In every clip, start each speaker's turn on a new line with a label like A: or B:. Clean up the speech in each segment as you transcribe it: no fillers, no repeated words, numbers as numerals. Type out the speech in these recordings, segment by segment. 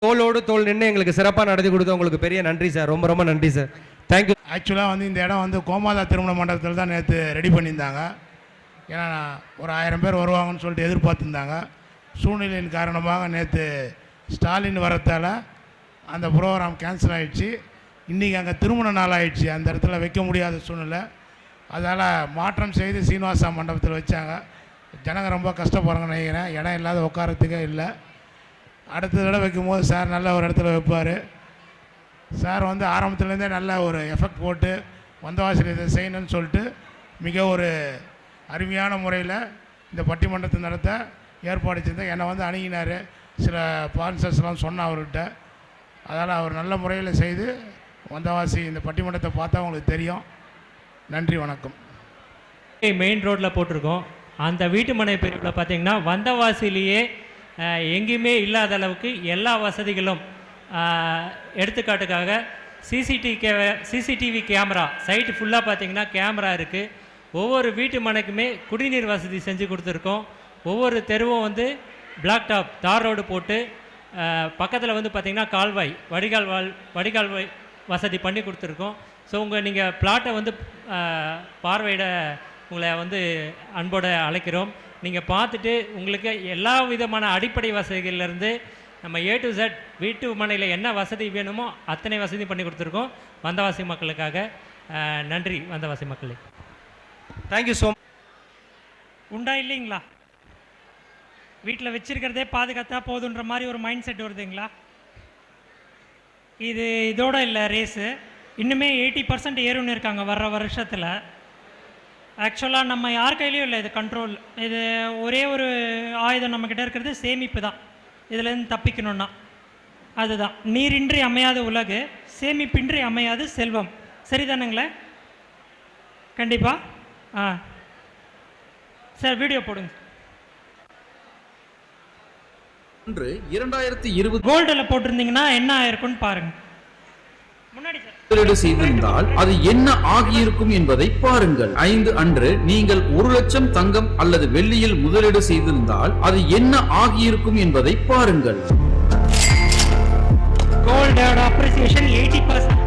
A: தோளோடு தோள் நின்று எங்களுக்கு சிறப்பாக நடத்தி கொடுத்த உங்களுக்கு பெரிய நன்றி சார். ரொம்ப ரொம்ப நன்றி சார். தேங்க்யூ.
B: ஆக்சுவலாக வந்து இந்த இடம் வந்து கோமாதா திருமண மண்டபத்தில் தான் நேற்று ரெடி பண்ணியிருந்தாங்க. ஏன்னா ஒரு 1000 பேர் வருவாங்கன்னு சொல்லிட்டு எதிர்பார்த்துருந்தாங்க. சூழ்நிலையின் காரணமாக நேற்று ஸ்டாலின் வரத்தால் அந்த ப்ரோக்ராம் கேன்சல் ஆகிடுச்சு. இன்றைக்கி அங்கே திருமண நாள் ஆகிடுச்சு. அந்த இடத்துல வைக்க முடியாத சூழ்நிலை. அதனால் மாற்றம் செய்து சீனிவாசா மண்டபத்தில் வச்சாங்க. ஜனங்க ரொம்ப கஷ்டப்படுறாங்கன்னு நினைக்கிறேன். இடம் இல்லாத உட்காரத்துக்கே இல்லை. அடுத்த தடவை வைக்கும்போது சார் நல்ல ஒரு இடத்துல வைப்பார். சார் வந்து ஆரம்பத்துலேருந்தே நல்ல ஒரு எஃபெக்ட் போட்டு வந்தவாசியில் இதை செய்யணும்னு சொல்லிட்டு மிக ஒரு அருமையான முறையில் இந்த பட்டிமன்றத்தை நடத்த ஏற்பாடு செஞ்சேன். என்னை வந்து அணுகினார். சில ஸ்பான்சர்ஸ்லாம் சொன்னேன் அவர்கிட்ட. அதனால் அவர் நல்ல முறையில் செய்து வந்தவாசி இந்த பட்டிமன்றத்தை பார்த்தா உங்களுக்கு தெரியும். நன்றி, வணக்கம்.
C: மெயின் ரோட்டில் போட்டிருக்கோம். அந்த வீட்டு மனை பிரிவில் பார்த்திங்கன்னா வந்தவாசிலேயே எங்கேயுமே இல்லாத அளவுக்கு எல்லா வசதிகளும், எடுத்துக்காட்டுக்காக சிசிடிவி கேமரா, சைட்டு ஃபுல்லாக பார்த்திங்கன்னா கேமரா இருக்குது. ஒவ்வொரு வீட்டு மனைக்குமே குடிநீர் வசதி செஞ்சு கொடுத்துருக்கோம். ஒவ்வொரு தெருவும் வந்து பிளாக் டாப் தார் ரோடு போட்டு பக்கத்தில் வந்து பார்த்திங்கன்னா கால்வாய் வடிகால் வசதி பண்ணி கொடுத்துருக்கோம். ஸோ நீங்கள் பிளாட்டை வந்து பார்வையிட உங்களை வந்து அன்போடு அழைக்கிறோம். நீங்கள் பார்த்துட்டு உங்களுக்கு எல்லா விதமான அடிப்படை வசதிகள்லேருந்து நம்ம A to Z வீட்டு மனையில் என்ன வசதி வேணுமோ அத்தனை வசதி பண்ணி கொடுத்துருக்கோம் வந்தவாசி மக்களுக்காக. நன்றி வந்தவாசி மக்களே.
A: Thank you so much.
D: உண்டா இல்லைங்களா? வீட்டில் வச்சுருக்கிறதே பாதுகாத்தா போதுன்ற மாதிரி ஒரு மைண்ட் செட் வருதுங்களா? இதோட இல்லை ரேஸு, இன்னுமே 80% ஏறுன்னு இருக்காங்க வர்ற வருஷத்தில். ஆக்சுவலாக நம்ம யார் கையிலையும் இல்லை இது கண்ட்ரோல். இது ஒரே ஒரு ஆயுதம் நம்மக்கிட்ட இருக்கிறது சேமிப்பு தான். இதுலேருந்து தப்பிக்கணுன்னா அதுதான். நீரின்றி அமையாத உலகு, சேமிப்பின்றி அமையாது செல்வம். சரிதானுங்களே? கண்டிப்பாக. சார் வீடியோ போடுங்க.
E: 2020
D: கோல்டில் போட்டிருந்தீங்கன்னா என்ன ஆயிருக்குன்னு பாருங்கள். முன்னாடி சார்
E: முதலீடு செய்திருந்தால் அது என்ன ஆகியிருக்கும் என்பதை பாருங்கள். 5 அன்று நீங்கள் 1 லட்சம் தங்கம் அல்லது வெள்ளியில் முதலீடு செய்திருந்தால் அது என்ன ஆகியிருக்கும் என்பதை பாருங்கள்.
D: கோல்டோட அப்ரிசியேஷன் 80%.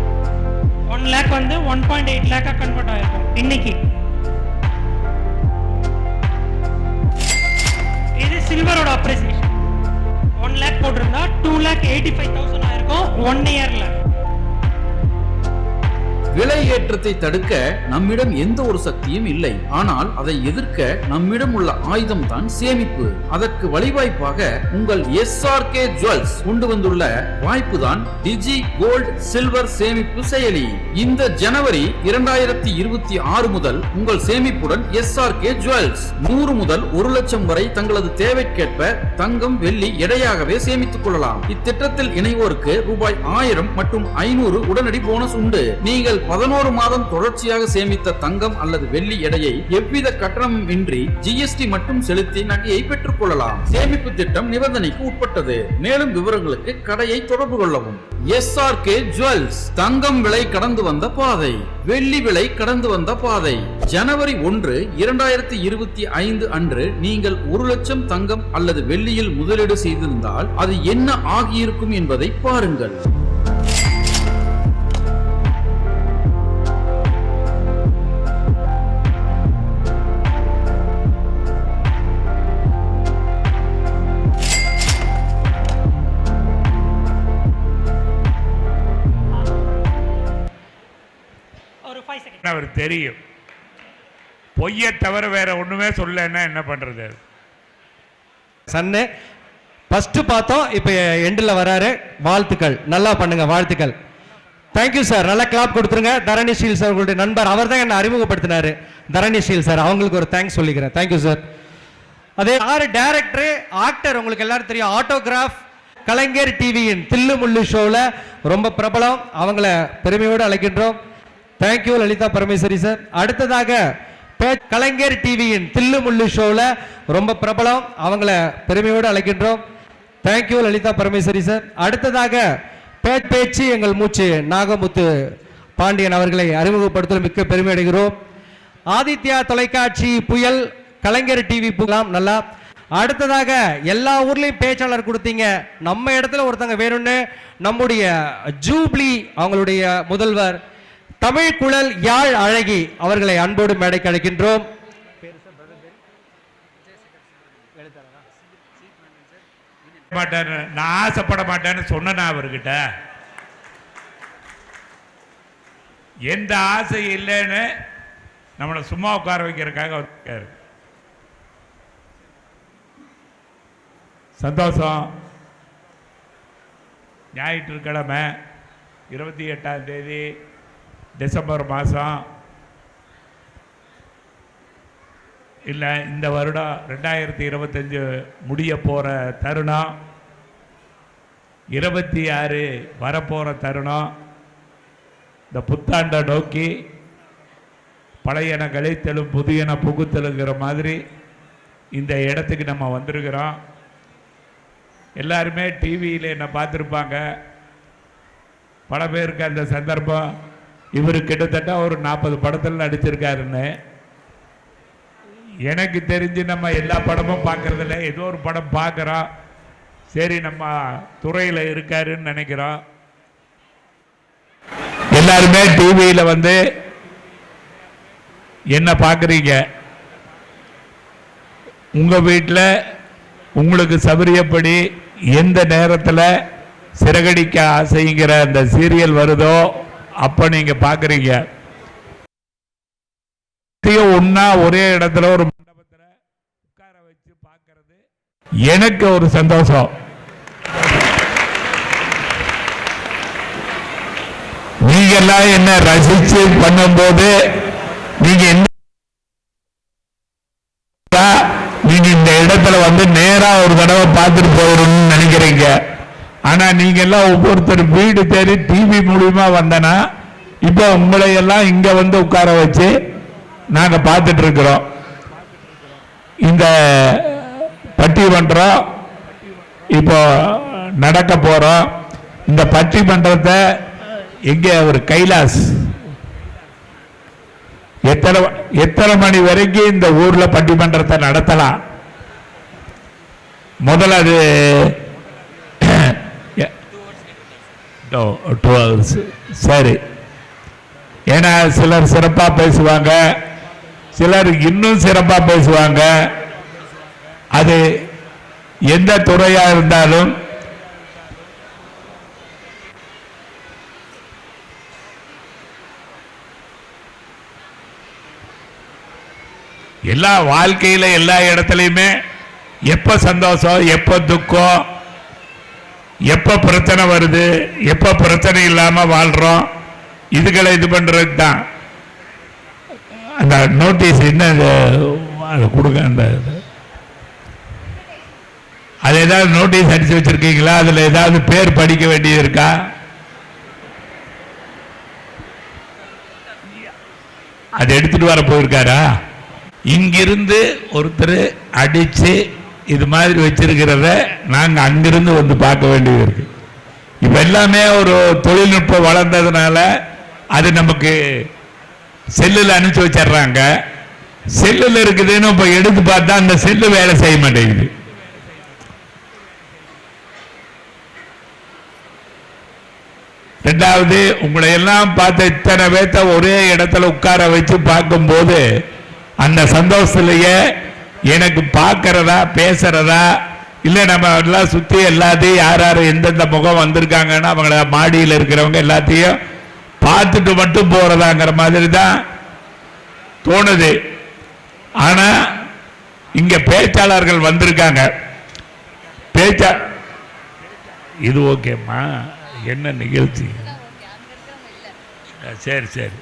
D: 1 lakh வந்து 1.8 lakh கன்வெர்ட் ஆயிருக்கும் இன்னைக்கு. இது சில்வரோட அப்ரிசியேஷன். 1 lakh போட்டிருந்தா 2,85,000 ஆயிருக்கும் 1 இயர்ல.
E: விலை ஏற்றத்தை தடுக்க நம்மிடம் எந்த ஒரு சக்தியும் இல்லை. ஆனால் அதை எதிர்க்க நம்மிடம் உள்ள ஆயுதம் தான் சேமிப்பு. அதற்கு வழிவாய்ப்பாக உங்கள் SRK ஜுவல்ஸ் கொண்டு வந்துள்ள வாய்ப்பு தான் டிஜி கோல்ட் சில்வர் சேமிப்பு செயலி. இந்த ஜனவரி 2026 முதல் உங்கள் சேமிப்புடன் SRK ஜுவல்ஸ் 100 முதல் 1 லட்சம் வரை தங்களது தேவைக்கேற்ப தங்கம் வெள்ளி எடையாகவே சேமித்துக் கொள்ளலாம். இத்திட்டத்தில் இணைவோருக்கு ரூபாய் 1000 மற்றும் 500 உடனடி போனஸ் உண்டு. நீங்கள் 11 மாதம் தொடர்ச்சியாக சேமித்த தங்கம் அல்லது வெள்ளி எடையை எவ்வித கட்டணமும் இன்றி GST மட்டும் செலுத்தி நகையை பெற்றுக் கொள்ளலாம். சேமிப்பு திட்டம் நிபந்தனைக்கு உட்பட்டது. மேலும் விவரங்களுக்கு கடையை தொடர்பு கொள்ளவும். SRK jewels. தங்கம் விலை கடந்து வந்த பாதை, வெள்ளி விலை கடந்து வந்த பாதை. ஜனவரி 1, 2025 அன்று நீங்கள் 1 லட்சம் தங்கம் அல்லது வெள்ளியில் முதலீடு செய்திருந்தால் அது என்ன ஆகியிருக்கும் என்பதை பாருங்கள்.
B: அவர் தெரியும். பொய்யை தவிர வேற ஒண்ணுமே சொல்லன்னா என்ன பண்றது?
A: சன்னு ஃபர்ஸ்ட் பார்த்தோம், இப்போ எண்டில் வராரு. வாழ்த்துக்கள், நல்லா பண்ணுங்க, வாழ்த்துக்கள். Thank you sir. நல்லா கிளாப் கொடுத்துருங்க. தரணி ஷீல் சார் உங்களுடைய நண்பர், அவர் தான் என்னை அறிமுகப்படுத்தினாரு. தரணி ஷீல் சார், அவங்களுக்கு ஒரு தேங்க்ஸ் சொல்லிக்கிறேன். Thank you sir. அதே 6 டைரக்டர் ஆக்டர் உங்களுக்கு எல்லாரும் தெரியும். ஆட்டோகிராஃப் கலைஞர் டிவியின் தில்லு முள்ளு ஷோவில் ரொம்ப பிரபலம். அவங்கள பெருமையோடு அழைக்கின்றோம். Thank you Lalitha Parameswari sir. அடுத்ததாக கலைஞர் டிவியின் தில்லு முள்ளு ஷோவில் ரொம்ப பிரபலம். அவங்கள பெருமையோடு அழைக்கின்றோம். Thank you Lalitha Parameswari sir. அடுத்ததாக பேச்சு எங்கள் மூச்சு நாகமுத்து பாண்டியன் அவர்களை அறிமுகப்படுத்த மிக்க பெருமை அடைகிறோம். ஆதித்யா தொலைக்காட்சி புயல், கலைஞர் டிவி புகழாம். நல்லா அடுத்ததாக எல்லா ஊர்லயும் பேச்சாளர் கொடுத்தீங்க, நம்ம இடத்துல ஒருத்தங்க வேணும்னு நம்முடைய ஜூப்ளி அவங்களுடைய முதல்வர் தமிழ் குழல் யாழ் அழகி அவர்களை அன்போடு மேடைக்கு அழைக்கின்றோம்.
F: மாட்டேன்னு நான் ஆசைப்பட மாட்டேன்னு சொன்னா அவர்கிட்ட எந்த ஆசை இல்லைன்னு நம்மளை சும்மா உட்கார வைக்கிறதுக்காக அவர் இருக்காரு. சந்தோஷம். ஞாயிற்றுக்கிழமை 28ஆம் தேதி டிசம்பர் மாதம் இல்லை, இந்த வருடம் 2025 முடிய போகிற தருணம், 26 வரப்போகிற தருணம். இந்த புத்தாண்டை நோக்கி பழையன கழித்தலும் புதியன புகுத்தலுங்கிற மாதிரி இந்த இடத்துக்கு நம்ம வந்திருக்கிறோம். எல்லாருமே டிவியில் என்னை பார்த்துருப்பாங்க. பல பேருக்கு அந்த சந்தர்ப்பம், இவர் கிட்டத்தட்ட ஒரு 40 படத்தில் நடிச்சிருக்காருன்னு. எனக்கு தெரிஞ்சு நம்ம எல்லா படமும் பார்க்கறதில்ல, ஏதோ ஒரு படம் பார்க்குறோம், சரி நம்ம துறையில் இருக்காருன்னு நினைக்கிறோம். எல்லாருமே டிவியில் வந்து என்ன பார்க்குறீங்க, உங்கள் வீட்டில் உங்களுக்கு சௌகரியப்படி எந்த நேரத்தில் சிறகடிக்க ஆசைங்கிற அந்த சீரியல் வருதோ அப்போ நீங்கள் பார்க்குறீங்க. ஒன்னா ஒரே இடத்துல ஒரு மண்டபத்தில் உட்கார வச்சு பார்க்கறது எனக்கு ஒரு சந்தோஷம். நீங்க எல்லாம் என்ன ரசிச்சு பண்ணும்போது நீங்க இந்த இடத்துல வந்து நேரா ஒரு தடவை பார்த்துட்டு போயிடணும்னு நினைக்கிறீங்க. ஆனா நீங்க எல்லாம் ஒவ்வொருத்தர் வீடு தேடி டிவி மூலியமா வந்தனா இப்போ உங்களை எல்லாம் இங்க வந்து உட்கார வச்சு நாங்க பார்த்துட்டு இருக்கிறோம். இந்த பட்டிமன்றம் இப்போ நடக்க போறோம். இந்த பட்டிமன்றத்தை எங்க ஒரு கைலாஸ் எத்தனை மணி வரைக்கும் இந்த ஊர்ல பட்டிமன்றத்தை நடத்தலாம்? முதல்ல அது 2 hours. சரி, ஏன்னா சிலர் சிறப்பா பேசுவாங்க, சிலர் இன்னும் சிறப்பா பேசுவாங்க. அது எந்த துறையா இருந்தாலும் எல்லா வாழ்க்கையில எல்லா இடத்துலையுமே எப்ப சந்தோஷம், எப்ப துக்கம், எப்ப பிரச்சனை வருது, எப்ப பிரச்சனை இல்லாம வாழ்றோம், இதுகளை இது பண்றது தான். அந்த நோட்டீஸ் என்ன கொடுங்க, அந்த அது ஏதாவது நோட்டீஸ் அடிச்சு வச்சிருக்கீங்களா? அதுல ஏதாவது பேர் படிக்க வேண்டியது இருக்கா? அது எடுத்துட்டு வர போயிருக்காரா? இங்கிருந்து ஒருத்தர் அடிச்சு இது மாதிரி வச்சிருக்கிறத நாங்க அங்கிருந்து வந்து பார்க்க வேண்டியது இருக்கு. இப்ப எல்லாமே ஒரு தொழில்நுட்பம் வளர்ந்ததுனால அது நமக்கு செல்லுல அனுப்பிச்சு வச்சிடுறாங்க. செல்லுல இருக்குதுன்னு இப்ப எடுத்து பார்த்தா அந்த செல்லு வேலை செய்ய மாட்டேங்குது. ரெண்டாவது, உங்களை எல்லாம் பார்த்த இத்தனை பேர்த்த ஒரே இடத்துல உட்கார வச்சு பார்க்கும் போது அந்த சந்தோஷத்திலேயே எனக்கு பார்க்கறதா பேசுறதா இல்லை, நம்ம எல்லாம் சுற்றி எல்லாத்தையும் யார் யார் எந்தெந்த முகம் வந்திருக்காங்கன்னா அவங்கள மாடியில் இருக்கிறவங்க எல்லாத்தையும் பார்த்துட்டு மட்டும் போறதாங்கிற மாதிரி தான் தோணுது. ஆனா இங்க பேச்சாளர்கள் வந்திருக்காங்க. இது ஓகேம்மா, என்ன நிகழ்ச்சி? சரி சரி,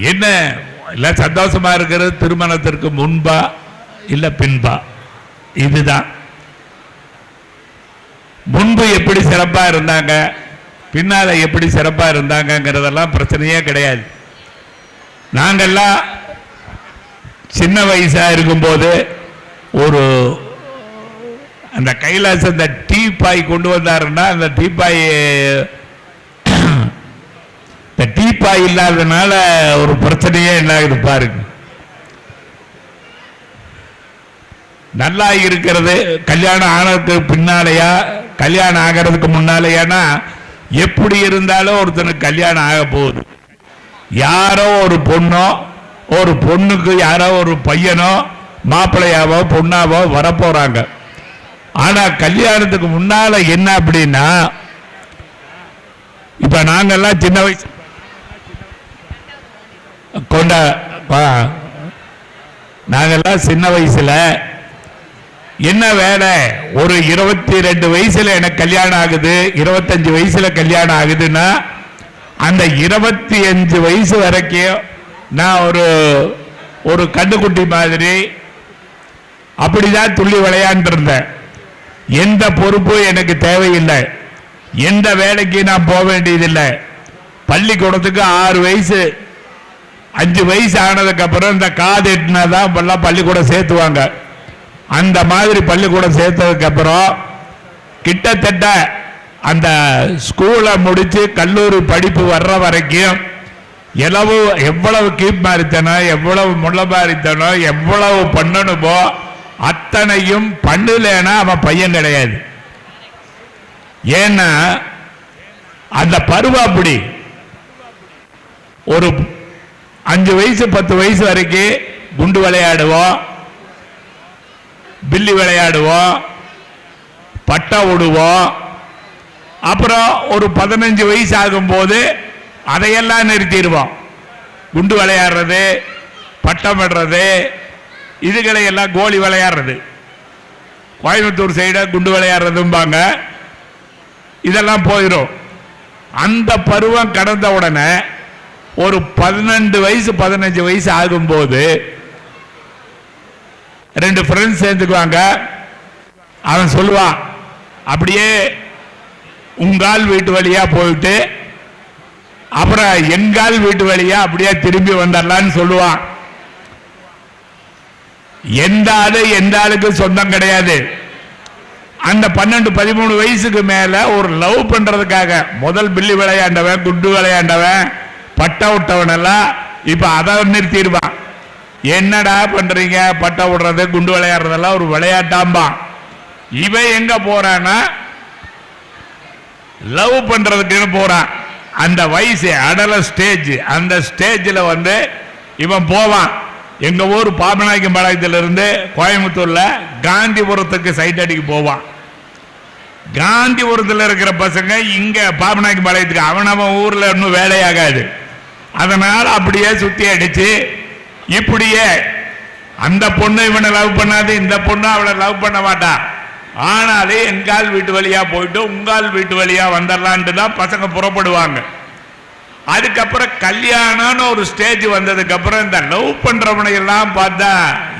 F: என்ன எல்லாம் சந்தோஷமா இருக்கிறது? திருமணத்திற்கு முன்பா இல்ல பின்பா? இதுதான். முன்பு எப்படி சிறப்பா இருந்தாங்க, பின்னால எப்படி சிறப்பா இருந்தாங்கிறதெல்லாம் பிரச்சனையே கிடையாது. நாங்கெல்லாம் சின்ன வயசா இருக்கும்போது ஒரு அந்த கைலாச அந்த டீப்பாய் கொண்டு வந்தாருன்னா அந்த டீப்பாய் இல்லாததுனால ஒரு பிரச்சனையே என்ன பாருங்க. நல்லா இருக்கிறது கல்யாணம் ஆனதுக்கு பின்னாலேயா கல்யாணம் ஆகிறதுக்கு முன்னாலேயானா எப்படி இருந்தாலும் ஒருத்தனுக்கு கல்யாணம் ஆக போகுது. யாரோ ஒரு பொண்ணோ ஒரு பொண்ணுக்கு யாரோ ஒரு பையனோ மாப்பிள்ளையாவோ பொண்ணாவோ வரப்போறாங்க. ஆனா கல்யாணத்துக்கு முன்னால என்ன அப்படின்னா, இப்ப நாங்கெல்லாம் சின்ன வயசு நாங்கெல்லாம் சின்ன வயசுல என்ன வேலை, ஒரு 22 வயசுல எனக்கு கல்யாணம் ஆகுது, 25 வயசுல கல்யாணம் ஆகுதுன்னா அந்த 25 வயசு வரைக்கும் நான் ஒரு கண்டுக்குட்டி மாதிரி அப்படிதான் துள்ளி விளையாண்டு இருந்தேன். எந்த பொறுப்பும் எனக்கு தேவையில்லை, எந்த வேலைக்கு நான் போக வேண்டியதில்லை. பள்ளிக்கூடத்துக்கு 6 வயசு 5 வயசு ஆனதுக்கு அப்புறம் இந்த காது எட்டுனாதான் இப்பெல்லாம் பள்ளிக்கூடம் சேர்த்துவாங்க. அந்த மாதிரி பள்ளிக்கூடம் சேர்த்ததுக்கு அப்புறம் கிட்டத்தட்ட அந்த ஸ்கூலை முடிச்சு கல்லூரி படிப்பு வர்ற வரைக்கும் எவ்வளவு கீப் மாறித்தனம், எவ்வளவு முள்ள மாறித்தனம், எவ்வளவு பண்ணணுமோ அத்தனையும் பண்ணலன்னா அவன் பையன் கிடையாது. ஏன்னா அந்த பருவம் அப்படி. ஒரு 5 வயசு 10 வயசு வரைக்கும் குண்டு விளையாடுவோம், பில்லி விளையாடுவோம், பட்டா விடுவோம். அப்புறம் ஒரு 15 வயசு ஆகும்போது அதையெல்லாம் நிறுத்திடுவோம். குண்டு விளையாடுறது, பட்டம் விடுறது, இதுகளை எல்லாம் கோலி விளையாடுறது, கோயம்புத்தூர் சைட குண்டு விளையாடுறதும்பாங்க, இதெல்லாம் போயிடும். அந்த பருவம் கடந்த உடனே ஒரு 12 வயசு 15 வயசு ஆகும்போது 2 ஃப்ரெண்ட்ஸ் சேர்ந்துக்குவாங்க. அவன் சொல்லுவான், அப்படியே உங்கால் வீட்டு வழியா போயிட்டு அப்புறம் எங்கால் வீட்டு வழியா அப்படியே திரும்பி வந்துடலான்னு சொல்லுவான். எந்த ஆளுக்கு சொந்தம் கிடையாது. அந்த 12-13 வயசுக்கு மேல ஒரு லவ் பண்றதுக்காக முதல் பில்லி விளையாண்டவன், குண்டு விளையாண்டவன், பட்டா விட்டவன் எல்லாம் இப்ப அதை நிறுத்திடுவான். என்னடா பண்றீங்க, பட்டா விடுறது குண்டு விளையாடுறதெல்லாம் ஒரு விளையாட்டாம்பா. இவன் எங்க போறான்னா லவ் பண்றதுக்குன்னு போறான். அந்த வயசு அடல ஸ்டேஜ், அந்த ஸ்டேஜில் வந்து இவன் போவான். எங்க ஊர் பாபநாயக்கம் பாளையத்திலிருந்து கோயம்புத்தூர்ல காந்திபுரத்துக்கு சைட் அடிக்கு போவான். காந்திபுரத்தில் இருக்கிற பசங்க இங்க பாபநாயக்கம் பாளையத்துக்கு அவன் ஊர்ல இன்னும் வேலையாகாது. அதனால அப்படியே சுத்தி அடிச்சு இப்படியே அந்த பொண்ணு இவனை லவ் பண்ணாது, இந்த பொண்ணு அவளை லவ் பண்ண மாட்டா. ஆனாலே எங்கால் வீட்டு வழியா போயிட்டு உங்கால் வீட்டு வழியா வந்துடலான்ட்டு தான் பசங்க புறப்படுவாங்க. அதுக்கப்புறம் கல்யாணம்னு ஒரு ஸ்டேஜ் வந்ததுக்கு அப்புறம் இந்த லவ் பண்றவனை எல்லாம் பார்த்தா,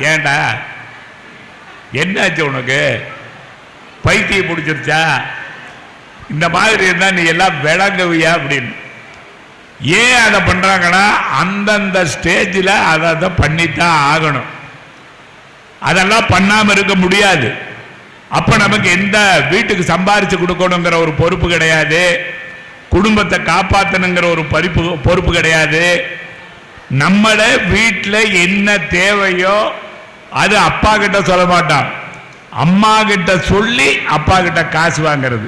F: ஏண்டா என்னாச்சு உனக்கு, பைத்தியம் பிடிச்சிருச்சா, இந்த மாதிரி இருந்தா நீ எல்லாம் விளங்குவியா அப்படின்னு. ஏன் அதை பண்றாங்கன்னா அந்தந்த ஸ்டேஜில் அதை பண்ணித்தான் ஆகணும். அதெல்லாம் பண்ணாம இருக்க முடியாது. அப்ப நமக்கு எந்த வீட்டுக்கு சம்பாரிச்சு கொடுக்கணுங்கிற ஒரு பொறுப்பு கிடையாது, குடும்பத்தை காப்பாற்றணுங்கிற ஒரு பொறுப்பு கிடையாது. நம்மள வீட்டில் என்ன தேவையோ அது அப்பா கிட்ட சொல்ல மாட்டான், அம்மா கிட்ட சொல்லி அப்பா கிட்ட காசு வாங்கிறது.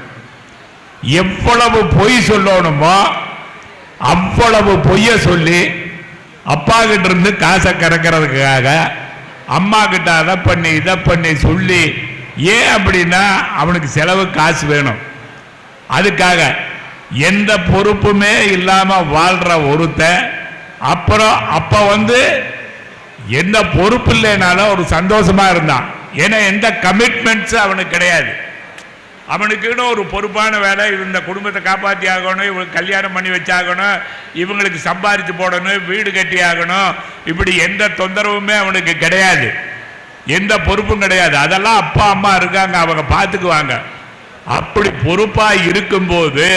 F: எவ்வளவு பொய் சொல்லணுமோ அவ்வளவு பொய்ய சொல்லி அப்பா கிட்ட இருந்து காசை கறக்கிறதுக்காக அம்மா கிட்ட அதை பண்ணி இதை பண்ணி சொல்லி, ஏன் அப்படின்னா அவனுக்கு செலவு காசு வேணும். அதுக்காக எந்த பொறுப்புமே இல்லாம வாழ்ற ஒருத்தன் அப்புறம் அப்ப வந்து எந்த பொறுப்பு இல்லைனாலும் ஒரு சந்தோஷமா இருந்தான். ஏன்னா எந்த கமிட்மெண்ட்ஸ் அவனுக்கு கிடையாது. அவனுக்குன்னு ஒரு பொறுப்பான வேலை, இந்த குடும்பத்தை காப்பாற்றி ஆகணும், இவங்களுக்கு கல்யாணம் பண்ணி வச்சாகணும், இவங்களுக்கு சம்பாரிச்சு போடணும், வீடு கட்டி ஆகணும், இப்படி எந்த தொந்தரவுமே அவனுக்கு கிடையாது, எந்த பொறுப்பும் கிடையாது. அதெல்லாம் அப்பா அம்மா இருக்காங்க, அவங்க பார்த்துக்குவாங்க. அப்படி பொறுப்பா இருக்கும்போது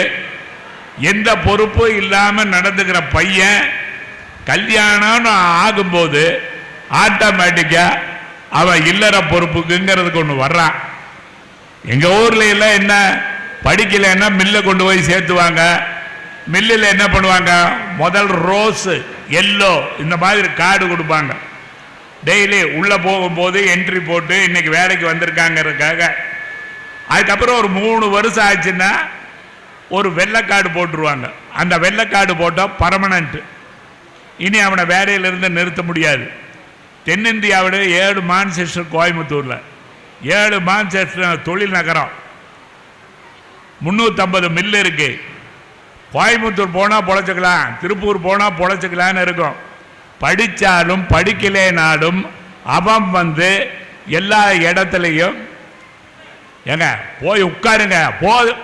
F: எந்த பொறுப்பும் இல்லாம நடந்துக்கிற பையன் கல்யாணம்னு ஆகும்போது ஆட்டோமேட்டிக்கா அவன் இல்லற பொறுப்புக்குங்கிறதுக்கு ஒன்று வர்றான். எங்க ஊர்ல எல்லாம் என்ன படிக்கலைன்னா மில்ல கொண்டு போய் சேர்த்துவாங்க. மில்லில் என்ன பண்ணுவாங்க, முதல் ரோஸ் எல்லோ இந்த மாதிரி கார்டு கொடுப்பாங்க. டெய்லி உள்ளே போகும்போது என்ட்ரி போட்டு இன்னைக்கு வேலைக்கு வந்திருக்காங்கிறதுக்காக. அதுக்கப்புறம் ஒரு 3 வருஷம் ஆச்சுன்னா ஒரு வெள்ளைக்கார்டு போட்டுருவாங்க. அந்த வெள்ளைக்கார்டு போட்டால் பர்மனண்ட். இனி அவனை வேலையிலிருந்து நிறுத்த முடியாது. தென்னிந்தியாவோட 7 மான்செஸ்டர் கோயம்புத்தூரில் 7 மான்செஸ்டர் தொழில் நகரம், 350 மில்லு இருக்கு. கோயம்புத்தூர் போனால் பொழைச்சிக்கலாம், திருப்பூர் போனால் பொழைச்சிக்கலான்னு இருக்கும். படித்தாலும் படிக்கலைனாலும் அவன் வந்து எல்லா இடத்துலையும் ஏங்க போய் உட்காருங்க போதும்.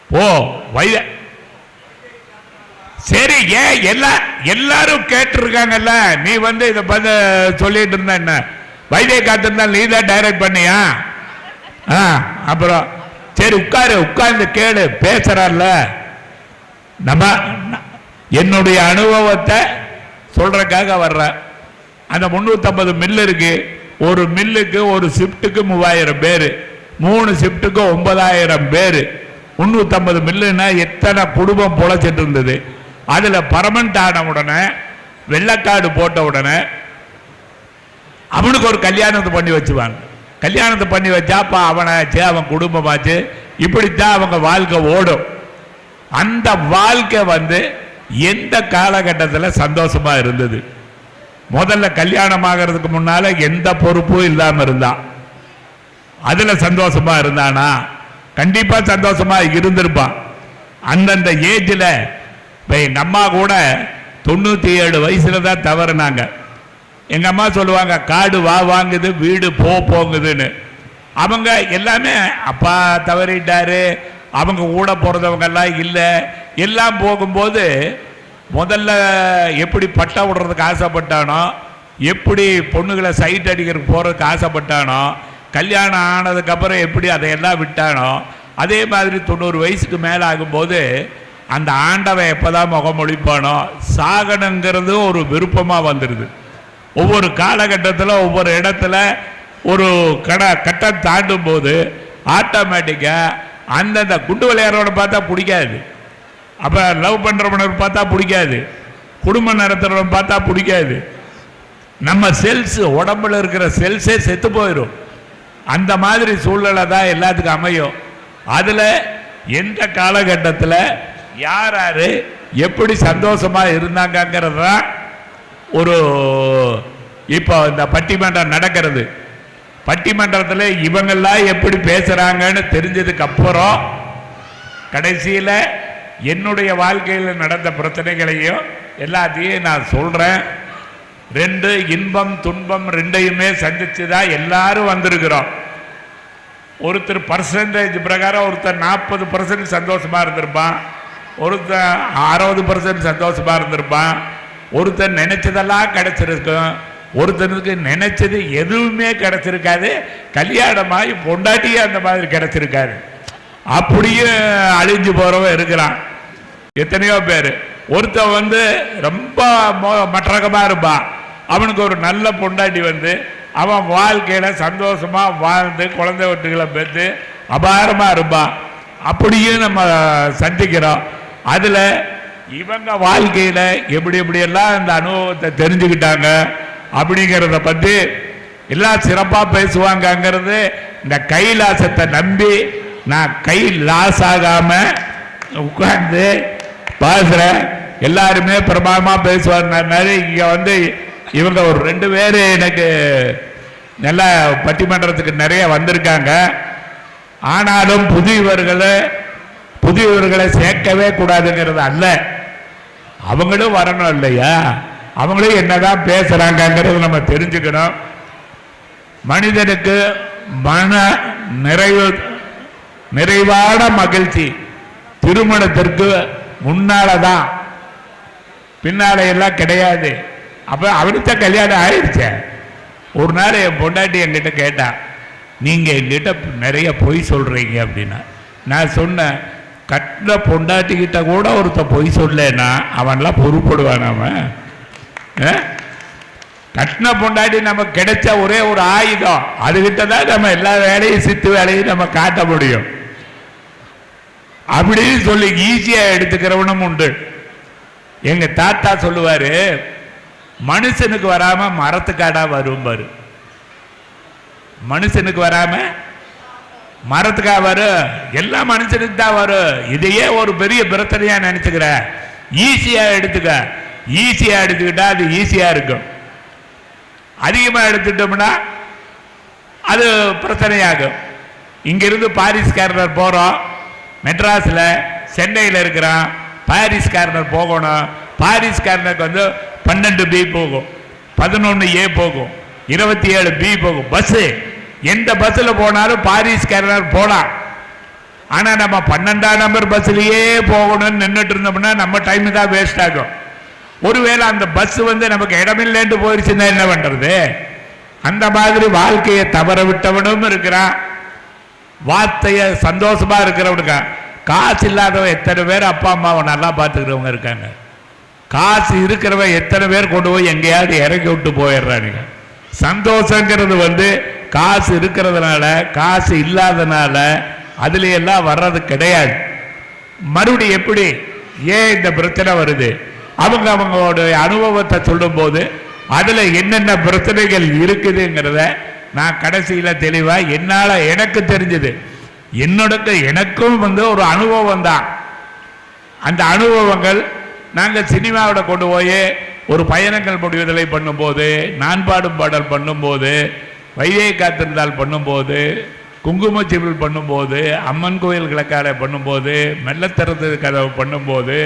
F: ஓ வைத சரி, ஏன் எல்லாரும் கேட்டிருக்காங்கல்ல, நீ வந்து இதை பார்த்து சொல்லிட்டு இருந்த என்ன வைத்திய காத்திருந்தா நீ தான் டைரக்ட் பண்ணியா? அப்புறம் சரி உட்கார்ந்து கேளு, பேசுறான்ல. நம்ம என்னுடைய அனுபவத்தை சொல்றதுக்காக வர்ற. அந்த 350 மில்லு இருக்கு. ஒரு மில்லுக்கு ஒரு ஷிஃப்ட்டுக்கு 3000 பேர், 3 ஷிஃப்ட்டுக்கு 9000 பேர். 350 மில்லுன்னா எத்தனை குடும்பம் பொழைச்சிட்டு இருந்தது. அதில் பர்மனண்ட் ஆன உடனே வெள்ளைக்காடு போட்ட உடனே அவனுக்கு ஒரு கல்யாணத்தை பண்ணி வச்சுவாங்க. கல்யாணத்தை பண்ணி வச்சாப்பா அவனாச்சு, அவன் குடும்பமாச்சு, இப்படித்தான் அவங்க வாழ்க்கை ஓடும். அந்த வாழ்க்கை வந்து எந்த காலகட்டத்தில் சந்தோஷமா இருந்தது? முதல்ல கல்யாணம் ஆகிறதுக்கு முன்னால எந்த பொறுப்பும் இல்லாமல் இருந்தான். அதுல சந்தோஷமா இருந்தானா? கண்டிப்பா சந்தோஷமா இருந்திருப்பான். அந்தந்த ஏஜில் எங்க அம்மா கூட 97 வயசுல தான் தவறுனாங்க. எங்க அம்மா சொல்லுவாங்க, காடு வாங்குது, வீடு போங்குதுன்னு. அவங்க எல்லாமே அப்பா தவறிட்டாரு, அவங்க கூட போறதவங்க எல்லாம் இல்லை. எல்லாம் போகும்போது முதல்ல எப்படி பட்டா விடுறதுக்கு ஆசைப்பட்டானோ, எப்படி பொண்ணுகளை சைட் அடிக்கிறதுக்கு போறதுக்கு ஆசைப்பட்டானோ, கல்யாணம் ஆனதுக்கப்புறம் எப்படி அதையெல்லாம் விட்டானோ, அதே மாதிரி 90 வயசுக்கு மேலே ஆகும்போது அந்த ஆண்டவன் எப்போதான் முகமொழிப்பானோ சாகணுங்கிறது ஒரு விருப்பமாக வந்துடுது. ஒவ்வொரு காலகட்டத்தில் ஒவ்வொரு இடத்துல ஒரு கட்டம் தாண்டும் போது ஆட்டோமேட்டிக்காக அந்தந்த குண்டு விளையாடுறவனை பார்த்தா பிடிக்காது, அப்போ லவ் பண்ணுறவனை பார்த்தா பிடிக்காது, குடும்பம் நடத்துகிறவனை பார்த்தா பிடிக்காது. நம்ம செல்ஸ், உடம்புல இருக்கிற செல்ஸே செத்து போயிடும். அந்த மாதிரி சூழ்நிலை தான் எல்லாத்துக்கும் அமையும். அதில் எந்த காலகட்டத்தில் யார் யார் எப்படி சந்தோஷமாக இருந்தாங்கிறது தான் ஒரு இப்போ இந்த பட்டிமன்றம் நடக்கிறது. பட்டிமன்றத்தில் இவங்கெல்லாம் எப்படி பேசுகிறாங்கன்னு தெரிஞ்சதுக்கு அப்புறம் கடைசியில் என்னுடைய வாழ்க்கையில் நடந்த பிரச்சனைகளையும் எல்லாத்தையும் நான் சொல்கிறேன். 2 இன்பம் துன்பம் 2யுமே சந்திச்சு தான் எல்லாரும் வந்திருக்கிறோம். ஒருத்தர் பர்சன்டேஜ் பிரகாரம் ஒருத்தர் 40% சந்தோஷமாக இருந்திருப்பான், ஒருத்தர் 60% சந்தோஷமாக இருந்திருப்பான், ஒருத்தர் நினைச்சதெல்லாம் கிடைச்சிருக்கும், ஒருத்தனுக்கு நினைச்சது எதுவுமே கிடைச்சிருக்காது, கல்யாணமாகி பொண்டாட்டியே அந்த மாதிரி கிடைச்சிருக்காது. அப்படியே அழிஞ்சு போறவன் இருக்கிறான் எத்தனையோ பேர். ஒருத்தன் வந்து ரொம்ப மற்றகமா இருப்பான், அவனுக்கு ஒரு நல்ல பொண்டாட்டி வந்து அவன் வாழ்க்கையில சந்தோஷமா வாழ்ந்து குழந்தை வீட்டுகளை பெற்று அபாரமா இருப்பான். அப்படியும் நம்ம சந்திக்கிறோம். அதுல இவங்க வாழ்க்கையில எப்படி எப்படியெல்லாம் இந்த அனுபவத்தை தெரிஞ்சுக்கிட்டாங்க அப்படிங்கிறத பற்றி எல்லாம் சிறப்பா பேசுவாங்கங்கிறது இந்த கைலாசத்தை நம்பி நான் கை லாஸ் ஆகாம உட்கார்ந்து பேசுறேன். எல்லாருமே பிரமாதமா பேசுவாங்க. இங்க வந்து இவங்க ஒரு 2 பேர் எனக்கு நல்ல பட்டிமன்றத்துக்கு நிறைய வந்திருக்காங்க. ஆனாலும் புதியவர்களை சேர்க்கவே கூடாதுங்கிறது அல்ல, அவங்களும் வரணும் இல்லையா? அவங்களும் என்னதான் பேசுறாங்கிறது நம்ம தெரிஞ்சுக்கணும். மனிதனுக்கு மன நிறைவான மகிழ்ச்சி திருமணத்திற்கு முன்னாலதான், பின்னால எல்லாம் கிடையாது. அப்ப அவனுக்கு கல்யாணம் ஆயிடுச்ச. ஒரு நாள் என் பொண்டாட்டி என்கிட்ட கேட்டா, நீங்க என்கிட்ட நிறைய பொய் சொல்றீங்க அப்படின்னா. நான் சொன்னேன், கட்டின பொண்டாட்டிக்கிட்ட கூட ஒருத்த பொய் சொல்லனா அவன்லாம் பொறுப்படுவான். அவன் கட்டின பொண்டாட்டி நமக்கு கிடைச்ச ஒரே ஒரு ஆயுதம், அதுகிட்ட தான் நம்ம எல்லா வேலையும் சித்து வேலையும் நம்ம காட்ட முடியும். அப்படின்னு சொல்லி ஈஸியா எடுத்துக்கிறவனும் உண்டு. எங்க தாத்தா சொல்லுவாரு, மனுஷனுக்கு வராம மரத்துக்காடா வரும் பாரு. மனுஷனுக்கு வராம மரத்துக்கா வரும், எல்லா மனுஷனுக்கு தான் வரும். இதையே ஒரு பெரிய பிரச்சனையா நினைச்சுக்கிற, ஈஸியா எடுத்துக்க. ஈஸியா எடுத்துக்கிட்டா அது ஈஸியா இருக்கும். அதிகமா எடுத்துட்டோம்னா அது பிரச்சனையாகும். இங்கிருந்து பாரிஸ் கார்னர் போறோம், மெட்ராஸ்ல சென்னையில் இருக்கிறான், பாரிஸ் கார்னர் போகணும். பாரிஸ் கார்னருக்கு வந்து 12B போகும், 11A போகும், 27B போகும். பஸ்ஸு எந்த பஸ்ஸில் போனாலும் பாரிஸ் கார்னர் போகலாம். ஆனால் நம்ம 12ஆம் நம்பர் பஸ்ஸிலேயே போகணும்னு நின்றுட்டு இருந்தோம்னா நம்ம டைம் தான் வேஸ்ட் ஆகும். ஒருவேளை அந்த பஸ் வந்து நமக்கு இடமில்லைன்னு போயிடுச்சுன்னா என்ன பண்றது? அந்த மாதிரி வாழ்க்கையை தவற விட்டவனும் இருக்கிறான், வார்த்தைய சந்தோஷமா இருக்கிறவனுக்கா. காசு இல்லாதவன் எத்தனை பேர் அப்பா அம்மாவை நல்லா பார்த்துக்கிறவங்க இருக்காங்க. காசு இருக்கிறவன் எத்தனை பேர் கொண்டு போய் எங்கேயாவது இறக்கி விட்டு போயிடுறானுங்க. சந்தோஷங்கிறது வந்து காசு இருக்கிறதுனால, காசு இல்லாதனால அதுல எல்லாம் வர்றது கிடையாது. மறுபடியும் எப்படி ஏன் இந்த பிரச்சனை வருது? அவங்களோட அனுபவத்தை சொல்லும் போது அதுல என்னென்ன பிரச்சனைகள் இருக்குதுங்கிறத நான் கடைசியில தெளிவா என்னால எனக்கு தெரிஞ்சது, எனக்கும் வந்து ஒரு அனுபவம் தான். அந்த அனுபவங்கள் நாங்கள் சினிமாவோட கொண்டு போய் ஒரு பயணங்கள் முடிவுதலை பண்ணும்போது, நான் பாடும் பாடல் பண்ணும்போது, வைதே காத்திருந்தால் பண்ணும்போது, குங்குமச்சிவில் பண்ணும்போது, அம்மன் கோயில் கிழக்காலை பண்ணும்போது, மெல்லத்திறந்து கதவு பண்ணும்போது,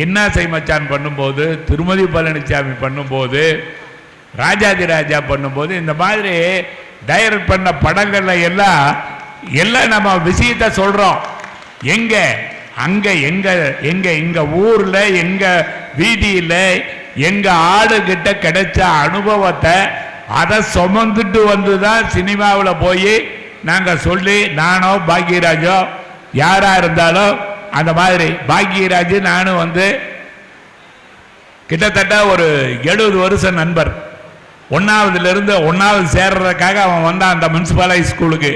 F: என்னாசை மச்சான் பண்ணும்போது, திருமதி பழனிசாமி பண்ணும்போது, ராஜாதி ராஜா பண்ணும்போது, இந்த மாதிரி டைரக்ட் பண்ண படங்கள்ல எல்லாம் நம்ம விஷயத்த சொல்றோம். எங்க அங்க எங்க எங்க எங்க ஊர்ல, எங்க வீதியில, எங்க ஆடு கிட்ட கிடைச்ச அனுபவத்தை அதை சுமந்துட்டு வந்துதான் சினிமாவில் போய் நாங்க சொல்லி, நானோ பாக்யராஜோ யாரா இருந்தாலும் அந்த மாதிரி, பாக்யராஜ் நானும் வந்து கிட்டத்தட்ட ஒரு 70 வருஷம் நண்பர். 1வது சேர்றதுக்காக அவன் வந்தான் அந்த முனிசிபல் ஹை ஸ்கூலுக்கு.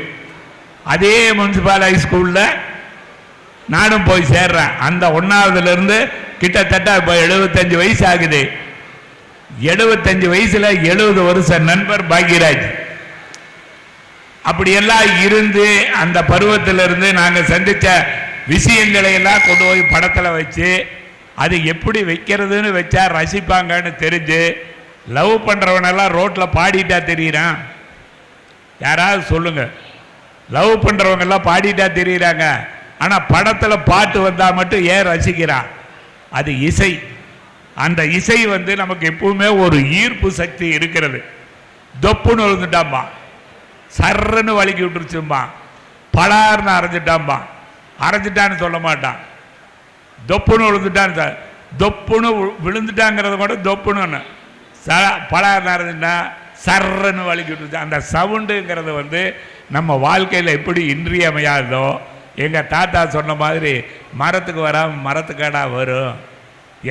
F: அதே முனிசிபல் ஹை ஸ்கூல்ல நானும் போய் சேர்றேன். அந்த 1வதுல கிட்டத்தட்ட இப்போ 75 வயசு ஆகுது. 75 வயசுல 70 வருஷம் நண்பர் பாக்யராஜ். அப்படியெல்லாம் இருந்து அந்த பருவத்திலிருந்து நாங்கள் சந்திச்ச விஷயங்களை எல்லாம் கொண்டு போய் படத்தில் வச்சு அது எப்படி வைக்கிறதுன்னு வச்சா ரசிப்பாங்கன்னு தெரிஞ்சு, லவ் பண்ணுறவனெல்லாம் ரோட்டில் பாடிட்டா தெரியுறான். யாராவது சொல்லுங்க, லவ் பண்ணுறவங்க எல்லாம் பாடிட்டா தெரியுறாங்க. ஆனால் படத்தில் பாட்டு வந்தால் மட்டும் ஏன் ரசிக்கிறான்? அது இசை. அந்த இசை வந்து நமக்கு எப்பவுமே ஒரு ஈர்ப்பு சக்தி இருக்கிறது. தொப்புன்னு விழுந்துட்டாம்பா, சர்றன்னு வலிக்கி விட்டுருச்சும்பா, பலார்னு அரைஞ்சிட்டாம்பா. அரைஞ்சிட்டான்னு சொல்ல மாட்டான், தொப்புன்னு விழுந்துட்டான்னு சார். தொப்புன்னு விழுந்துட்டாங்கிறத கூட தொப்புன்னு பலார்னு அரைஞ்சிட்டா சர்றன்னு வலிக்கி விட்டுருச்சு. அந்த சவுண்டுங்கிறது வந்து நம்ம வாழ்க்கையில் எப்படி இன்றியமையாதோ, எங்கள் தாத்தா சொன்ன மாதிரி மரத்துக்கு வராமல் மரத்துக்காடா வரும்.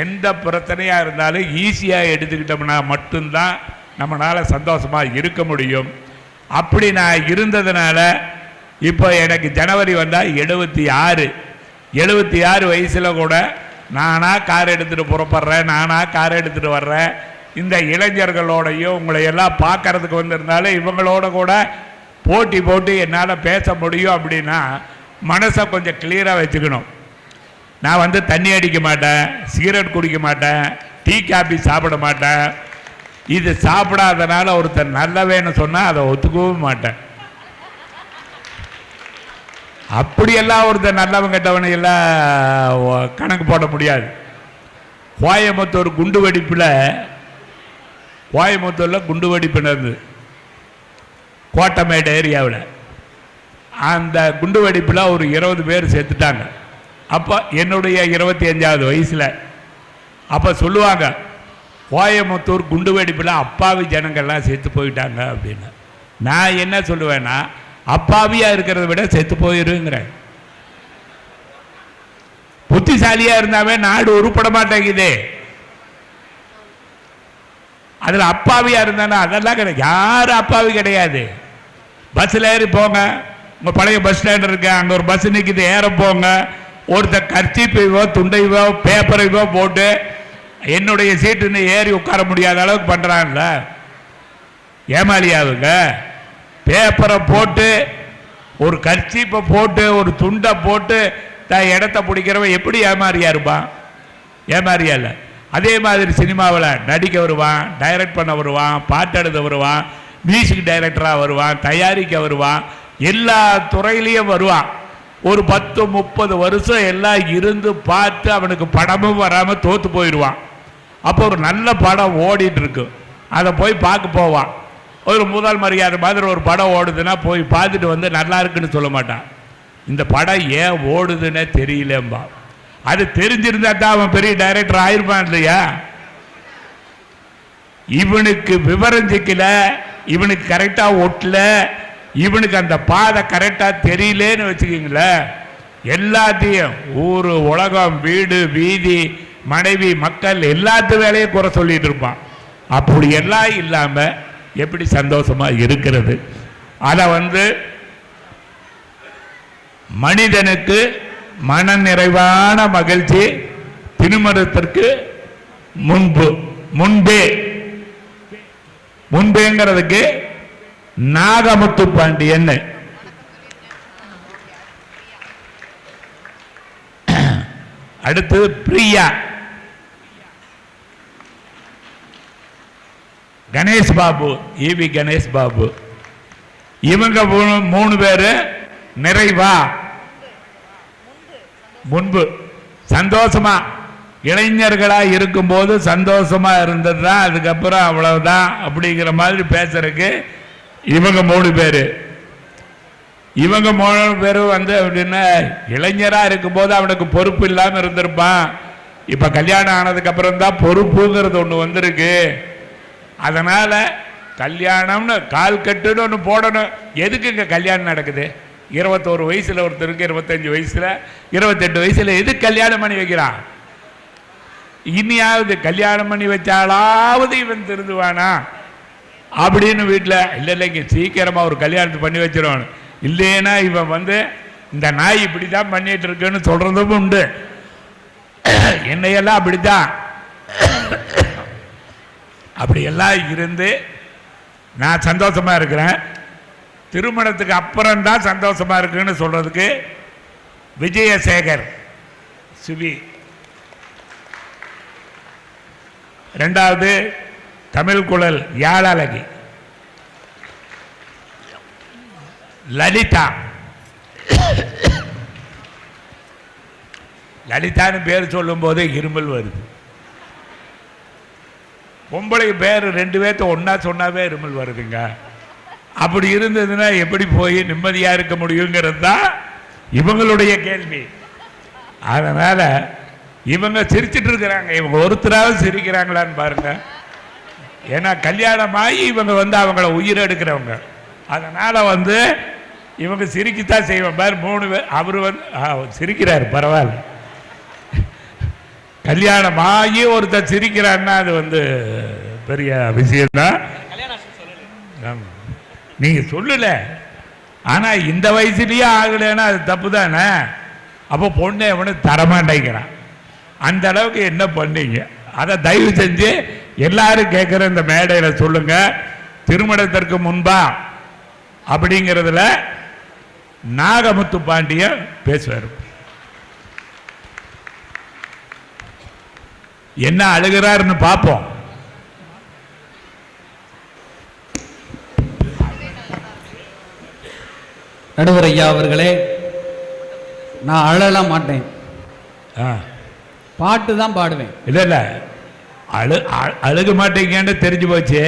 F: எந்த பிரச்சனையாக இருந்தாலும் ஈஸியாக எடுத்துக்கிட்டோம்னா மட்டும்தான் நம்மளால் சந்தோஷமாக இருக்க முடியும். அப்படி நான் இருந்ததுனால இப்போ எனக்கு ஜனவரி வந்தால் 76 வயசில் கூட நானாக கார் எடுத்துகிட்டு புறப்படுறேன், நானாக கார் எடுத்துகிட்டு வர்றேன். இந்த இளைஞர்களோடையும் உங்களை எல்லாம் பார்க்கறதுக்கு வந்திருந்தாலும் இவங்களோட கூட போட்டி என்னால் பேச முடியும். அப்படின்னா மனசை கொஞ்சம் கிளியராக வச்சுக்கணும். நான் வந்து தண்ணி அடிக்க மாட்டேன், சிகரெட் குடிக்க மாட்டேன், டீ காபி சாப்பிட மாட்டேன். இது சாப்பிடாதனால ஒருத்தர் நல்லவேன்னு சொன்னால் அதை ஒத்துக்கவும் மாட்டேன். அப்படியெல்லாம் ஒருத்தர் நல்லவன் கெட்டவனை எல்லாம் கணக்கு போட முடியாது. கோயம்புத்தூரில் குண்டு வெடிப்பு நடந்தது, கோட்டமேடு ஏரியாவில். அந்த குண்டு வெடிப்பில் ஒரு 20 பேர் செத்துட்டாங்க. அப்போ என்னுடைய 25வது வயசில். அப்போ சொல்லுவாங்க, கோயம்புத்தூர் குண்டு வெடிப்பில் அப்பாவி ஜனங்கள்லாம் செத்து போயிட்டாங்க அப்படின்னு. நான் என்ன சொல்லுவேன்னா, அப்பாவியாக இருக்கிறத விட செத்து போயிருங்கிறேன். புத்திசாலியாக இருந்தாவே நாடு உருப்பட மாட்டேங்குது. அதில் அப்பாவியாக இருந்தானா அதெல்லாம் கிடையாது. யாரும் அப்பாவி கிடையாது. பஸ்ஸில் ஏறி போங்க, உங்கள் பழைய பஸ் ஸ்டாண்ட் இருக்கு, அங்கே ஒரு பஸ் நிற்கிது, ஏற போங்க. ஒருத்தர் கர்ச்சீப்பைவோ துண்டைவோ பேப்பரைவோ போட்டு என்னுடைய சீட்டுன்னு ஏறி உட்கார முடியாத அளவுக்கு பண்றாங்கல்ல, ஏமாளியாவுங்க. பேப்பரை போட்டு ஒரு கர்ச்சீப்பை போட்டு ஒரு துண்டை போட்டு இடத்த பிடிக்கிறவன் எப்படி ஏமாறியா இருப்பான்? ஏமாறியா இல்லை. அதே மாதிரி சினிமாவில் நடிக்க வருவான், டைரக்ட் பண்ண வருவான், பாட்டு எழுத வருவான், மியூசிக் டைரக்டராக வருவான், தயாரிக்க வருவான், எல்லா துறையிலையும் வருவான். ஒரு 10-30 வருஷம் எல்லாம் இருந்து பார்த்து அவனுக்கு படமும் வராமல் தோற்று போயிடுவான். அப்போ ஒரு நல்ல படம் ஓடிட்டு இருக்கு, அதை போய் பார்க்க போவான். ஒரு முதல் மரியாதை மாதிரி ஒரு படம் ஓடுதுன்னா போய் பார்த்துட்டு வந்து நல்லா இருக்குன்னு சொல்ல மாட்டான். இந்த படம் ஏன் ஓடுதுன்னே தெரியலம்பா. அது தெரிஞ்சிருந்தா தான் அவன் பெரிய டைரக்டர் ஆயிருப்பான் இல்லையா? இவனுக்கு விவரம் சிக்கல, இவனுக்கு கரெக்டா ஒட்டல, இவனுக்கு அந்த பாதை கரெக்டா தெரியலேன்னு வச்சுக்கீங்களேன், எல்லாத்தையும் ஊர் உலகம் வீடு வீதி மனைவி மக்கள் எல்லாத்து வேலையும் குறை சொல்லிட்டு இருப்பான். அப்படி எல்லாம் இல்லாம எப்படி சந்தோஷமா இருக்கிறது? அதை மனிதனுக்கு மன நிறைவான மகிழ்ச்சி திருமணத்திற்கு முன்பேங்கிறதுக்கு நாகமுத்து பாண்டியன், அடுத்து பிரியா, கணேஷ் பாபு, ஈவி கணேஷ் பாபு, இவங்க 3 பேரு நிறைவா முன்பு சந்தோஷமா இளைஞர்களா இருக்கும்போது சந்தோஷமா இருந்தது தான், அதுக்கப்புறம் அவ்வளவுதான் அப்படிங்கிற மாதிரி பேசுறதுக்கு இவங்க 3 பேரு. இவங்க 3 பேரும் அப்படின்னா இளைஞரா இருக்கும்போது அவனுக்கு பொறுப்பு இல்லாம இருந்திருப்பான். இப்ப கல்யாணம் ஆனதுக்கு அப்புறம் தான் பொறுப்புங்கிறது ஒண்ணு வந்திருக்கு. அதனால கல்யாணம்னு கால் கட்டுன்னு ஒன்று போடணும். எதுக்கு இங்கே கல்யாணம் நடக்குது? 21 வயசுல ஒருத்தருக்கு, 25 வயசுல, 28 வயசுல எதுக்கு கல்யாணம் பண்ணி வைக்கிறான்? இனியாவது கல்யாணம் பண்ணி வச்சாலாவது இவன் திருந்துவானா அப்படின்னு வீட்டில் இல்லைங்க சீக்கிரமா ஒரு கல்யாணத்தை பண்ணி வச்சிருவான். இல்லைன்னா இவன் இந்த நாய் இப்படிதான் பண்ணிட்டு இருக்குன்னு சொல்றதும் உண்டு. என்னையெல்லாம் அப்படித்தான். அப்படியெல்லாம் இருந்து நான் சந்தோஷமா இருக்கிறேன். திருமணத்துக்கு அப்புறம் தான் சந்தோஷமா இருக்குன்னு சொல்றதுக்கு விஜயசேகர் சுவி, ரெண்டாவது தமிழ் குழல் யாழழகி லலிதா. லலிதான்னு பேர் சொல்லும் போதே இருமல் வருது. பொம்பளை பேர் 2 பேர்த்த ஒன்னா சொன்னாவே இருமல் வருதுங்க. அப்படி இருந்ததுன்னா எப்படி போய் நிம்மதியா இருக்க முடியுங்கிறது தான் இவங்களுடைய கேள்வி. அதனால இவங்க சிரிச்சிட்டு இருக்கிறாங்க. இவங்க ஒருத்தராவது சிரிக்கிறாங்களான்னு பாருங்க. ஏன்னா கல்யாணமாகி இவங்க அவங்கள உயிர் எடுக்கிறவங்க. அதனால இவங்க சிரிக்கத்தான் செய்வோம். பாரு 3 பேர் அவரு சிரிக்கிறாரு, பரவாயில்ல. கல்யாணமாகி ஒருத்தர் சிரிக்கிறான்னா அது பெரிய விஷயம்தான். நீங்க சொல்லல, ஆனா இந்த வயசுலயே ஆகலைன்னா அது தப்பு தானே. அப்போ பொண்ணு எவனு தரமாட்டேங்கிறான். அந்த அளவுக்கு என்ன பண்ணீங்க? அதை தயவு செஞ்சு எல்லாரும் கேட்கிற இந்த மேடையில சொல்லுங்க. திருமணத்திற்கு முன்பா அப்படிங்கிறதுல நாகமுத்து பாண்டியன் பேசுவார். என்ன அழுகிறாருன்னு பார்ப்போம்.
G: நடுவர் ஐயா அவர்களே, நான் அழலாம் மாட்டேன், பாட்டு தான் பாடுவேன்.
F: இல்ல அழுக மாட்டீங்கன்னு தெரிஞ்சு போச்சு.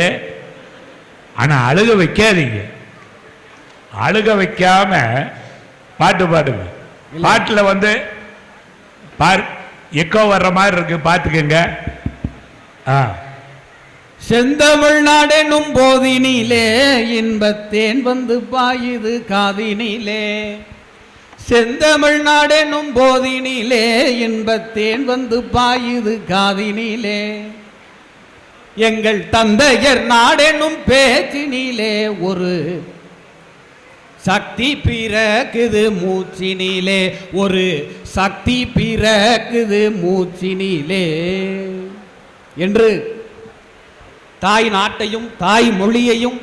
F: ஆனா அழுக வைக்காதீங்க. அழுக வைக்காம பாட்டு பாடுங்க. பாட்டுல பாரு எக்கோ வர்ற மாதிரி இருக்கு, பாத்துக்கங்க.
G: செந்தமிழ்நாடெனும் போதினிலே இன்பத்தேன் பாயுது காதினிலே. செந்தமிழ்நாடெனும் போதினிலே இன்பத்தேன் பாயுது காதினிலே. எங்கள் தந்தையர் நாடெனும் பேச்சினிலே ஒரு சக்தி பிறக்குது மூச்சினிலே, ஒரு சக்தி பிறக்குது மூச்சினிலே என்று தாய் நாட்டையும் தாய் மொழியையும்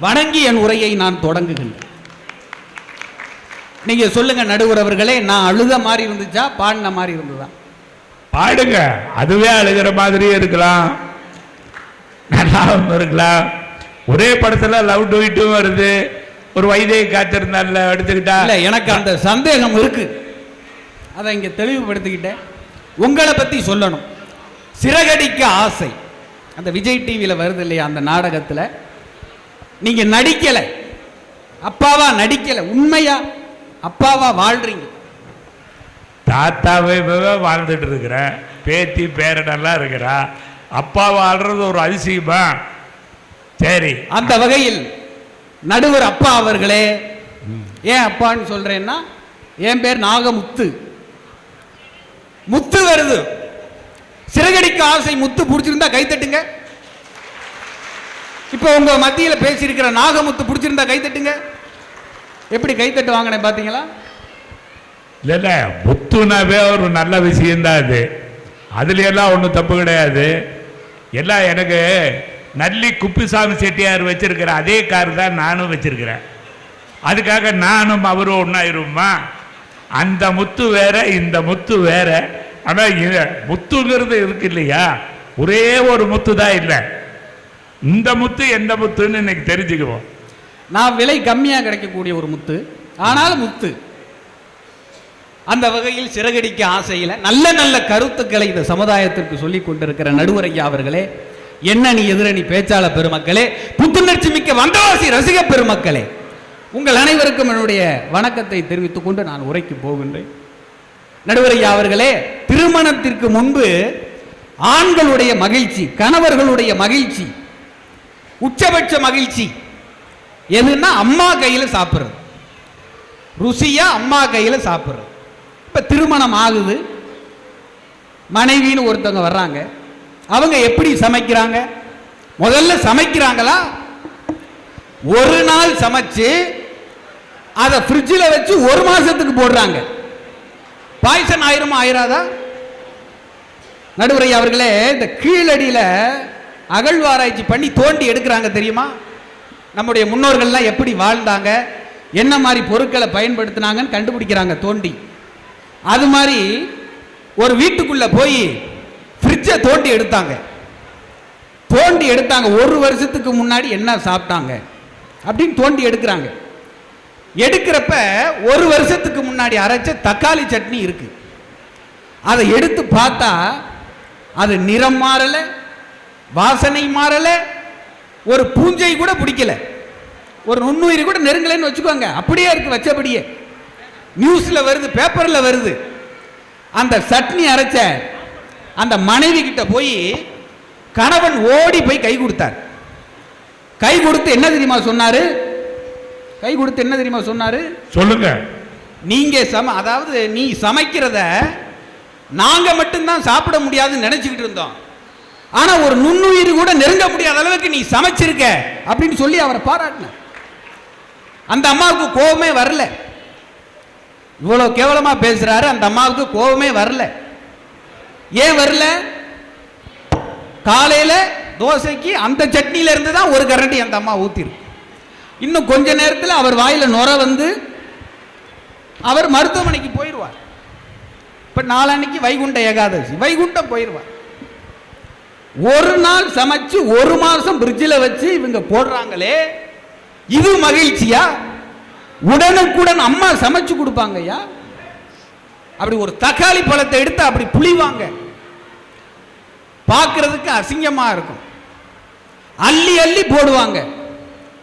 G: வணங்கி என் உரையை நான் தொடங்குகின்றேன். நீங்க சொல்லுங்க நடுவர் அவர்களே, நான் அழுத மாதிரி இருந்துச்சா பாடின மாதிரி இருந்ததா?
F: பாடுங்க, அதுவே அழுகிற மாதிரியே இருக்கலாம், நல்லாவும் இருக்கலாம். ஒரே படத்துல லவ் டுயிட்டும் வருது, ஒரு வைத்தியை காத்திருந்தால எடுத்துக்கிட்டா.
G: இல்ல, எனக்கு அந்த சந்தேகம் இருக்கு, அதை இங்க தெளிவுபடுத்திக்கிட்டேன். உங்களை பத்தி சொல்லணும். சிறகடிக்க ஆசை அந்த விஜய் டிவியில் வருது இல்லையா, அந்த நாடகத்தில் நீங்க நடிக்கல, அப்பாவா நடிக்கல, உண்மையா அப்பாவா வாழ்றீங்க.
F: தாத்தாவே வாழ்ந்துட்டு இருக்கிறேன், பேத்தி பேரனெல்லாம் இருக்கிறா, அப்பா வாழ்றது ஒரு அதிசயமா? சரி,
G: அந்த வகையில் நடுவர் அப்பா அவர்களே, ஏன் அப்பான்னு சொல்றேன்னா என் பேர் நாகமுத்து. முத்து வருது, சிறகடிக்க ஆசை முத்து பிடிச்சிருந்தா கைத்தட்டுங்க. இப்போ உங்க மத்தியில் பேசியிருக்கிற நாகமுத்து பிடிச்சிருந்தா கைத்தட்டுங்க. எப்படி கைத்தட்டு வாங்கினேன் பாத்தீங்களா?
F: இல்ல முத்துனாவே ஒரு நல்ல விஷயம்தான் அது, அதுல எல்லாம் ஒன்றும் தப்பு கிடையாது. எல்லாம் எனக்கு நல்லி குப்புசாமி செட்டியார் வச்சிருக்கிற அதே கார் தான் நானும் வச்சிருக்கிறேன். அதுக்காக நானும் அவரும் ஒன்றாயிருமா? அந்த முத்து வேற, இந்த முத்து வேற. ஆனால் முத்துங்கிறது இருக்கு இல்லையா, ஒரே ஒரு முத்து தான் இல்லை. இந்த முத்து எந்த முத்துன்னு இன்னைக்கு தெரிஞ்சுக்குவோம்.
G: நான் விலை கம்மியாக கிடைக்கக்கூடிய ஒரு முத்து, ஆனாலும் முத்து. அந்த வகையில் சிறகடிக்க ஆசையில் நல்ல நல்ல கருத்துக்களை இந்த சமுதாயத்திற்கு சொல்லிக் கொண்டிருக்கிற நடுவர் ஐயா அவர்களே, எண்ணணி எதிரணி பேச்சாளர் பெருமக்களே, புத்துணர்ச்சி மிக்க வந்தவாசி ரசிக பெருமக்களே, உங்கள் அனைவருக்கும் என்னுடைய வணக்கத்தை தெரிவித்துக் கொண்டு நான் உரைக்கு போகின்றேன். நடுவர் ஐயா அவர்களே, திருமணத்திற்கு முன்பு ஆண்களுடைய மகிழ்ச்சி, கணவர்களுடைய மகிழ்ச்சி, உச்சபட்ச மகிழ்ச்சி எதுன்னா அம்மா கையில சாப்பிடுறது, ருசியா அம்மா கையில சாப்பிடுறது. இப்ப திருமணம் ஆகுது, மனைவின்னு ஒருத்தவங்க வர்றாங்க, அவங்க எப்படி சமைக்கிறாங்க? முதல்ல சமைக்கிறாங்களா? ஒரு நாள் சமைச்சு அதை ஃப்ரிட்ஜில் வச்சு ஒரு மாசத்துக்கு போடுறாங்க. பாய்சன் ஆயிருமா ஆயிராதா? நடுவரை அவர்களே, இந்த கீழடியில அகழ்வாராய்ச்சி பண்ணி தோண்டி எடுக்கிறாங்க தெரியுமா? நம்முடைய முன்னோர்கள்லாம் எப்படி வாழ்ந்தாங்க, என்ன மாதிரி பொருட்களை பயன்படுத்தினாங்கன்னு கண்டுபிடிக்கிறாங்க தோண்டி. அது மாதிரி ஒரு வீட்டுக்குள்ள போய் ஃப்ரிட்ஜை தோண்டி எடுத்தாங்க. ஒரு வருஷத்துக்கு முன்னாடி என்ன சாப்பிட்டாங்க அப்படின்னு தோண்டி எடுக்கிறாங்க. எடுக்கிறப்ப ஒரு வருஷத்துக்கு முன்னாடி அரைச்ச தக்காளி சட்னி இருக்கு. அதை எடுத்து பார்த்தா அது நிறம் மாறல, வாசனை மாறல, ஒரு பூஞ்சை கூட பிடிக்கல, ஒரு நுண்ணுயிரி கூட நெருங்கலன்னு வச்சுக்கோங்க. அப்படியே இருக்கு, வச்சபடியே. நியூஸ்ல வருது, பேப்பர்ல வருது. அந்த சட்னி அரைச்ச அந்த மனைவி கிட்ட போய் கணவன் ஓடி போய் கை கொடுத்தார். கை கொடுத்து என்ன தெரியுமா சொன்னாரு? சொல்லுங்க. நீங்க அதாவது நீ சமைக்கிறத நாங்க மட்டும்தான் சாப்பிட முடியாதுன்னு நினைச்சுக்கிட்டு இருந்தோம், ஆனா ஒரு நுண்ணுயிர் கூட நெருங்க முடியாத அளவுக்கு நீ சமைச்சிருக்க அப்படின்னு சொல்லி அவரை பாராட்டினார். அந்த அம்மாவுக்கு கோபமே வரல. இவ்வளவு கேவலமா பேசுறாரு, அந்த அம்மாவுக்கு கோபமே வரல. ஏன் வரல? காலையில தோசைக்கு அந்த சட்னியில இருந்து தான் ஒரு கரண்டி அந்த அம்மா ஊத்திருக்கு. இன்னும் கொஞ்ச நேரத்தில் அவர் வாயில நுர வந்து அவர் மருத்துவமனைக்கு போயிடுவார். இப்ப நாளன்னைக்கு வைகுண்ட ஏகாதசி, வைகுண்டம் போயிடுவார். ஒரு நாள் சமைச்சு ஒரு மாசம் பிரிட்ஜில் வச்சு இவங்க போடுறாங்களே, இது மகிழ்ச்சியா? உடனுக்குடன் அம்மா சமைச்சு கொடுப்பாங்க ஐயா. அப்படி ஒரு தக்காளி பழத்தை எடுத்து அப்படி புளிவாங்க, பார்க்கிறதுக்கு அசிங்கமா இருக்கும். அள்ளி அள்ளி போடுவாங்க.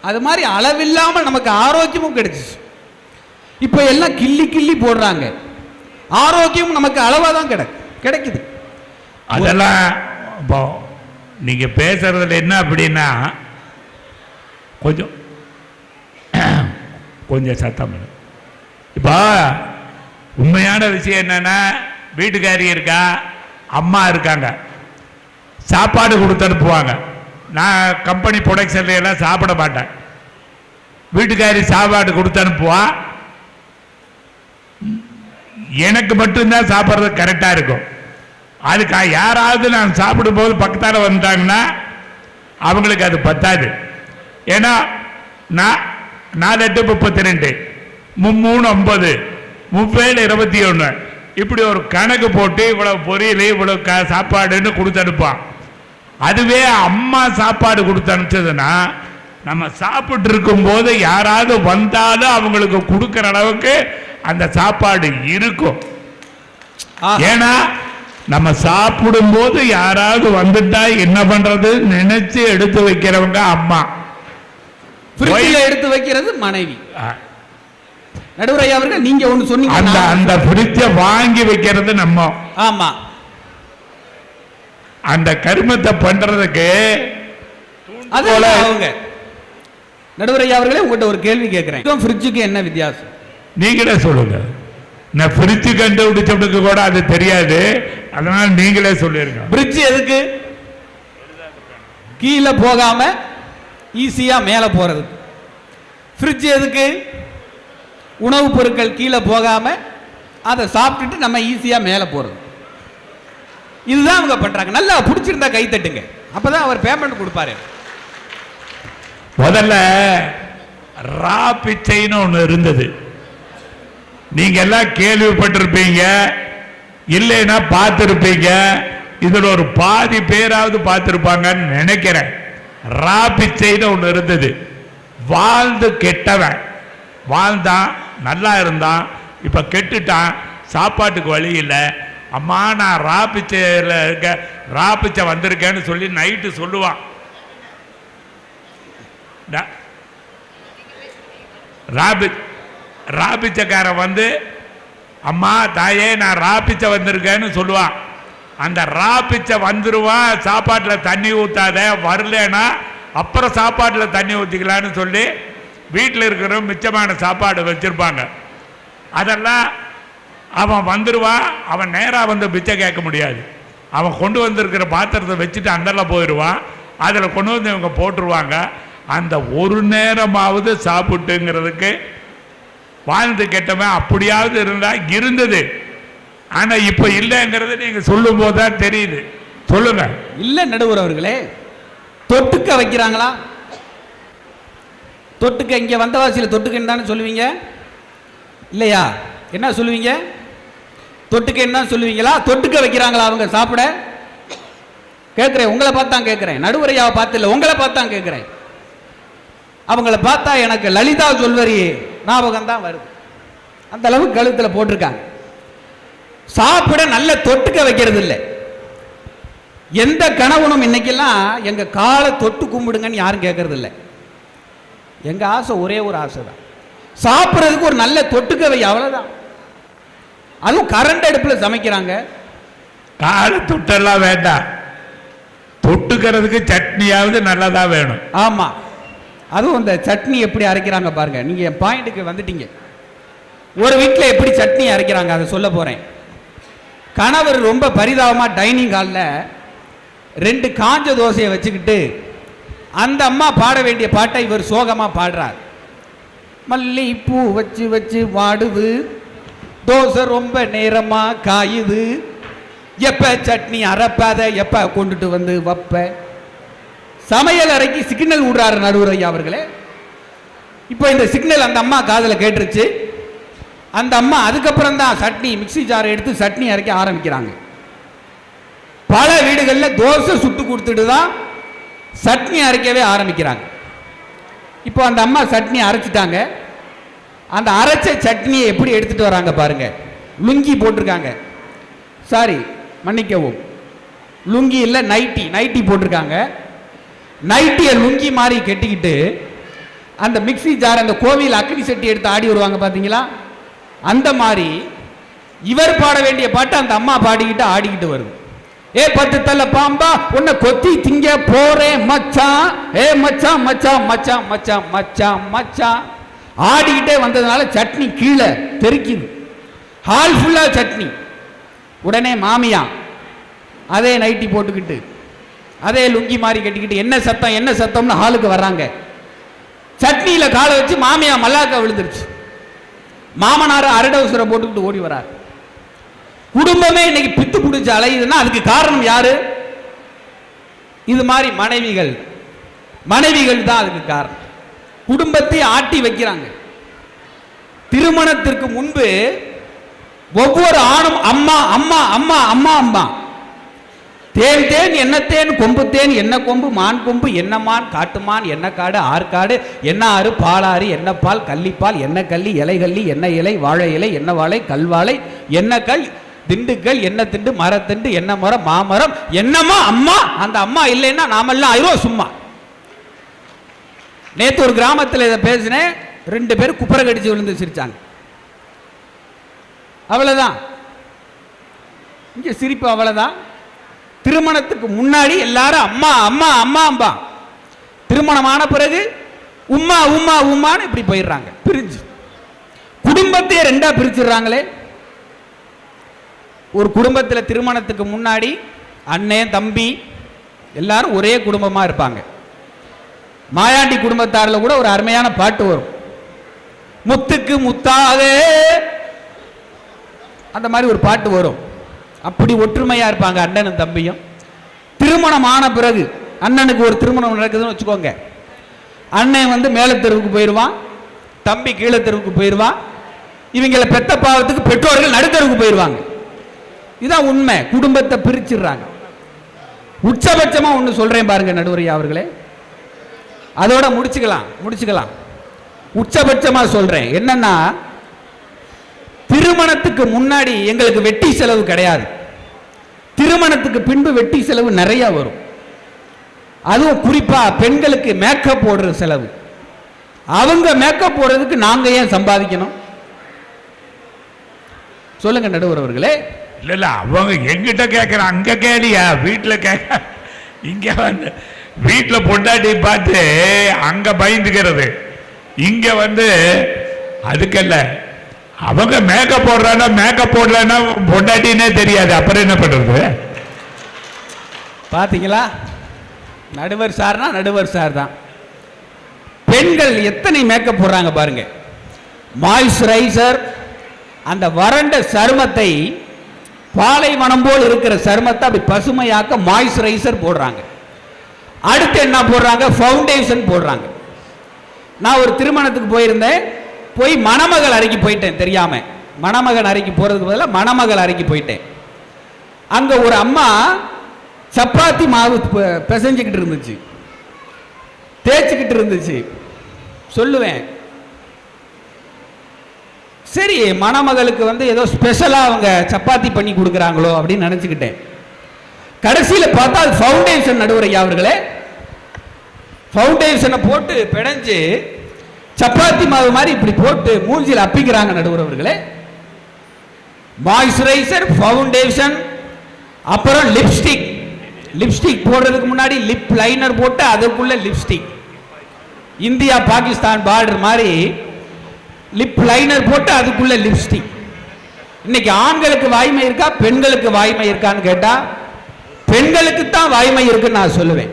G: அது மாதிரி அளவில்லாமல் நமக்கு ஆரோக்கியமும் கிடைச்சிச்சு. இப்ப எல்லாம் கிள்ளி கிள்ளி போடுறாங்க, ஆரோக்கியம் நமக்கு அளவா தான் கிடைக்குது.
F: அதெல்லாம் இப்போ நீங்க பேசுறதுல என்ன அப்படின்னா கொஞ்சம் சத்தம். இப்போ உண்மையான விஷயம் என்னன்னா, வீட்டுக்காரி இருக்கா, அம்மா இருக்காங்க, சாப்பாடு கொடுத்து அனுப்புவாங்க. நான் கம்பெனி ப்ரொடக்ஷன்ல எல்லாம் சாப்பிட மாட்டேன். வீட்டுக்காரி சாப்பாடு கொடுத்து அனுப்புவா. எனக்கு மட்டும்தான் சாப்பிட்றது கரெக்டாக இருக்கும். அதுக்கு யாராவது நான் சாப்பிடும்போது பக்கத்தால் வந்துட்டாங்கன்னா அவங்களுக்கு அது பத்தாது. ஏன்னா 4 8 32 3 9 37 21 இப்படி ஒரு கணக்கு போட்டு இவ்வளவு பொரியல் இவ்வளவு சாப்பாடுன்னு கொடுத்து அனுப்பான். அதுவே அம்மா சாப்பாடு கொடுத்து அனுப்பிச்சதுன்னா நம்ம சாப்பிட்டு இருக்கும் போது யாராவது வந்தாலும் அவங்களுக்கு கொடுக்கிற அளவுக்கு அந்த சாப்பாடு இருக்கும். ஏன்னா நம்ம சாப்பிடும் போது யாராவது வந்துட்டா என்ன பண்றது நினைச்சு எடுத்து வைக்கிறவங்க அம்மா,
G: எடுத்து வைக்கிறது மனைவி. நடுவர் ஐயா அவர்கள் நீங்க ஒண்ணு சொன்னீங்க,
F: அந்த ஃப்ரிட்ஜை வாங்கி வைக்கிறது நம்ம.
G: ஆமா,
F: அந்த கருமத்தை பண்றதுக்கு
G: அவங்க. நடுவர் ஐயா அவர்களே உங்கள்கிட்ட ஒரு கேள்வி கேட்கிறேன், ஃப்ரிட்ஜுக்கு என்ன வித்தியாசம்
F: நீங்களே சொல்லுங்க. நான் ஃப்ரிட்ஜ் கண்டுபிடிச்சவனுக்கு கூட அது தெரியாது, அதனால நீங்களே சொல்லிருங்க.
G: ஃப்ரிட்ஜ் எதுக்கு? கீழே போகாம ஈஸியா மேலே போறது. ஃப்ரிட்ஜ் எதுக்கு? உணவுப் பொருட்கள் கீழே போகாம அதை சாப்பிட்டுட்டு நம்ம ஈஸியா மேலே போறது. இதுதான் அவங்க பண்றாங்க. நல்லா பிடிச்சிருந்தா கை தட்டுங்க, அப்பதான் அவர் பேமெண்ட் கொடுப்பாரு.
F: முதல்ல ரா பிச்சைன்னு ஒன்று இருந்தது, நீங்க எல்லாம் கேள்விப்பட்டிருப்பீங்க, இல்லைன்னா பார்த்துருப்பீங்க. இதுல ஒரு பாதி பேராவது பார்த்துருப்பாங்கன்னு நினைக்கிறேன். ரா பிச்சைன்னு ஒன்று இருந்தது. வாழ்ந்து கெட்டவன் வாழ்ந்தான், நல்லா இருந்தான், இப்ப கெட்டுட்டான், சாப்பாட்டுக்கு வழி இல்லை. அம்மா நான் ரா பிச்சையில் இருக்க, ரா பிச்சை வந்திருக்கேன்னு சொல்லி நைட்டு சொல்லுவான். ராபிச்சக்காரன் வந்து அம்மா தாயே நான் ராபிச்சை வந்திருக்கேன்னு சொல்லுவான். அந்த ராபிச்சை வந்துருவான், சாப்பாட்டில் தண்ணி ஊற்றாத, வரலன்னா அப்புறம் சாப்பாட்டில் தண்ணி ஊற்றிக்கலான்னு சொல்லி வீட்டில் இருக்கிற மிச்சமான சாப்பாடு வச்சிருப்பாங்க. அதெல்லாம் அவன் வந்துடுவான், அவன் நேராக வந்து பிச்சை கேட்க முடியாது. அவன் கொண்டு வந்திருக்கிற பாத்திரத்தை வச்சுட்டு அந்தெல்லாம் போயிடுவான், அதில் கொண்டு வந்து இவங்க போட்டுருவாங்க. அந்த ஒரு நேரமாவது சாப்பிட்டுங்கிறதுக்கு வாழ்ந்து கெட்டவன் அப்படியாவது இருந்தா இருந்தது. ஆனா இப்ப இல்லைங்கிறது நீங்க சொல்லும் போதுதான் தெரியுது. சொல்லுங்க.
G: இல்ல நடுவர் அவர்களே, தொட்டுக்க வைக்கிறாங்களா? தொட்டுக்க இங்க வந்தவாசியில் தொட்டுக்க தானே சொல்லுவீங்க இல்லையா? என்ன சொல்லுவீங்க? தொட்டுக்க என்ன சொல்லுவீங்களா? தொட்டுக்க வைக்கிறாங்களா அவங்க சாப்பிட? கேட்கிறேன், உங்களை பார்த்தா கேட்கிறேன், நடுவரையாவை பார்த்து இல்லை, உங்களை பார்த்தா கேட்கிறேன். அவங்கள பார்த்தா எனக்கு லலிதா ஜுவல்லரி ஞாபகம் தான் வருது. அந்த அளவுக்கு கழுத்தில் போட்டிருக்காங்க. சாப்பிட நல்ல தொட்டுக்க வைக்கிறது இல்லை. எந்த கணவனும் இன்னைக்கெல்லாம் எங்க காலை தொட்டு கும்பிடுங்கன்னு யாரும் கேட்கறது இல்லை. எங்க ஆசை ஒரே ஒரு ஆசை தான், சாப்பிட்றதுக்கு ஒரு நல்ல தொட்டுக்க வை, அவ்வளவுதான். அதுவும் கரண்ட் அடுப்பில் சமைக்கிறாங்க.
F: காலை தொட்டெல்லாம் வேண்டாம், தொட்டுக்கிறதுக்கு சட்னியாவது நல்லதா வேணும்.
G: ஆமா, அதுவும் அந்த சட்னி எப்படி அரைக்கிறாங்க பாருங்க. நீங்க என் பாயிண்ட்டுக்கு வந்துட்டீங்க. ஒரு வீட்டில் எப்படி சட்னி அரைக்கிறாங்க அதை சொல்ல போறேன். கணவர் ரொம்ப பரிதாபமா டைனிங் ஹாலில் 2 காஞ்ச தோசையை வச்சுக்கிட்டு அந்த அம்மா பாட வேண்டிய பாட்டை இவர் சோகமா பாடுறார். மல்லி பூ வச்சு வச்சு வாடுது, தோசை ரொம்ப நேரமா காயுது, எப்ப சட்னி அரைப்பாத எப்ப கொண்டுட்டு வந்து வப்ப. சமையல் அறைக்கு சிக்னல் விடுறாரு நடுவர் ஐயா அவர்களே. இப்போ இந்த சிக்னல் அந்த அம்மா காதில் கேட்டுருச்சு. அந்த அம்மா அதுக்கப்புறம் தான் சட்னி மிக்சி ஜாரை எடுத்து சட்னி அரைக்க ஆரம்பிக்கிறாங்க. பல வீடுகளில் தோசை சுட்டு கொடுத்துட்டு தான் சட்னி அரைக்கவே ஆரம்பிக்கிறாங்க. இப்போ அந்த அம்மா சட்னி அரைச்சிட்டாங்க. அந்த அரைச்ச சட்னியை எப்படி எடுத்துட்டு வராங்க பாருங்க. லுங்கி போட்டிருக்காங்க, சாரி மன்னிக்கவும், லுங்கி இல்லை நைட்டி போட்டிருக்காங்க. நைட்டியை லுங்கி மாதிரி கெட்டிக்கிட்டு அந்த மிக்சி ஜார், அந்த கோவில் அக்னி சட்டி எடுத்து ஆடி வருவாங்க பார்த்தீங்களா, அந்த மாதிரி இவர் பாட வேண்டிய பாட்டு அந்த அம்மா பாடிக்கிட்டு ஆடிக்கிட்டு வருது. ஏ 10 தலை பாம்பா உன்னை கொத்தி திங்க போறேன் மச்சான், ஏ மச்சான் மச்சான் மச்சான் மச்சான் மச்சான் மச்சான் ஆடிக்கிட்டே வந்ததுனால சட்னி கீழே தெறிக்குது. ஹால் ஃபுல்லா சட்னி. உடனே மாமியா அதே நைட்டி போட்டுக்கிட்டு அதே லுங்கி மாதிரி கட்டிக்கிட்டு என்ன சத்தம்னு ஹாலுக்கு வர்றாங்க. சட்னியில காலை வச்சு மாமியா மல்லாக்கா விழுந்துருச்சு. மாமனார் அரடவசரை போட்டுக்கிட்டு ஓடி வரார். குடும்பமே இன்னைக்கு பித்து பிடிச்சு அலையுதுன்னா அதுக்கு காரணம் யாரு? இது மாதிரி மனைவிகள் தான் அதுக்கு காரணம். குடும்பத்தை ஆட்டி வைக்கிறாங்க. திருமணத்திற்கு முன்பு ஒவ்வொரு ஆணும் அம்மா அம்மா அம்மா அம்மா அம்மா, தேன் தேன் என்ன தேன், கொம்பு தேன் என்ன கொம்பு, மான் கொம்பு என்ன மான், காட்டுமான் என்ன காடு, ஆற்காடு என்ன ஆறு, பாலாறு என்ன பால், கள்ளிப்பால் என்ன கள்ளி, இலை கள்ளி என்ன இலை, வாழை இலை என்ன வாழை, கல்வாழை என்ன கல், திண்டுக்கல் என்ன திண்டு, மரத்திண்டு என்ன மரம், மாமரம் என்னம்மா அம்மா. அந்த அம்மா இல்லைன்னா நாமெல்லாம் ஆயிரம் சும்மா. நேற்று ஒரு கிராமத்தில் இதை பேசினேன். 2 பேர் குப்பரை கடிச்சு விழுந்து சிரிச்சாங்க. அவ்வளவுதான். இங்க சிரிப்பு அவ்வளவுதான். திருமணத்துக்கு முன்னாடி எல்லாரும் அம்மா அம்மா அம்மா அம்மா, திருமணமான பிறகு உம்மா உம்மா உம்மான்னு இப்படி போயிடுறாங்க. பிரிஞ்சு குடும்பத்தையே 2ஆ பிரிச்சிடுறாங்களே. ஒரு குடும்பத்தில் திருமணத்துக்கு முன்னாடி அண்ணன் தம்பி எல்லாரும் ஒரே குடும்பமா இருப்பாங்க. மாயாண்டி குடும்பத்தாரில் கூட ஒரு அருமையான பாட்டு வரும், முத்துக்கு முத்தாக, அந்த மாதிரி ஒரு பாட்டு வரும். அப்படி ஒற்றுமையா இருப்பாங்க அண்ணனும் தம்பியும். திருமணம் ஆன பிறகு அண்ணனுக்கு ஒரு திருமணம் நடக்குதுன்னு வச்சுக்கோங்க, அண்ணன் வந்து மேல தெருவுக்கு போயிடுவான், தம்பி கீழே தெருவுக்கு போயிடுவான். இவங்களை பெத்த பாவத்துக்கு பெற்றோர்கள் நடுத்தருவுக்கு போயிடுவாங்க. இதுதான் உண்மை. குடும்பத்தை பிரிச்சிடுறாங்க. உச்சபட்சமா ஒன்று சொல்றேன் பாருங்க நடுவரையா அவர்களே, அதோட முடிச்சுக்கலாம். உச்சபட்சமா சொல்றேன் என்னன்னா, திருமணத்துக்கு முன்னாடி எங்களுக்கு வெட்டி செலவு கிடையாது. திருமணத்துக்கு பின்பு வெட்டி செலவு நிறைய வரும். அதுவும் குறிப்பா பெண்களுக்கு மேக்கப் போடுற செலவு. அவங்க மேக்கப் போடுறதுக்கு நாங்க ஏன் சம்பாதிக்கணும் சொல்லுங்க நடுவர் அவர்களே.
F: இல்ல அவங்க எங்கிட்ட கேட்கறான், அங்க கேளியா, வீட்டுல கேட்க, இங்க வந்து வீட்டுல பொண்டாட்டி பார்த்து அங்க பயந்துக்கிறது, இங்க வந்து அதுக்கல்ல. அவங்க மேக்கப் போடுறானா மேக்கப் போடலன்னா பொண்டாட்டினே தெரியாது, அப்புறம் என்ன பண்றது?
G: பாத்தீங்களா, நடுவர் சார்னா நடுவர் சார் தான். பெண்கள் எத்தனை மேக்கப் போடுறாங்க பாருங்க. மாய்ஸ்சரைசர், அந்த வறண்ட சருமத்தை, பாலைவனம் போல் இருக்கிற சருமத்தை அப்படி பசுமையாக்க மாய்ஸ்சரைசர் போடுறாங்க. அடுத்து என்ன போடுறாங்க? ஃபவுண்டேஷன் போடுறாங்க. நான் ஒரு திருமணத்துக்கு போயிருந்தேன். போய் மணமகள் அறைக்கு போயிட்டேன் தெரியாம. மணமகன் அறைக்கு போறதுக்கு பதிலாக மணமகள் அறைக்கு போயிட்டேன். அங்க ஒரு அம்மா சப்பாத்தி மாவு பிசைஞ்சுக்கிட்டு இருந்துச்சு, தேய்ச்சிக்கிட்டு இருந்துச்சு. சொல்லுவேன், சரி மணமகளுக்கு வந்து ஏதோ ஸ்பெஷலா அவங்க சப்பாத்தி பண்ணி கொடுக்குறாங்களோ அப்படின்னு நினைச்சுக்கிட்டேன். கடைசியில் பார்த்தா அது ஃபவுண்டேஷன். நடுவரையா அவர்களே, ஃபவுண்டேஷனை போட்டு பிணைஞ்சு சப்பாத்தி மாவு மாதிரி இப்படி போட்டு மூஞ்சியில் அப்பிக்கிறாங்க நடுவர் அவர்களே. மாய்ஸ்சரைசர், ஃபவுண்டேஷன், அப்புறம் லிப்ஸ்டிக். லிப்ஸ்டிக் போடுறதுக்கு முன்னாடி லிப் லைனர் போட்டு அதுக்குள்ள லிப்ஸ்டிக். இந்தியா பாகிஸ்தான் பார்டர் மாதிரி லிப் லைனர் போட்டு அதுக்குள்ள லிப்ஸ்டிக். இன்னைக்கு ஆண்களுக்கு வாய்மை இருக்கா பெண்களுக்கு வாய்மை இருக்கான்னு கேட்டா பெண்களுக்கு தான் வாய்மை இருக்குன்னு நான் சொல்லுவேன்.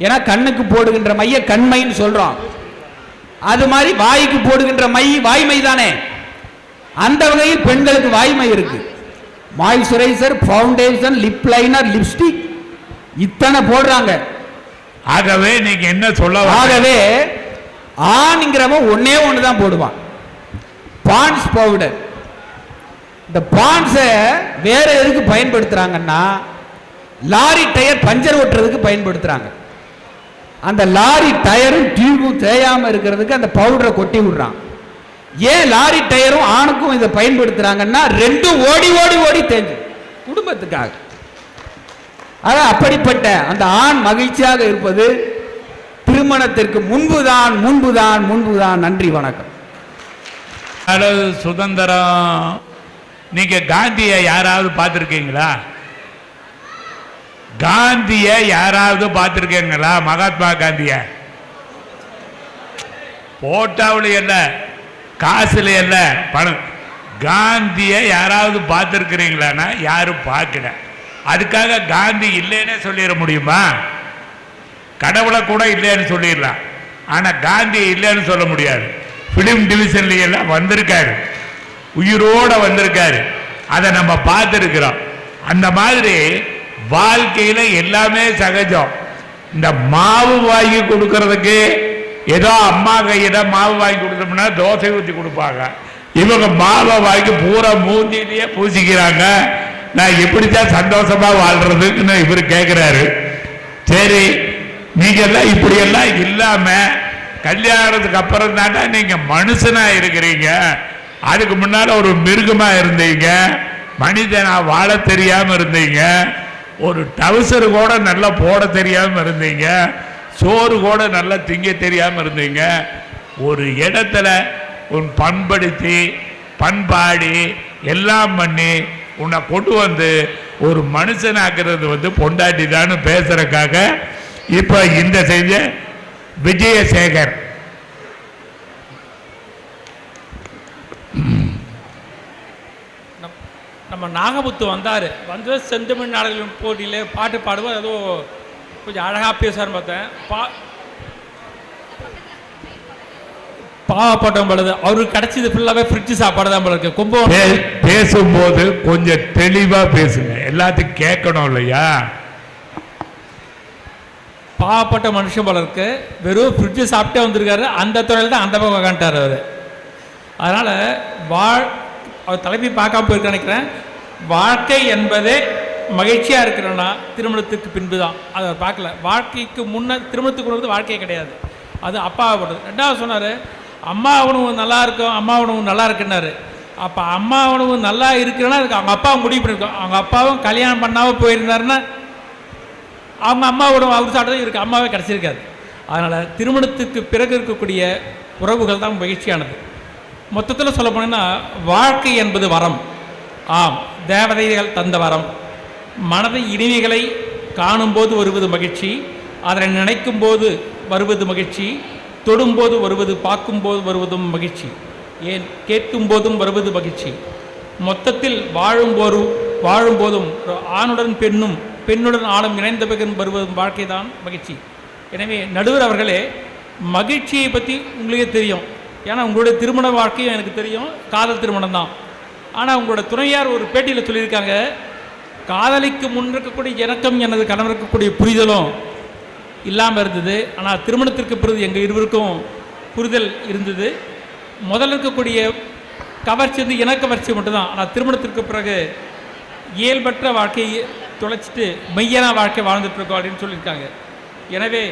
G: ஏன்னா கண்ணுக்கு போடுகின்ற மைய கண்மைன்னு சொல்றோம். அது மாதிரி வாய்க்கு போடுகின்ற மை வாய்மை தானே. அந்த வகையில் பெண்களுக்கு வாய்மை இருக்கு. Moisturiser, foundation, lip liner, lipstick இத்தனை போடுறாங்க.
F: ஆகவே நீங்க என்ன சொல்ல?
G: ஆகவே ஆண்ங்கிறவன் ஒன்னே ஒண்ணுதான் போடுவான், பான்ஸ் பவுடர். இந்த பான்ஸை வேற எதுக்கு பயன்படுத்துறாங்கன்னா, லாரி டயர் பஞ்சர் ஓட்டுறதுக்கு பயன்படுத்துறாங்க. அந்த லாரி டயரும் டியூபும் தேயாம இருக்கிறதுக்கு அந்த பவுடரை கொட்டி விடுறான். ஏன் லாரி டயரும் ஆணுக்கும் இதை பயன்படுத்துறாங்கன்னா, ரெண்டும் ஓடி ஓடி ஓடி தேஞ்சு குடும்பத்துக்காக. அதான் அப்படிப்பட்ட அந்த ஆண் மகிழ்ச்சியாக இருப்பது திருமணத்திற்கு முன்புதான் முன்புதான் முன்புதான். நன்றி, வணக்கம்.
F: சுதந்திரம். நீங்க காந்தியை யாராவது பார்த்திருக்கீங்களா? காந்திய யாராவது பார்த்திருக்கீங்களா? மகாத்மா காந்திய போட்டாவில் இல்ல, காசுல இல்ல, பணம். காந்திய யாராவது பார்த்திருக்கிறீங்களான்னா யாரும் பார்க்கல. அதுக்காக காந்தி இல்லைன்னு சொல்லிட முடியுமா? கடவுளை கூட இல்லைன்னு சொல்லிடலாம். ஆனால் காந்தி இல்லைன்னு சொல்ல முடியாது. ஃபிலிம் டிவிஷன்ல எல்லாம் வந்திருக்காரு, உயிரோட வந்திருக்காரு, அதை நம்ம பார்த்துருக்கிறோம். அந்த மாதிரி வாழ்க்கையில எல்லாமே சகஜம். இந்த மாவு வாங்கி கொடுக்கறதுக்கு ஏதோ அம்மா கையில மாவு வாங்கி கொடுத்தோம்னா தோசை ஊற்றி கொடுப்பாங்க. இவங்க மாவை வாங்கி பூரா மூஞ்சிலேயே பூசிக்கிறாங்க. நான் எப்படித்தான் சந்தோஷமா வாழ்றதுன்னு இவர் கேட்கிறாரு. சரி, நீங்க எல்லாம் இப்படியெல்லாம் இல்லாம கல்யாணத்துக்கு அப்புறம் தானே நீங்க மனுஷனா இருக்கிறீங்க. அதுக்கு முன்னால ஒரு மிருகமா இருந்தீங்க, மனிதனா வாழ தெரியாம இருந்தீங்க, ஒரு டவுசர் கூட நல்லா போட தெரியாம இருந்தீங்க, சோறு கூட நல்லா திங்க தெரியாம இருந்தீங்க. ஒரு இடத்துல உன் பண்படுத்தி பண்பாடி எல்லாம் பண்ணி உன்னை கொண்டு வந்து ஒரு மனுஷனாக்குறது வந்து பொண்டாட்டி தான் பேசுறதுக்காக இப்ப இந்த செஞ்ச விஜயசேகர்
H: நம்ம நாகமுத்து வந்தார். வந்து செந்தமிழ் நாடுகளின் போட்டியில் பாட்டு பாடுவோம். ஏதோ கொஞ்சம் அழகாக பேசுவார்னு பார்த்தேன். பாவப்பட்டம் பொழுது அவருக்கு கிடைச்சது ஃபுல்லாகவே ஃப்ரிட்ஜ் சாப்பாடு தான் போல இருக்கு. கும்பகோணம்
F: பேசும்போது கொஞ்சம் தெளிவாக பேசுங்க, எல்லாத்தையும் கேட்கணும் இல்லையா?
H: பாவப்பட்ட மனுஷன் போல இருக்கு. வெறும் ஃப்ரிட்ஜு சாப்பிட்டே வந்திருக்காரு. அந்த துறையில் தான் அந்த பக்கம் உக்காண்டார் அவர். அதனால் அவர் தலைமை பார்க்காம போயிருக்க நினைக்கிறேன். வாழ்க்கை என்பதே மகிழ்ச்சியாக இருக்கிறோன்னா திருமணத்துக்கு பின்பு தான். அதை பார்க்கல. வாழ்க்கைக்கு முன்னே திருமணத்துக்கு வந்து வாழ்க்கையே கிடையாது. அது அப்பாவோடது. ரெண்டாவது சொன்னார், அம்மா உணவு நல்லா இருக்கும், அம்மா உணவு நல்லா இருக்குன்னாரு. அப்போ அம்மா உணவு நல்லா இருக்குன்னா அதுக்கு அவங்க அப்பா முடிவு பண்ணியிருக்கோம். அவங்க அப்பாவும் கல்யாணம் பண்ணாமல் போயிருந்தாருன்னா அவங்க அம்மா உணவு அவர் சாப்பிட்டது இருக்கு, அம்மாவே கிடச்சிருக்காது. அதனால் திருமணத்துக்கு பிறகு இருக்கக்கூடிய உறவுகள் தான் மகிழ்ச்சியானது. மொத்தத்தில் சொல்ல போனீங்கன்னா வாழ்க்கை என்பது வரம். ஆம், தேவதைகள் தந்த வரம். மனதை இனிமைகளை காணும்போது வருவது மகிழ்ச்சி, அதனை நினைக்கும் போது வருவது மகிழ்ச்சி, தொடும்போது வருவது, பார்க்கும்போது வருவதும் மகிழ்ச்சி, ஏன் கேட்கும் போதும் வருவது மகிழ்ச்சி. மொத்தத்தில் வாழும்போதும் ஆணுடன் பெண்ணும் பெண்ணுடன் ஆணும் இணைந்த பிறகு வருவதும் வாழ்க்கை தான் மகிழ்ச்சி. எனவே நடுவர் அவர்களே, மகிழ்ச்சியை பற்றி உங்களுக்கே தெரியும். ஏன்னா உங்களுடைய திருமண வாழ்க்கையும் எனக்கு தெரியும், காதல் திருமணம் தான். ஆனால் உங்களோட துணையார் ஒரு பேட்டியில் சொல்லியிருக்காங்க, காதலிக்கு முன் இருக்கக்கூடிய இணக்கம் எனது கணவர் இருக்கக்கூடிய புரிதலும் இல்லாமல் இருந்தது. ஆனால் திருமணத்திற்கு பிறகு எங்கள் இருவருக்கும் புரிதல் இருந்தது. முதல்ல இருக்கக்கூடிய கவர்ச்சி வந்து இனக்கவர்ச்சி மட்டும்தான். ஆனால் திருமணத்திற்கு பிறகு இயல்பற்ற வாழ்க்கையை தொலைச்சிட்டு மெய்யான வாழ்க்கை வாழ்ந்துட்டுருக்கோம் அப்படின்னு சொல்லியிருக்காங்க. எனவே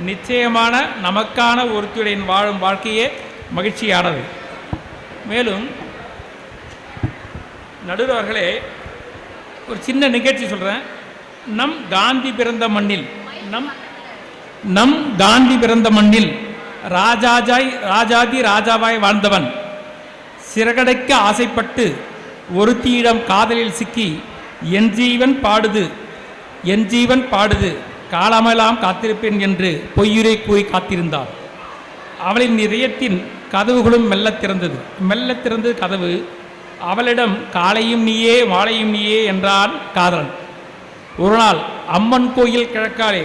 H: நிச்சயமான நமக்கான ஒருத்தருடைய வாழும் வாழ்க்கையே மகிழ்ச்சியானது. மேலும் நடுவர்களே, ஒரு சின்ன நிகழ்ச்சி சொல்கிறேன். நம் காந்தி பிறந்த மண்ணில் ராஜாதி ராஜாவாய் வாழ்ந்தவன் சிறகடைக்க ஆசைப்பட்டு ஒருத்தியிடம் காதலில் சிக்கி என் ஜீவன் பாடுது காலமெல்லாம் காத்திருப்பேன் என்று பொய்யுரை கூறி காத்திருந்தார். அவளின் இதயத்தின் கதவுகளும் மெல்ல திறந்தது கதவு. அவளிடம் காலையும் நீயே மாலையும் நீயே என்றான் காதலன். ஒரு நாள் அம்மன் கோயில் கிழக்காலே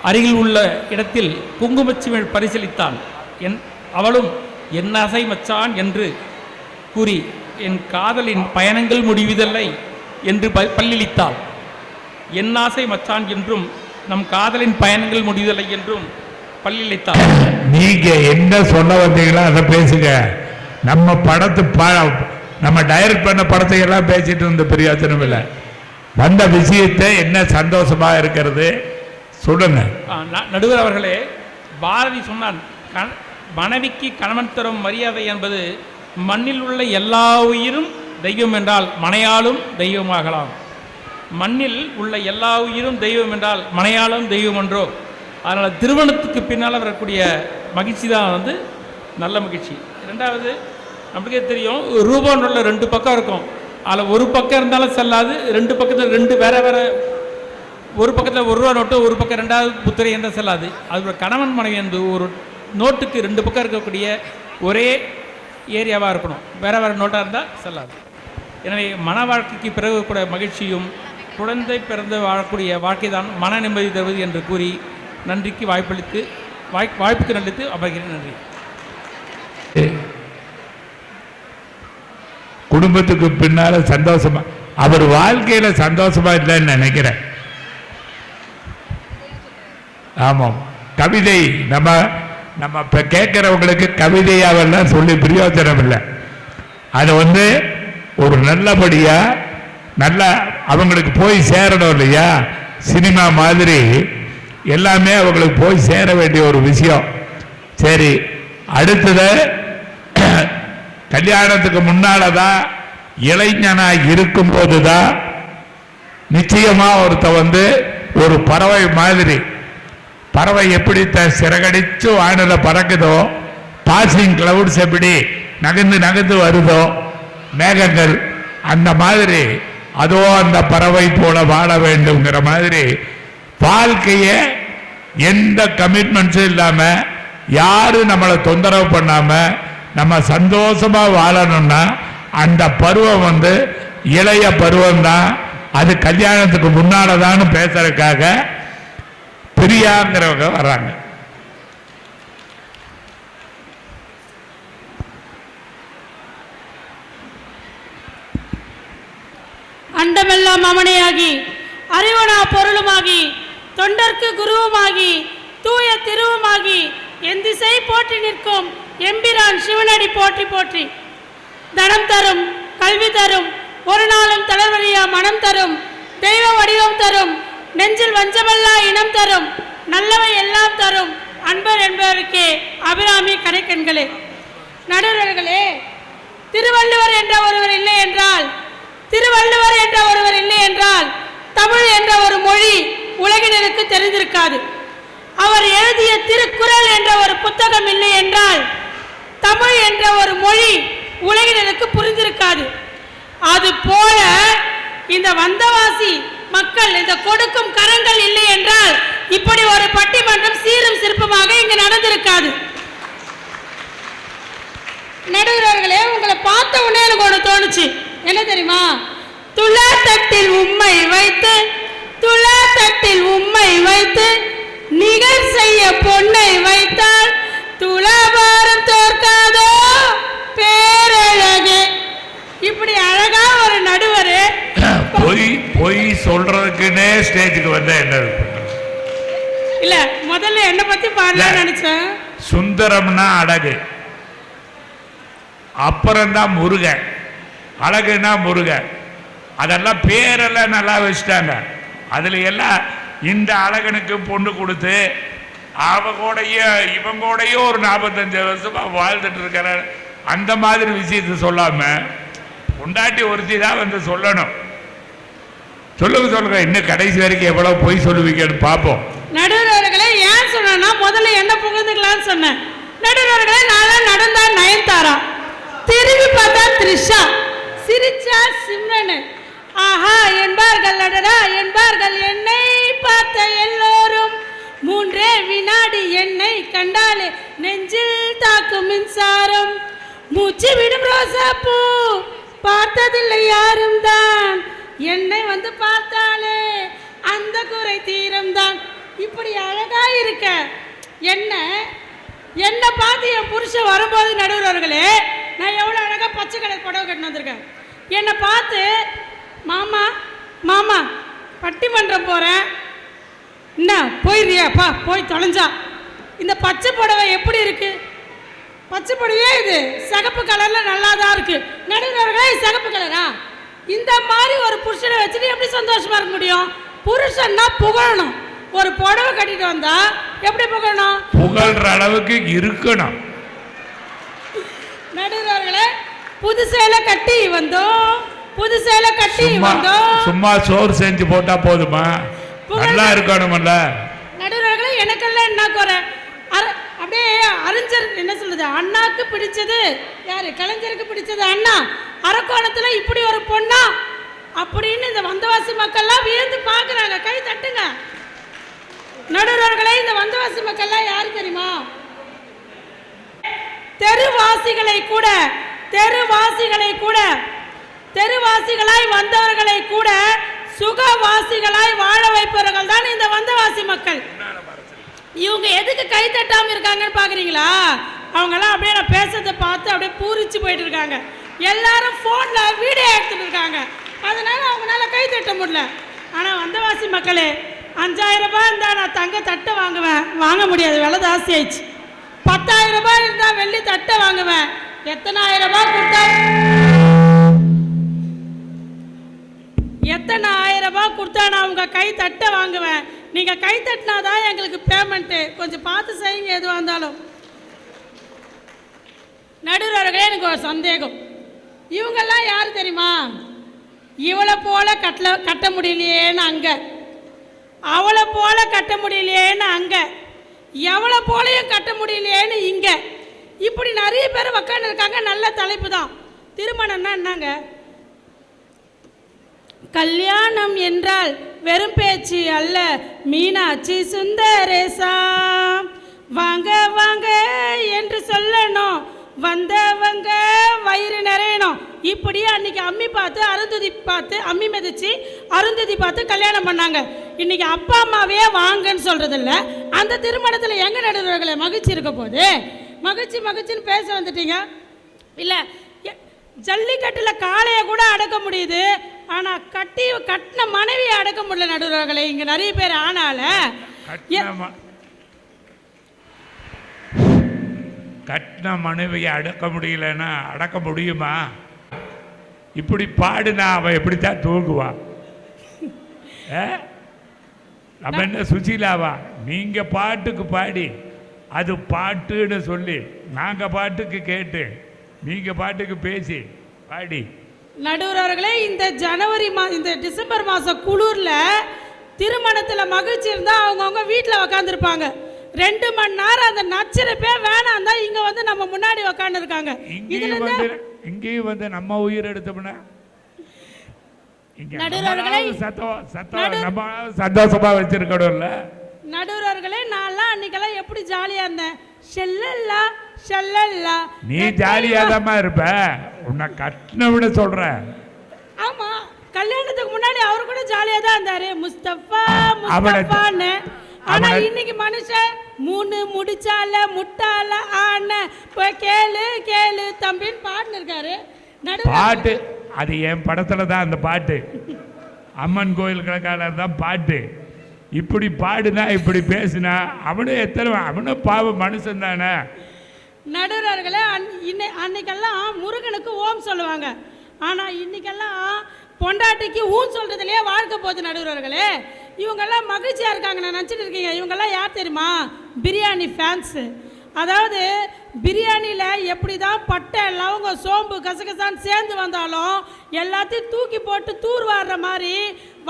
H: அருகில் உள்ள இடத்தில் குங்குமச்சிமிழ் பரிசீலித்தான். அவளும் என் ஆசை மச்சான் என்று கூறி என் காதலின் பயணங்கள் முடிவதில்லை என்று பல்லிழித்தாள். என் ஆசை மச்சான் என்றும் நம் காதலின் பயணங்கள் முடிவதில்லை என்றும் பல்லிழித்தாள்.
F: நீங்க என்ன சொல்ல வந்தீங்களோ அதை பேசுங்க. நம்ம டைரக்ட் பண்ண படத்தை எல்லாம் பேசிட்டு இருந்த பிரயோஜனம் இல்லை. வந்த விஷயத்தை என்ன சந்தோஷமா இருக்கிறது சொல்லுங்க.
H: நடுவர் அவர்களே, பாரதி சொன்னான், மனைவிக்கு கணவன் தரும் மரியாதை என்பது மண்ணில் உள்ள எல்லா உயிரும் தெய்வம் என்றால் மனையாலும் தெய்வமாகலாம். மண்ணில் உள்ள எல்லா உயிரும் தெய்வம் என்றால் மனையாலும் தெய்வம் என்றோ. அதனால் திருமணத்துக்கு பின்னால் வரக்கூடிய மகிழ்ச்சி தான் வந்து நல்ல மகிழ்ச்சி. ரெண்டாவது, நமக்கே தெரியும், ரூபாய் நோட்டில் 2 பக்கம் இருக்கும். அதில் ஒரு பக்கம் இருந்தாலும் செல்லாது, 2 பக்கத்தில் 2 வேறு ஒரு பக்கத்தில் 1 ரூபா நோட்டு, ஒரு பக்கம் 2வது புத்திரை இருந்தால் செல்லாது. அது கணவன் மனைவி என்று ஒரு நோட்டுக்கு 2 பக்கம் இருக்கக்கூடிய ஒரே ஏரியாவாக இருக்கணும். வேறு நோட்டாக இருந்தால் செல்லாது. எனவே மன வாழ்க்கைக்கு பிறகு கூட மகிழ்ச்சியும் குழந்தை பிறந்து வாழக்கூடிய வாழ்க்கை தான் மன நிம்மதி தருவது என்று கூறி நன்றிக்கு வாய்ப்பளித்து வாய்ப்புக்கு நன்றி அமைகிறேன். நன்றி.
F: குடும்பத்துக்கு பின்னால சந்தோஷமா, அவர் வாழ்க்கையில சந்தோஷமா இல்லைன்னு நினைக்கிறேன். ஆமாம், கவிதை நம்ம இப்ப கேட்கிறவங்களுக்கு கவிதையாவெல்லாம் சொல்லி பிரயோஜனம் இல்லை. அது ஒரு நல்லபடியா நல்ல அவங்களுக்கு போய் சேரணும் இல்லையா? சினிமா மாதிரி எல்லாமே அவங்களுக்கு போய் சேர வேண்டிய ஒரு விஷயம். சரி, அடுத்தது கல்யாணத்துக்கு முன்னாலதான் இளைஞனா இருக்கும் போதுதான் நிச்சயமா ஒருத்த ஒரு பறவை மாதிரி, பறவை எப்படி சிறகடிச்சு வானல பறக்குதோ, பாசிங் கிளவுட்ஸ் எப்படி நகர்ந்து வருதோ மேகங்கள், அந்த மாதிரி அதோ அந்த பறவை போல வாழ வேண்டும்ங்கிற மாதிரி வாழ்க்கைய எந்த கமிட்மெண்ட்ஸும் இல்லாம, யாரும் நம்மளை தொந்தரவு பண்ணாம நம்ம சந்தோஷமா வாழணும்னா அந்த பருவம் இளைய பருவம் தான். அது கல்யாணத்துக்கு முன்னாலதான் பேசுறதுக்காக பிரியாங்கிறவங்க வர்றாங்க.
I: அண்டமெல்லாம் அமனையாகி அறிவனா பொருளுமாகி தொண்டர்க்கு குருவுமாகி தூய திருவுமாகி எந்திசை போற்றி நிற்கும் எம்பிரான் சிவனடி போற்றி போற்றி. தனம் தரும், கல்வி தரும், ஒரு நாளும் தளர்வழியா மனம் தரும், தெய்வ வடிவம் தரும், நெஞ்சில் வஞ்சமல்லா இனம் தரும், நல்லவை எல்லாம் தரும் அன்பர் என்பவருக்கே அபிராமி கடைக்கண்களே. நடுவர்களே, திருவள்ளுவர் என்ற ஒருவர் இல்லை என்றால், திருவள்ளுவர் என்ற ஒருவர் இல்லை என்றால் தமிழ் என்ற ஒரு மொழி உலகினருக்கு தெரிந்திருக்காது. அவர் எழுதிய திருக்குறள் என்ற ஒரு புத்தகம் இல்லை என்றால் தமிழ் என்ற ஒரு மொழி உலகினருக்கு புரிந்திருக்காது. அது போல இந்த வந்தவாசி மக்கள், இந்த கொடுக்கும் கரங்கள் இல்லை என்றால் இப்படி ஒரு பட்டிமன்றம் சீரும் சிறப்புமாக இங்கு நடந்திருக்காது. நடுவர்களே, உங்களை பார்த்த உடனே எனக்கு ஒன்று தோணுச்சு. என்ன தெரியுமா? துலாத்தட்டில் உம்மை வைத்து, துலாத்தட்டில் உம்மை வைத்து நிகழ் செய்ய பொன்னை வைத்தால் துலாபாரம் தோற்காதோ பேரழகே. இப்படி அழகா ஒரு நடுவர்
F: பொய் சொல்றதுக்குன்னே ஸ்டேஜுக்கு வந்தா என்ன
I: இல்ல, முதல்ல என்ன பத்தி பாடலாம் நினைச்சேன்.
F: சுந்தரம்னா அழகு, அப்புறம்தான் முருகன். அழகுனா முருகன், அதெல்லாம் பேரெல்லாம் நல்லா வச்சுட்டாங்க. அதுல எல்லாம் இந்த அழகனுக்கு பொண்ணு கொடுத்து இவங்கூடையும் ஒரு 45 வருஷமா வாழ்ந்துட்டு இருக்கிற அந்த மாதிரி விஷயத்தை சொல்லாம பொண்டாட்டி ஒருத்தி தான் சொல்லணும். சொல்லுங்க, இன்னும் கடைசி வரைக்கும் எவ்வளவு பொய் சொல்லுவீங்கன்னு பார்ப்போம்.
I: நடுவர்களே, ஏன் சொன்னா முதல்ல என்ன புகழ்ந்துக்கலாம்னு சொன்னேன். நடுவர்களே, நான் நடந்தா நயன்தாரா, திரும்பி பார்த்தா த்ரிஷா, சிரிச்சா சிம்ரன், ஆஹா என்பார்கள் அடடா என்பார்கள் என்னை பார்த்த எல்லோரும், 3 வினாடி என்னை கண்டாலே நெஞ்சில் தாக்கும் மின்சாரம், மூச்சு விடும் ரோசா பூ பார்த்ததில்லை யாரும் தான், என்னை பார்த்தாலே அந்த குறை தீரம் தான். இப்படி அழகா இருக்க என்ன பார்த்து என் புருஷன் வரும்போது நடுவர்களே, நான் எவ்வளோ அழகாக பச்சை கலர் புடவை கட்டினு வந்திருக்கேன். என்னை பார்த்து மாமா மாமா பட்டிமன்றம் போகிறேன், என்ன போயிடுறியாப்பா, போய் தொலைஞ்சா, இந்த பச்சை புடவை எப்படி இருக்கு? பச்சை புடவையே இது சிகப்பு கலரில் நல்லா தான் இருக்கு. நடுவர்களே, சிகப்பு கலரா? இந்த மாதிரி ஒரு புருஷனை வச்சுட்டு எப்படி சந்தோஷமா இருக்க முடியும்? புருஷன்னா புகழணும். ஒரு புடவை கட்டிட்டு வந்தா எப்படி புகழணும்?
F: புகழ்ற அளவுக்கு இருக்கணும்.
I: நடுவர்களே, புது சேலை கட்டி வந்தோம், புது சேலை கட்டி வந்தோம்.
F: சும்மா சோறு செஞ்சு போட்டா போதுமா? நல்லா இருக்கணும்ல.
I: நடுவர்களே, எனக்கெல்லாம் என்ன குறை? அப்படியே அறிஞர் என்ன சொல்லுது, அண்ணாக்கு பிடிச்சது யாரு? கலைஞருக்கு பிடிச்சது அண்ணா. அரக்கோணத்துல இப்படி ஒரு பொண்ணா அப்படின்னு இந்த வந்தவாசி மக்கள்லாம் வியந்து பார்க்குறாங்க. கை தட்டுங்க நடுவர்களே. இந்த வந்தவாசி மக்கள்லாம் யாரு தெரியுமா? தெருவாசிகளாய் வந்தவர்களை கூட சுகவாசிகளாய் வாழ வைப்பவர்கள் தான் இந்த வந்தவாசி மக்கள். இவங்க எதுக்கு கை தட்டாமல் இருக்காங்கன்னு பார்க்குறீங்களா? அவங்கெல்லாம் அப்படியே நான் பேசுறதை பார்த்து அப்படியே பூரிச்சு போயிட்டு இருக்காங்க. எல்லாரும் ஃபோனில் வீடியோ எடுத்துட்டு இருக்காங்க. அதனால அவங்களால கை தட்ட முடியல. ஆனால் வந்தவாசி மக்களே, 5000 ரூபாய் இருந்தால் நான் தங்க தட்டை வாங்குவேன், வாங்க முடியாது, விலை ஜாஸ்தி ஆயிடுச்சு. 10,000 ரூபாய் இருந்தால் வெள்ளி தட்டை வாங்குவேன். எத்தனை 1000 ரூபாய் கொடுத்தா நான் உங்கள் கை தட்டை வாங்குவேன். நீங்கள் கை தட்டினாதான் எங்களுக்கு பேமெண்ட்டு. கொஞ்சம் பார்த்து செய்யுங்க எதுவாக இருந்தாலும். நடுவர்களே, எனக்கு ஒரு சந்தேகம். இவங்கெல்லாம் யார் தெரியுமா? இவளை போல கட்ட முடியலையேன்னு அங்கே, அவளை போல கட்ட முடியலையேன்னு அங்கே, எவளை போலையும் கட்ட முடியலையேன்னு இங்கே, இப்படி நிறைய பேர் உக்காந்து இருக்காங்க. நல்ல தலைப்பு தான். திருமணம்னா என்னங்க? கல்யாணம் என்றால் வெறும் பேச்சு அல்ல, மீனாட்சி சுந்தரேசா வாங்க வாங்க என்று சொல்லணும், வந்தவங்க வயிறு நிறையணும். இப்படி அன்னைக்கு அம்மி பார்த்து அருந்ததி பார்த்து, அம்மி மிதிச்சு அருந்ததி பார்த்து கல்யாணம் பண்ணாங்க. இன்னைக்கு அப்பா அம்மாவே வாங்கன்னு சொல்றதில்ல. அந்த திருமணத்தில் எங்க நடுவர்களை மகிழ்ச்சி இருக்க போது? மகிழ்ச்சி மகிழ்ச்சின்னு பேச வந்துட்டீங்க. இல்லை, ஜல்லிக்கட்டில் காளையை கூட அடக்க முடியுது, ஆனால் கட்டின மனைவியை அடக்க முடியல நடுவர்களை. இங்கே நிறைய பேர் ஆனால
F: கட்டின மனைவியை அடக்க முடியலன்னா அடக்க முடியுமா? இப்படி பாடுனா அவன் எப்படித்தான் தூங்குவா? நம்ம என்ன சுசீலாவா? நீங்க பாட்டுக்கு பாடி அது பாட்டுன்னு சொல்லி, நாங்க பாட்டுக்கு கேட்டு நீங்க பாட்டுக்கு பேசி பாடி.
I: நடுவர்களே, இந்த இந்த டிசம்பர் மாதம் குளிர்ல திருமணத்தில் மகிழ்ச்சி இருந்தால் அவங்கவுங்க வீட்டில் உக்காந்துருப்பாங்க. 2 மணி நேரம் அந்த நச்சிருப்பே வேணாம் தான் இங்கே வந்து நம்ம முன்னாடி உக்காந்து இருக்காங்க.
F: இங்கேயும் வந்து நம்ம உயிர் எடுத்தோம்னா சந்தோஷமா வச்சிருக்கணும்ல
I: நடுவர்களே. நான்லாம் அன்னைக்கெல்லாம் எப்படி ஜாலியா இருந்தேன். ஷெல்லல்லா ஷெல்லல்லா.
F: நீ ஜாலியாதாம்மா இருப்ப, உன்னை கட்டின விட சொல்ற.
I: ஆமா, கல்யாணத்துக்கு முன்னாடி அவரு கூட ஜாலியா தான் இருந்தாரு, முஸ்தபா முஸ்தபான்னு. ஆனா இன்னைக்கு மனுஷன் 3 முடிச்சால முட்டால ஆன போய் கேளு கேளு தம்பின்னு பாட்டுன்னு இருக்காரு.
F: பாட்டு அது என் படத்துல தான் அந்த பாட்டு, அம்மன் கோயில் கணக்கான தான் பாட்டு. இப்படி பாடுனா இப்படி பேசுனா அவனும் பாவம் மனுஷன் தானே.
I: நடுவர்களே, அன்னைக்கெல்லாம் முருகனுக்கு ஓம் சொல்லுவாங்க. ஆனால் இன்னைக்கெல்லாம் பொண்டாட்டிக்கு ஊன் சொல்றதுலேயே வாழ்க்கை போகுது நடுவர்களே. இவங்கெல்லாம் மகிழ்ச்சியாக இருக்காங்க. நான் நினச்சிட்டு இருக்கீங்க, இவங்கெல்லாம் யார் தெரியுமா? பிரியாணி ஃபேன்ஸு. அதாவது பிரியாணியில் எப்படி தான் பட்டை லவங்க சோம்பு கசகசான்னு சேர்ந்து வந்தாலும் எல்லாத்தையும் தூக்கி போட்டு தூர் வாடுற மாதிரி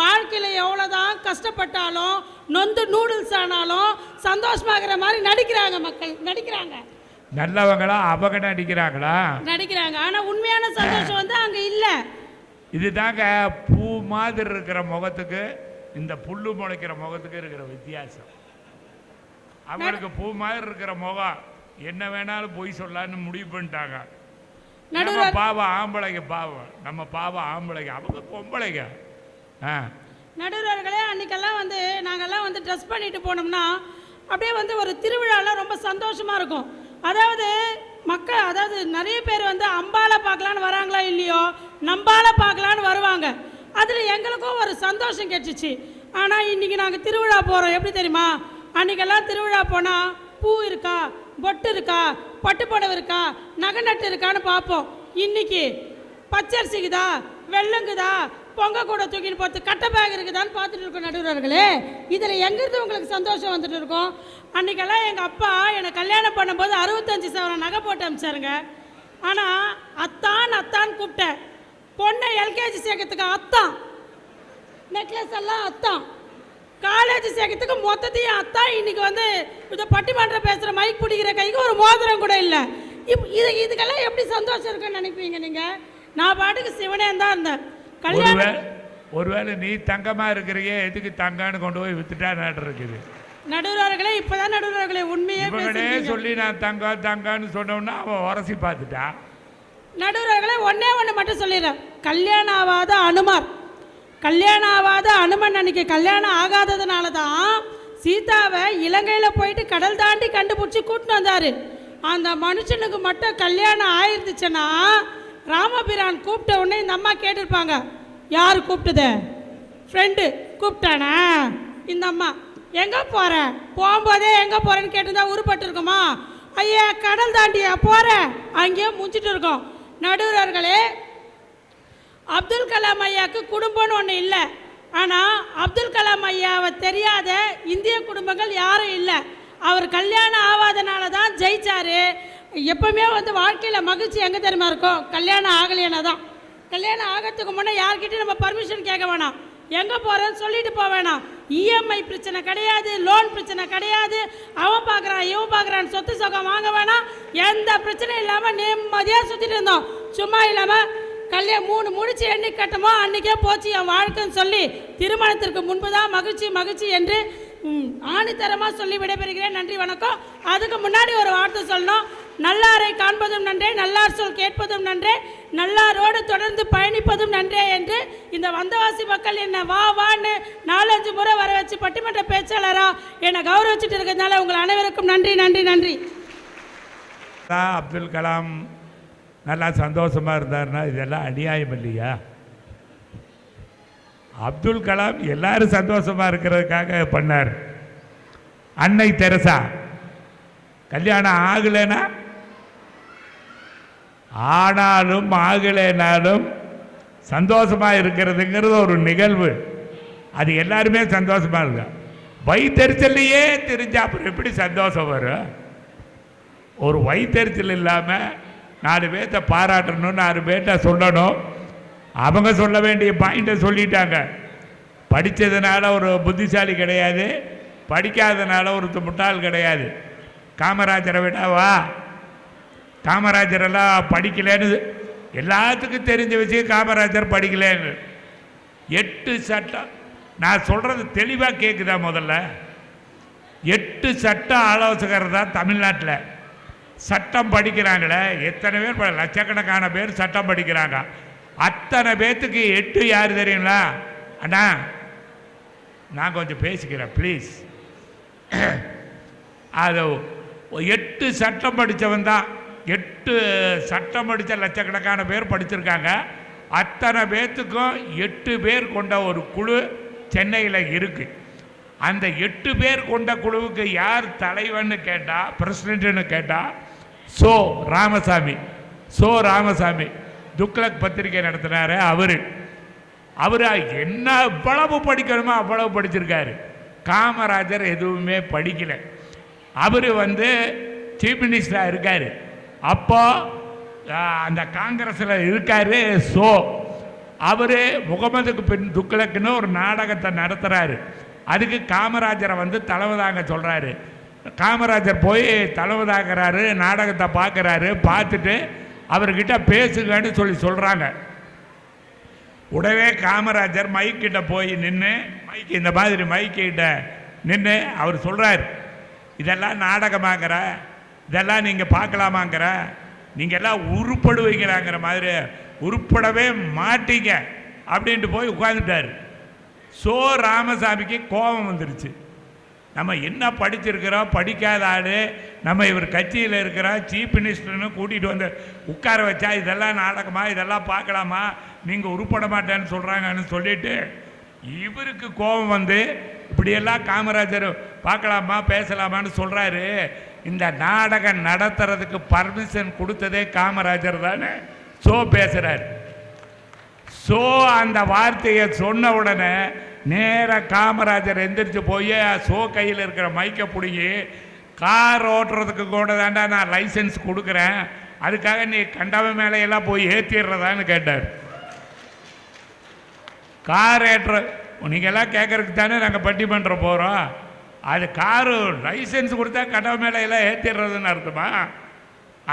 I: வாழ்க்கையில் எவ்வளோதான் கஷ்டப்பட்டாலும் நொந்து நூடுல்ஸ் ஆனாலும் சந்தோஷமாகிற மாதிரி நடிக்கிறாங்க. மக்கள் நடிக்கிறாங்க.
F: நல்லவங்களா அவங்க நடிக்கிறாங்களா?
I: நடிக்கிறாங்க. ஆனால் உண்மையான சந்தோஷம் வந்து அங்கே இல்லை.
F: இதுதாங்க பூ மாதிரி இருக்கிற முகத்துக்கு இந்த புல்லு முளைக்கிற முகத்துக்கு இருக்கிற வித்தியாசம். அவங்களுக்கு பூ மாதிரி இருக்கிற முகம், என்ன வேணாலும் பொய் சொல்லலான்னு முடிவு பண்ணிட்டாங்க. நம்ம பாவம் ஆம்பளைங்க, பாவம் நம்ம பாவம் ஆம்பளைங்க, அவங்க பொம்பளைங்க.
I: நடுவர்களே, அன்னைக்கெல்லாம் வந்து நாங்கெல்லாம் வந்து ட்ரெஸ் பண்ணிட்டு போனோம்னா அப்படியே வந்து ஒரு திருவிழாலாம் ரொம்ப சந்தோஷமா இருக்கும். அதாவது நிறைய பேர் வந்து அம்பால பார்க்கலான்னு வராங்களா இல்லையோ, நம்பால பார்க்கலான்னு வருவாங்க. அதில் எங்களுக்கும் ஒரு சந்தோஷம் கிடைச்சிச்சு. ஆனால் இன்னைக்கு நாங்கள் திருவிழா போகிறோம். எப்படி தெரியுமா? அன்றைக்கெல்லாம் திருவிழா போனால் பூ இருக்கா, பொட்டு இருக்கா, பட்டுப்புடவை இருக்கா, நகை நட்டு இருக்கான்னு பார்ப்போம். இன்னைக்கு பச்சரிசிக்குதா, வெள்ளங்குதா, பொங்க கூட தூக்கின்னு பார்த்து கட்டை பேக் இருக்குதான்னு பார்த்துட்டு இருக்கோம் நடுவர்களே. இதில் எங்கிருந்து உங்களுக்கு சந்தோஷம் வந்துட்டு இருக்கோம்? அன்றைக்கெல்லாம் எங்கள் அப்பா என்னை கல்யாணம் பண்ணும்போது 65 சவரம் நகை போட்டு அனுப்பிச்சாருங்க. ஆனால் அத்தான் கூப்பிட்டேன். பொண்ணை எல்கேஜி சேர்க்கறதுக்கு அத்தான், நெக்லஸ் எல்லாம் அத்தான், காலேஜ் சேர்க்கறதுக்கு மொத்தத்தையும் அத்தான். இன்னைக்கு வந்து இதை பட்டிமன்றம் பேசுகிற மைக் பிடிக்கிற கைக்கு ஒரு மோதிரம் கூட இல்லை. இதுக்கெல்லாம் எப்படி சந்தோஷம் இருக்குன்னு நினைப்பீங்க நீங்கள்? நான் பாட்டுக்கு சிவனே தான் இருந்தேன். கல்யாணம்
F: ஒருவேளை நீ தங்கமா இருக்கிறீங்க, எதுக்கு தங்கான்னு கொண்டு போய் வித்துட்டா இருக்குது
I: நடுவர்களே. இப்பதான் நடுவர்களே உண்மையே
F: சொல்லி நான் தங்கான்னு சொன்னோம்னா அவன் உரசி பார்த்துட்டா.
I: நடுவர்களே, ஒன்னே ஒன்று மட்டும் சொல்லிடுறேன். கல்யாணம் ஆகாத அனுமன் அன்னைக்கு கல்யாணம் ஆகாததுனால தான் சீதாவை இலங்கையில் போயிட்டு கடல் தாண்டி கண்டுபிடிச்சி கூட்டின்னு வந்தார். அந்த மனுஷனுக்கு மட்டும் கல்யாணம் ஆயிருந்துச்சுன்னா ராமபிரான் கூப்பிட்ட உடனே இந்த அம்மா கேட்டிருப்பாங்க, யார் கூப்பிட்டது? ஃப்ரெண்டு கூப்பிட்டானா? இந்த அம்மா எங்கே போகிற? போகும்போதே எங்கே போகிறேன்னு கேட்டுருந்தா உருப்பட்டுருக்குமா? ஐயா கடல் தாண்டியா போகிறேன், அங்கேயே முடிச்சுட்டு இருக்கோம். நடுவர்களே, அப்துல் கலாம் ஐயாவுக்கு குடும்பம்னு ஒன்று இல்லை. ஆனால் அப்துல் கலாம் ஐயாவை தெரியாத இந்திய குடும்பங்கள் யாரும் இல்லை. அவர் கல்யாணம் ஆகாதனால தான் ஜெயிச்சார். எப்பவுமே வந்து வாழ்க்கையில் மகிழ்ச்சி எங்கே தெரியுமா இருக்கும்? கல்யாணம் ஆகலைன்னா தான். கல்யாணம் ஆகிறதுக்கு முன்னே யார்கிட்டையும் நம்ம பர்மிஷன் கேட்க வேணாம், எங்கே போகிறேன்னு சொல்லிட்டு போக வேணாம். இஎம்ஐ பிரச்சனை கிடையாது, லோன் பிரச்சனை கிடையாது, அவன் பார்க்குறான் இவன் பார்க்குறான்னு சொத்து சொகம் வாங்க வேணாம். எந்த பிரச்சனையும் இல்லாமல் நிம்மதியாக சுற்றிட்டு இருந்தோம். சும்மா இல்லாமல் கல்யாணம் 3 முடிச்சு எண்ணி கட்டமோ அன்றைக்கே போச்சு என் வாழ்க்கைன்னு சொல்லி திருமணத்திற்கு முன்பு தான் மகிழ்ச்சி மகிழ்ச்சி என்று ஆணித்தரமாக சொல்லி விடைபெறுகிறேன். நன்றி, வணக்கம். அதுக்கு முன்னாடி ஒரு வார்த்தை சொல்லணும். நல்லாரை காண்பதும் நன்றே, நல்லார் சொல் கேட்பதும் நன்றே, நல்லாரோடு தொடர்ந்து பயணிப்பதும் நன்றே என்று இந்த வந்தவாசி மக்கள் என்னை வா வான்னு 4-5 முறை வர வச்சு பட்டிமன்ற பேச்சாளராக என்னை கௌரவிச்சுட்டு இருக்கிறதுனால உங்கள் அனைவருக்கும் நன்றி நன்றி நன்றி.
F: அப்துல் கலாம் நல்லா சந்தோஷமாக இருந்தார்னா இதெல்லாம் அநியாயம் இல்லையா? அப்துல் கலாம் எல்லாரும் சந்தோஷமாக இருக்கிறதுக்காக பண்ணார். அன்னை தெரசா கல்யாணம் ஆகலைன்னா ஆனாலும் ஆகலைனாலும் சந்தோஷமாக இருக்கிறதுங்கிறது ஒரு நிகழ்வு. அது எல்லாருமே சந்தோஷமாக இருக்கா. வயிற்றெரிச்சல்லையே தெரிஞ்சா அப்புறம் எப்படி சந்தோஷம் வரும்? ஒரு வயிற்றெரிச்சல் இல்லாமல் 4 பேர்த்த பாராட்டணும், 4 பேர்த்த சொல்லணும். அவங்க சொல்ல வேண்டிய பாயிண்ட்டை சொல்லிட்டாங்க. படித்ததுனால ஒரு புத்திசாலி கிடையாது, படிக்காதனால ஒரு முட்டாள் கிடையாது. காமராஜரை விடாவா? காமராஜரெல்லாம் படிக்கலைன்னு எல்லாத்துக்கும் தெரிஞ்ச விஷயம். காமராஜர் படிக்கலைன்னு 8 சட்டம். நான் சொல்கிறது தெளிவாக கேட்குதா? முதல்ல 8 சட்ட ஆலோசகர் தான் தமிழ்நாட்டில் சட்டம் படிக்கிறாங்களே. எத்தனை பேர்? லட்சக்கணக்கான பேர் சட்டம் படிக்கிறாங்க. அத்தனை பேர்த்துக்கு 8 யார் தெரியுங்களா? அண்ணா நான் கொஞ்சம் பேசிக்கிறேன் ப்ளீஸ். அது 8 சட்டம் படித்தவன் தான். 8 சட்டம் படித்த லட்சக்கணக்கான பேர் படிச்சிருக்காங்க. அத்தனை பேர்த்துக்கும் 8 பேர் கொண்ட ஒரு குழு சென்னையில் இருக்குது. அந்த 8 பேர் கொண்ட குழுவுக்கு யார் தலைவன்னு கேட்டால், பிரசிடென்ட்னு கேட்டால் ராமசாமி. ராமசாமி துக்ளக் பத்திரிகை நடத்தினார். அவர் என்ன எவ்வளவு படிக்கணுமோ அவ்வளவு படிச்சிருக்காரு. காமராஜர் எதுவுமே படிக்கலை. அவர் வந்து சீஃப் மினிஸ்டராக இருக்கார். அப்போ அந்த காங்கிரஸில் இருக்கார். அவர் முகமதுக்கு பின் துக்ளக்னு ஒரு நாடகத்தை நடத்துகிறாரு. அதுக்கு காமராஜரை வந்து தலைவதாங்க சொல்கிறாரு. காமராஜர் போய் தலைவதாகிறாரு, நாடகத்தை பார்க்குறாரு. பார்த்துட்டு அவர்கிட்ட பேசுங்கன்னு சொல்கிறாங்க. உடனே காமராஜர் மைக்கிட்ட போய் நின்று, இந்த மாதிரி மைக்கிட்ட நின்று அவர் சொல்கிறார், இதெல்லாம் நாடகமாங்கிற, இதெல்லாம் நீங்கள் பார்க்கலாமாங்கிற, நீங்கள் எல்லாம் உருப்படுவீங்களாங்கிற மாதிரி உருப்படவே மாட்டீங்க அப்படின்ட்டு போய் உட்காந்துட்டார். ராமசாமிக்கு கோபம் வந்துருச்சு. நம்ம என்ன படிச்சிருக்கிறோம், படிக்காத ஆள், நம்ம இவர் கட்சியில் இருக்கிறோம், சீஃப் மினிஸ்டர்னு கூட்டிகிட்டு வந்து உட்கார வச்சா இதெல்லாம் நாடகமா, இதெல்லாம் பார்க்கலாமா, நீங்கள் உருப்பட மாட்டேன்னு சொல்கிறாங்கன்னு சொல்லிட்டு இவருக்கு கோபம் வந்து இப்படியெல்லாம் காமராஜர் பார்க்கலாமா பேசலாமான்னு சொல்கிறாரு. இந்த நாடகம் நடத்துறதுக்கு பர்மிஷன் கொடுத்ததே காமராஜர் தானே. பேசுகிறார். அந்த வார்த்தையை சொன்ன உடனே நேராக காமராஜர் எந்திரிச்சு போய் கையில் இருக்கிற மைக்கை பிடிங்கி, கார் ஓட்டுறதுக்கு கூட தாண்டா நான் லைசன்ஸ் கொடுக்குறேன், அதுக்காக நீ கண்டவன் மேலையெல்லாம் போய் ஏற்றிடுறதான்னு கேட்டார். கார் ஏற்ற நீங்கள்லாம் கேட்கறதுக்கு தானே நாங்கள் பட்டிமன்றம் போகிறோம். அது காரு லைசன்ஸ் கொடுத்தா கண்டவன் மேலையெல்லாம் ஏற்றிடுறதுன்னு அர்த்தமா?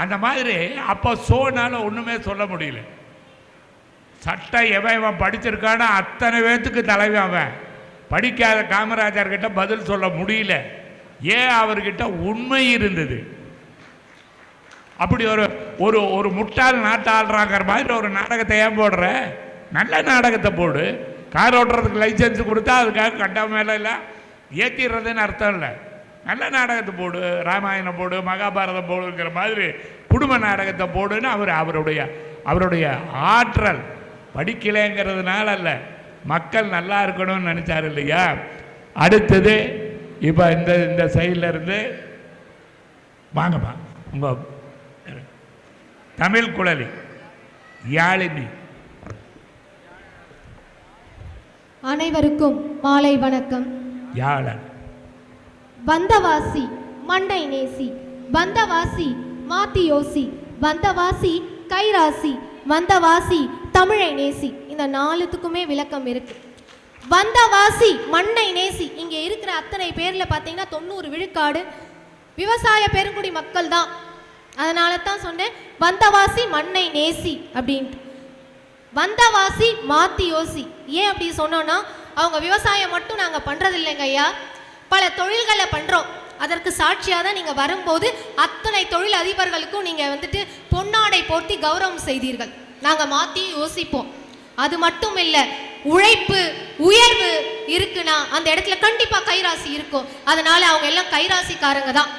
F: அந்த மாதிரி அப்போ சோனால ஒன்றுமே சொல்ல முடியல. சட்டம் எவன் படிச்சிருக்கானோ அத்தனை பேர்த்துக்கு தலைவன் அவன். படிக்காத காமராஜர்கிட்ட பதில் சொல்ல முடியல. ஏன்? அவர்கிட்ட உண்மை இருந்தது. அப்படி ஒரு ஒரு முட்டாள் நாட்டை ஆள்றாங்கிற மாதிரி ஒரு நாடகத்தை ஏன் போடுற? நல்ல நாடகத்தை போடு. கார் ஓட்டுறதுக்கு லைசன்ஸ் கொடுத்தா அதுக்காக கண்ட மேலே இல்லை ஏற்றிடுறதுன்னு அர்த்தம் இல்லை. நல்ல நாடகத்தை போடு, ராமாயணம் போடு, மகாபாரதம் போடுங்கிற மாதிரி குடும்ப நாடகத்தை போடுன்னு அவருடைய ஆற்றல் படிக்கலைங்கிறதுனால அல்ல, மக்கள் நல்லா இருக்கணும்னு நினச்சார் இல்லையா. அடுத்தது இப்போ இந்த சைடில் இருந்து வாங்கம்மா, உங்கள் தமிழ் குழலி யாழினி.
J: அனைவருக்கும் மாலை வணக்கம்.
F: யாழன்
J: வந்தவாசி மண்ணை நேசி, வந்தவாசி மாத்தி யோசி, வந்தவாசி கைராசி, வந்தவாசி தமிழை நேசி. இந்த 4த்துக்குமே விளக்கம் இருக்கு. வந்தவாசி மண்ணை நேசி, இங்கே இருக்கிற அத்தனை பேரில் பார்த்தீங்கன்னா 90 விழுக்காடு விவசாய பெருங்குடி மக்கள் தான். அதனால தான் சொன்னேன் வந்தவாசி மண்ணை நேசி அப்படின்ட்டு. வந்தவாசி மாத்தி யோசி, ஏன் அப்படி சொன்னோன்னா, அவங்க விவசாயம் மட்டும் நாங்கள் பண்ணுறது இல்லைங்க ஐயா, பல தொழில்களை பண்ணுறோம். அதற்கு சாட்சியாக தான் நீங்கள் வரும்போது அத்தனை தொழில் அதிபர்களுக்கும் நீங்கள் வந்துட்டு பொன்னாடை போர்த்தி கௌரவம் செய்தீர்கள். நாங்கள் மாற்றி யோசிப்போம். அது மட்டும் இல்லை, உழைப்பு உயர்வு இருக்குன்னா அந்த இடத்துல கண்டிப்பாக கைராசி இருக்கும். அதனால அவங்க எல்லாம் கைராசிக்காரங்க தான்.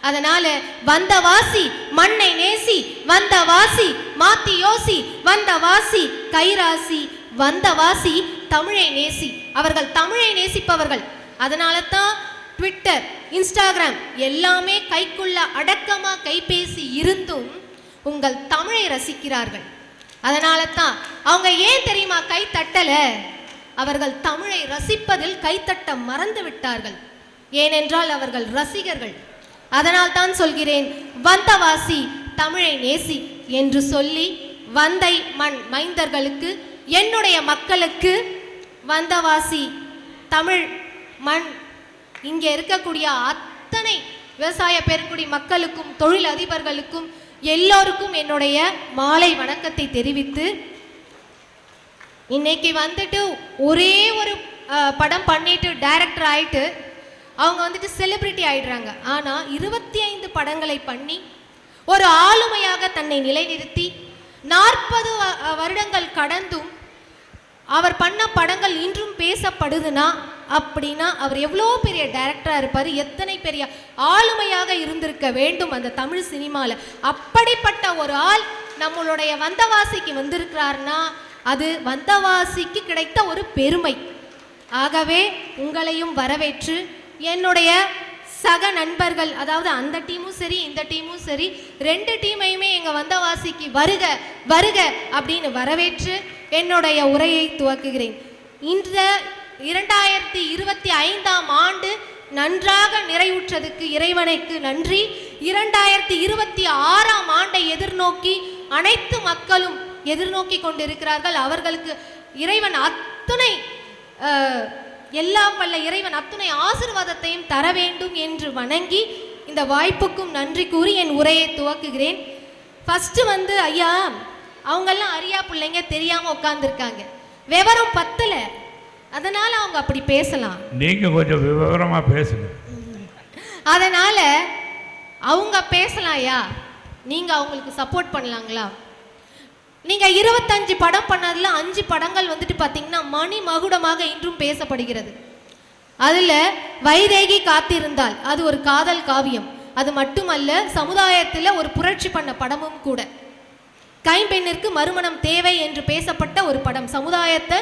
J: அதனால வந்தவாசி மண்ணை நேசி, வந்தவாசி மாத்தி யோசி, வந்தவாசி கைராசி, வந்தவாசி தமிழை நேசி. அவர்கள் தமிழை நேசிப்பவர்கள். அதனால தான் ட்விட்டர், இன்ஸ்டாகிராம் எல்லாமே கைக்குள்ள அடக்கமா கைபேசி இருந்தும் உங்கள் தமிழை ரசிக்கிறார்கள். அதனால தான் அவங்க ஏன் தெரியுமா கை தட்டல, அவர்கள் தமிழை ரசிப்பதில் கைத்தட்ட மறந்து விட்டார்கள். ஏனென்றால் அவர்கள் ரசிகர்கள். அதனால் தான் சொல்கிறேன் வந்தவாசி தமிழை நேசி என்று சொல்லி, வந்தை மண் மைந்தர்களுக்கு, என்னுடைய மக்களுக்கு, வந்தவாசி தமிழ் மண் இங்கே இருக்கக்கூடிய அத்தனை விவசாய பெருங்குடி மக்களுக்கும் தொழில் அதிபர்களுக்கும் எல்லோருக்கும் என்னுடைய மாலை வணக்கத்தை தெரிவித்து, இன்னைக்கு வந்துட்டு ஒரே ஒரு படம் பண்ணிட்டு டைரக்டர் ஆயிட்டு அவங்க வந்துட்டு செலிபிரிட்டி ஆயிடுறாங்க. ஆனால் 25 படங்களை பண்ணி ஒரு ஆளுமையாக தன்னை நிலைநிறுத்தி 40 வருடங்கள் கடந்தும் அவர் பண்ண படங்கள் இன்றும் பேசப்படுதுன்னா அப்படின்னா அவர் எவ்வளோ பெரிய டைரக்டராக இருப்பார், எத்தனை பெரிய ஆளுமையாக இருந்திருக்க வேண்டும் அந்த தமிழ் சினிமாவில். அப்படிப்பட்ட ஒரு ஆள் நம்மளுடைய வந்தவாசிக்கு வந்திருக்கிறார்னா அது வந்தவாசிக்கு கிடைத்த ஒரு பெருமை. ஆகவே உங்களையும் வரவேற்று என்னுடைய சக நண்பர்கள், அதாவது அந்த டீமும் சரி இந்த டீமும் சரி, 2 டீமையுமே எங்கள் வந்தவாசிக்கு வருக வருக அப்படின்னு வரவேற்று என்னுடைய உரையை துவக்குகிறேன். இந்த 2025ஆம் ஆண்டு நன்றாக நிறைவுற்றதுக்கு இறைவனுக்கு நன்றி. 2026ஆம் ஆண்டை எதிர்நோக்கி அனைத்து மக்களும் எதிர்நோக்கி கொண்டிருக்கிறார்கள். அவர்களுக்கு இறைவன் அத்துணை எல்லாம் வல்ல இறைவன் அத்துணை ஆசீர்வாதத்தையும் தர வேண்டும் என்று வணங்கி இந்த வாய்ப்புக்கும் நன்றி கூறி என் உரையை துவக்குகிறேன். ஃபஸ்ட்டு வந்து ஐயா, அவங்கெல்லாம் அரியா பிள்ளைங்க தெரியாமல் உட்காந்துருக்காங்க, விவரம் பத்தல, அதனால அவங்க அப்படி பேசலாம்.
F: நீங்க கொஞ்சம் விவரமா பேசுங்க.
J: அதனால அவங்க பேசலாம் ஐயா, நீங்க அவங்களுக்கு சப்போர்ட் பண்ணலாங்களா? நீங்க 25 படம் பண்ணதுல 5 படங்கள் வந்துட்டு பார்த்தீங்கன்னா மணி மகுடமாக இன்றும் பேசப்படுகிறது. அதுல வைதேகி காத்திருந்தால் அது ஒரு காதல் காவியம். அது மட்டுமல்ல, சமுதாயத்தில் ஒரு புரட்சி பண்ண படமும் கூட. கைம்பெண்ணிற்கு மறுமணம் தேவை என்று பேசப்பட்ட ஒரு படம், சமுதாயத்தை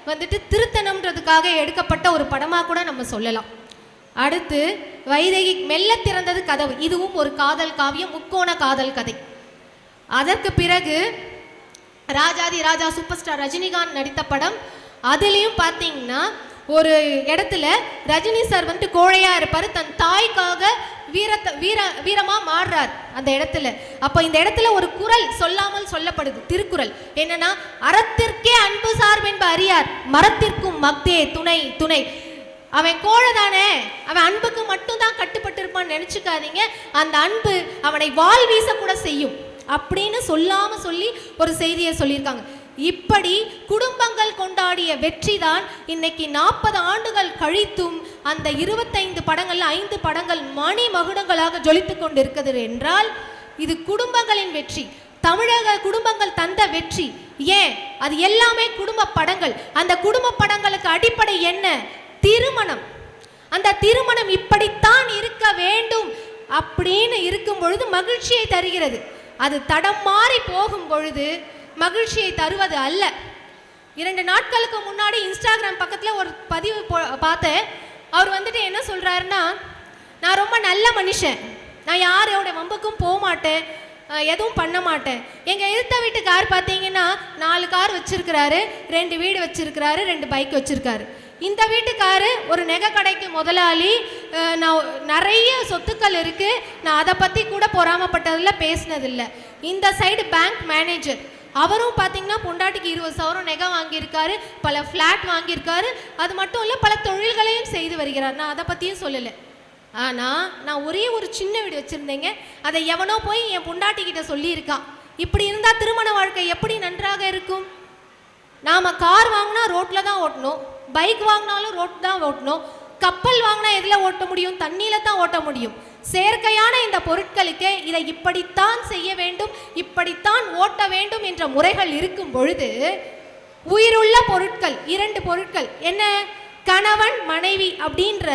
J: வந்துட்டு திருத்தணுன்றதுக்காக எடுக்கப்பட்ட ஒரு படமாக கூட நம்ம சொல்லலாம். அடுத்து வைதேகி மெல்ல திறந்தது கதவு, இதுவும் ஒரு காதல் காவியம், முக்கோண காதல் கதை. அதற்கு பிறகு ராஜாதி ராஜா சூப்பர் ஸ்டார் ரஜினிகாந்த் நடித்த படம். அதுலேயும் பார்த்தீங்கன்னா ஒரு இடத்துல ரஜினி சார் வந்துட்டு கோழையாக இருப்பார், தன் தாய்க்காக வீரமாக மாறுறார் அந்த இடத்துல. அப்போ இந்த இடத்துல ஒரு குரல் சொல்லாமல் சொல்லப்படுது, திருக்குறள். என்னன்னா, அறத்திற்கே அன்பு சார்பென்ப அறியார், மரத்திற்கும் மக்தே துணை துணை. அவன் கோழை தானே, அவன் அன்புக்கு மட்டும் தான் கட்டுப்பட்டு இருப்பான்னு நினச்சிக்காதீங்க, அந்த அன்பு அவனை வாள் வீச கூட செய்யும் அப்படின்னு சொல்லாம சொல்லி ஒரு செய்தியை சொல்லியிருக்காங்க. இப்படி குடும்பங்கள் கொண்டாடிய வெற்றி தான் இன்னைக்கு 40 ஆண்டுகள் கழித்தும் அந்த 25 படங்கள்ல 5 படங்கள் மணி மகுடங்களாக ஜொலித்து கொண்டு இருக்குது என்றால் இது குடும்பங்களின் வெற்றி, தமிழக குடும்பங்கள் தந்த வெற்றி. ஏன், அது எல்லாமே குடும்ப படங்கள். அந்த குடும்ப படங்களுக்கு அடிப்படை என்ன? திருமணம். அந்த திருமணம் இப்படித்தான் இருக்க வேண்டும் அப்படின்னு இருக்கும் பொழுது மகிழ்ச்சியை தருகிறது. அது தடம் மாறி போகும் பொழுது மகிழ்ச்சியை தருவது அல்ல. 2 நாட்களுக்கு முன்னாடி இன்ஸ்டாகிராம் பக்கத்தில் ஒரு பதிவு பார்த்தேன். அவர் வந்துட்டு என்ன சொல்கிறாருன்னா, நான் ரொம்ப நல்ல மனுஷன், நான் யாரோட வம்புக்கும் போக மாட்டேன், எதுவும் பண்ண மாட்டேன். எங்கள் எதிர்த்த வீட்டுக்கார் பார்த்தீங்கன்னா 4 கார் வச்சுருக்கிறாரு, 2 வீடு வச்சுருக்கிறாரு, 2 பைக் வச்சுருக்காரு. இந்த வீட்டுக்காரு ஒரு நகை கடைக்கு முதலாளி, நான் நிறைய சொத்துக்கள் இருக்குது, நான் அதை பற்றி கூட பொறாமப்பட்டதில் பேசினதில்லை. இந்த சைடு பேங்க் மேனேஜர், அவரும் பார்த்தீங்கன்னா பொண்டாட்டிக்கு 20,000 நகை வாங்கியிருக்காரு, பல ஃப்ளாட் வாங்கியிருக்காரு. அது மட்டும் இல்லை, பல தொழில்களையும் செய்து வருகிறார். நான் அதை பற்றியும் சொல்லலை. ஆனால் நான் ஒரே ஒரு சின்ன வீடு வச்சுருந்தேங்க, அதை எவனோ போய் என் பொண்டாட்டிக்கிட்ட சொல்லியிருக்கான். இப்படி இருந்தால் திருமண வாழ்க்கை எப்படி நன்றாக இருக்கும்? நாம் கார் வாங்கினா ரோட்டில் தான் ஓட்டணும், பைக் வாங்கினாலும் ரோட் தான் ஓட்டணும், கப்பல் வாங்கினா எதில் ஓட்ட முடியும்? தண்ணியில் தான் ஓட்ட முடியும். செயற்கையான இந்த பொருட்களுக்கு இதை இப்படித்தான் செய்ய வேண்டும், இப்படித்தான் ஓட்ட வேண்டும் என்ற முறைகள் இருக்கும் பொழுது, உயிருள்ள பொருட்கள் 2 பொருட்கள் என்ன, கணவன் மனைவி அப்படின்ற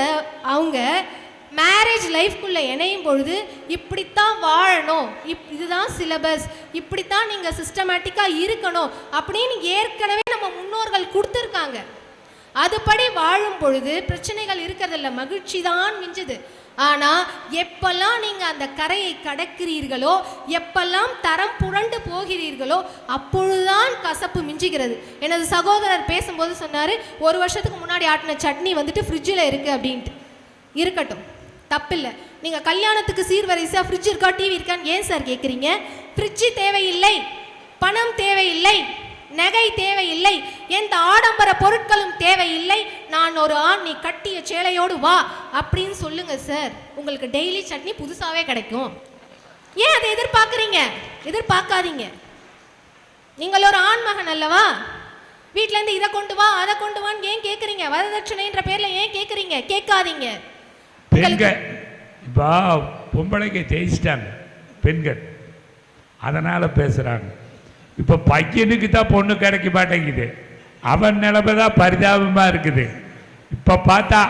J: அவங்க மேரேஜ் லைஃப்குள்ளே இணையும் பொழுது இப்படித்தான் வாழணும், இதுதான் சிலபஸ், இப்படித்தான் நீங்கள் சிஸ்டமேட்டிக்காக இருக்கணும் அப்படின்னு ஏற்கனவே நம்ம முன்னோர்கள் கொடுத்துருக்காங்க. அதுபடி வாழும் பொழுது பிரச்சனைகள் இருக்கிறதில்ல, மகிழ்ச்சி தான் மிஞ்சுது. ஆனால் எப்பெல்லாம் நீங்கள் அந்த கரையை கடக்கிறீர்களோ, எப்பெல்லாம் தரம் புரண்டு போகிறீர்களோ, அப்பொழுதுதான் கசப்பு மிஞ்சுகிறது. எனது சகோதரர் பேசும்போது சொன்னார், 1 வருஷத்துக்கு முன்னாடி ஆட்டின சட்னி வந்துட்டு ஃப்ரிட்ஜில் இருக்குது அப்படின்ட்டு. இருக்கட்டும், தப்பில்லை. நீங்கள் கல்யாணத்துக்கு சீர்வரிசையாக ஃப்ரிட்ஜ் இருக்கா டிவி இருக்கான்னு ஏன் சார் கேட்குறீங்க? ஃப்ரிட்ஜு தேவையில்லை, பணம் தேவையில்லை, நகை தேவையில்லை, எந்த ஆடம்பர பொருட்களும் தேவையில்லை. நான் ஒரு ஆண், நீ கட்டிய சேலையோடு வா அப்படின்னு சொல்லுங்க சார், உங்களுக்கு டெய்லி சட்னி புதுசாகவே கிடைக்கும். ஏன் அதை எதிர்பார்க்குறீங்க? எதிர்பார்க்காதீங்க. நீங்கள் ஒரு ஆண் மகன் அல்லவா? வீட்டிலேருந்து இதை கொண்டு வா அதை கொண்டு வான்னு ஏன் கேட்குறீங்க? வரதட்சணைன்ற பேரில் ஏன் கேட்குறீங்க? கேட்காதீங்க.
F: பெண்கள் இப்போ பொம்பளைக்கு ஜெயிச்சிட்டாங்க பெண்கள், அதனால் பேசுகிறாங்க. இப்போ பையனுக்கு தான் பொண்ணு கிடைக்க மாட்டேங்குது, அவன் நிலைமை தான் பரிதாபமாக இருக்குது. இப்போ பார்த்தா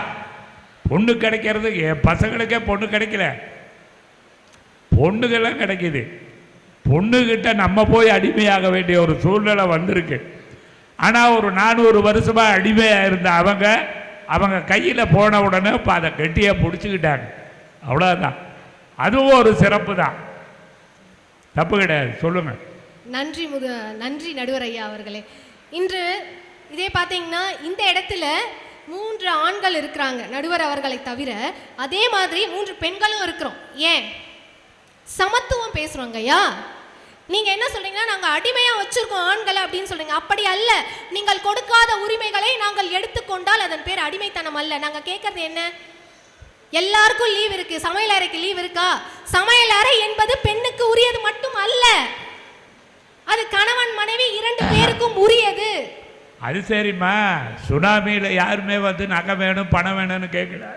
F: பொண்ணு கிடைக்கிறது, என் பசங்களுக்கே பொண்ணு கிடைக்கல, பொண்ணுகள்லாம் கிடைக்கிது. பொண்ணுக்கிட்ட நம்ம போய் அடிமையாக வேண்டிய ஒரு சூழ்நிலை வந்திருக்கு. ஆனால் ஒரு 400 வருஷமாக அடிமையாக இருந்த அவங்க கையில் போன உடனே இப்போ அதை கெட்டியாக பிடிச்சிக்கிட்டாங்க, அவ்வளோதான். அதுவும் ஒரு சிறப்பு தான், தப்பு கிடையாது. சொல்லுங்கள்.
J: நன்றி நடுவர் ஐயா அவர்களே. இன்று இதே பார்த்தீங்கன்னா இந்த இடத்துல 3 ஆண்கள் இருக்கிறாங்க நடுவர் அவர்களை தவிர, அதே மாதிரி 3 பெண்களும் இருக்கிறோம். ஏன் சமத்துவம் பேசுகிறோங்க ஐயா? நீங்கள் என்ன சொல்கிறீங்கன்னா, நாங்கள் அடிமையாக வச்சுருக்கோம் ஆண்களை அப்படின்னு சொல்கிறீங்க. அப்படி அல்ல. நீங்கள் கொடுக்காத உரிமைகளை நாங்கள் எடுத்துக்கொண்டால் அதன் பேர் அடிமைத்தனம் அல்ல. நாங்கள் கேட்குறது என்ன? எல்லாருக்கும் லீவ் இருக்குது, சமையல் அறைக்கு லீவ் இருக்கா? சமையல் அறை என்பது பெண்ணுக்கு உரியது மட்டும் அல்ல, அது கணவன் மனைவி 2 பேருக்கும் உரியது.
F: அது சரிம்மா, சுனாமியில் யாருமே வந்து நகை வேணும் பணம் வேணும்னு கேட்கல,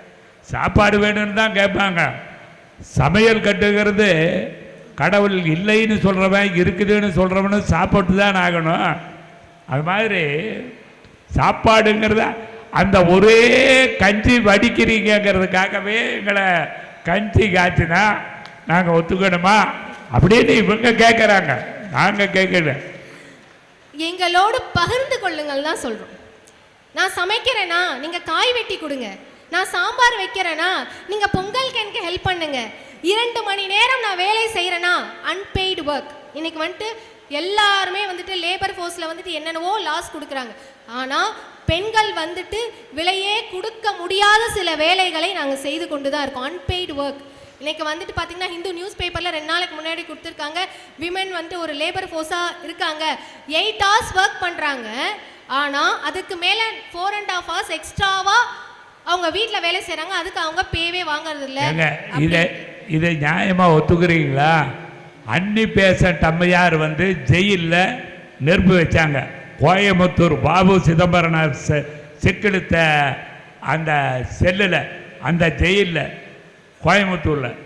F: சாப்பாடு வேணும்னு தான் கேட்பாங்க. சமையல் கட்டுகிறது கடவுள் இல்லைன்னு சொல்கிறவன் இருக்குதுன்னு சொல்கிறவனு சாப்பிட்டு தான் ஆகணும். அது மாதிரி சாப்பாடுங்கிறத அந்த ஒரே கஞ்சி வடிக்கிறீங்கிறதுக்காகவே எங்களை கஞ்சி காய்ச்சினா நாங்கள் ஒத்துக்கணுமா அப்படின்னு இவங்க கேட்குறாங்க, நாங்கள் கேட்கல.
J: எங்களோடு பகிர்ந்து கொள்ளுங்கள் தான் சொல்கிறோம். நான் சமைக்கிறேனா நீங்கள் காய் வெட்டி கொடுங்க, நான் சாம்பார் வைக்கிறேனா நீங்கள் பொங்கலுக்கு எனக்கு ஹெல்ப் பண்ணுங்க. 2 மணி நேரம் நான் வேலை செய்கிறேன்னா அன்பெய்டு ஒர்க். இன்னைக்கு வந்துட்டு எல்லாருமே வந்துட்டு லேபர் ஃபோர்ஸில் வந்துட்டு என்னென்னவோ லாஸ் கொடுக்குறாங்க. ஆனால் பெண்கள் வந்துட்டு விலையே கொடுக்க முடியாத சில வேலைகளை நாங்கள் செய்து கொண்டு தான் இருக்கோம், அன்பெய்டு ஒர்க். இன்றைக்கி வந்துட்டு பார்த்திங்கன்னா ஹிந்து நியூஸ் பேப்பரில் 2 நாளைக்கு முன்னாடி கொடுத்துருக்காங்க, விமென் வந்துட்டு ஒரு லேபர் ஃபோர்ஸாக இருக்காங்க, 8 hours ஒர்க் பண்ணுறாங்க. ஆனால் அதுக்கு மேலே 4.5 hours எக்ஸ்ட்ராவாக அவங்க வீட்டில் வேலை செய்கிறாங்க, அதுக்கு அவங்க பேவே வாங்கறது இல்லை.
F: இதை நியாயமாக ஒத்துக்கிறீங்களா? அன்னி பேசன் தம்மையார் வந்து ஜெயிலில் நெருப்பு வச்சாங்க. கோயம்புத்தூர் பாபு சிதம்பரனார் செக்கெடுத்த அந்த செல்லில், அந்த ஜெயிலில், கோயம்புத்தூரில்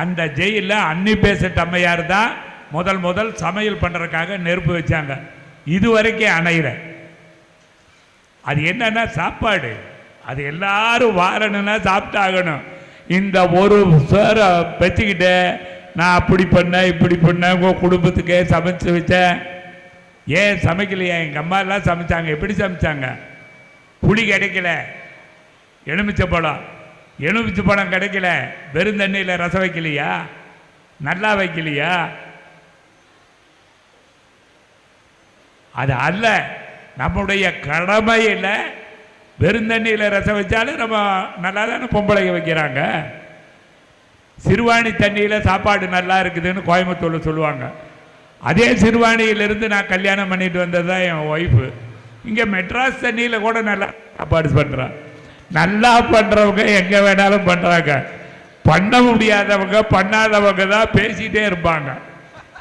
F: அந்த ஜெயிலில் அன்னி பேசன் தம்மையார் தான் முதல் சமையல் பண்ணுறதுக்காக நெருப்பு வச்சாங்க. இதுவரைக்கும் அணையிற. அது என்னன்னா சாப்பாடு, அது எல்லாரும் வாரணும்னா சாப்பிட்டாகணும். இந்த ஒரு சேரை வச்சுக்கிட்டு நான் அப்படி பண்ணேன் இப்படி பண்ணேன் உங்கள் குடும்பத்துக்கே சமைச்சு வச்சேன். ஏன் சமைக்கலையா? எங்கள் அம்மா எல்லாம் சமைச்சாங்க. எப்படி சமைச்சாங்க? புளி கிடைக்கல, எலுமிச்சை பழம் கிடைக்கல, வெறும் தண்ணியில் ரசம் வைக்கலையா? நல்லா வைக்கலையா? அது அல்ல நம்முடைய கடமையில். வெறும் தண்ணியில் ரசம் வச்சாலும் நம்ம நல்லா தானே பொம்பளைங்க வைக்கிறாங்க. சிறுவாணி தண்ணியில் சாப்பாடு நல்லா இருக்குதுன்னு கோயம்புத்தூரில் சொல்லுவாங்க. அதே சிறுவாணியிலிருந்து நான் கல்யாணம் பண்ணிட்டு வந்தது தான் என் ஒய்ஃபு. இங்கே மெட்ராஸ் தண்ணியில் கூட நல்லா சாப்பாடு பண்ணுறான். நல்லா பண்ணுறவங்க எங்கே வேணாலும் பண்ணுறாங்க. பண்ண முடியாதவங்க பண்ணாதவங்க தான் பேசிகிட்டே இருப்பாங்க.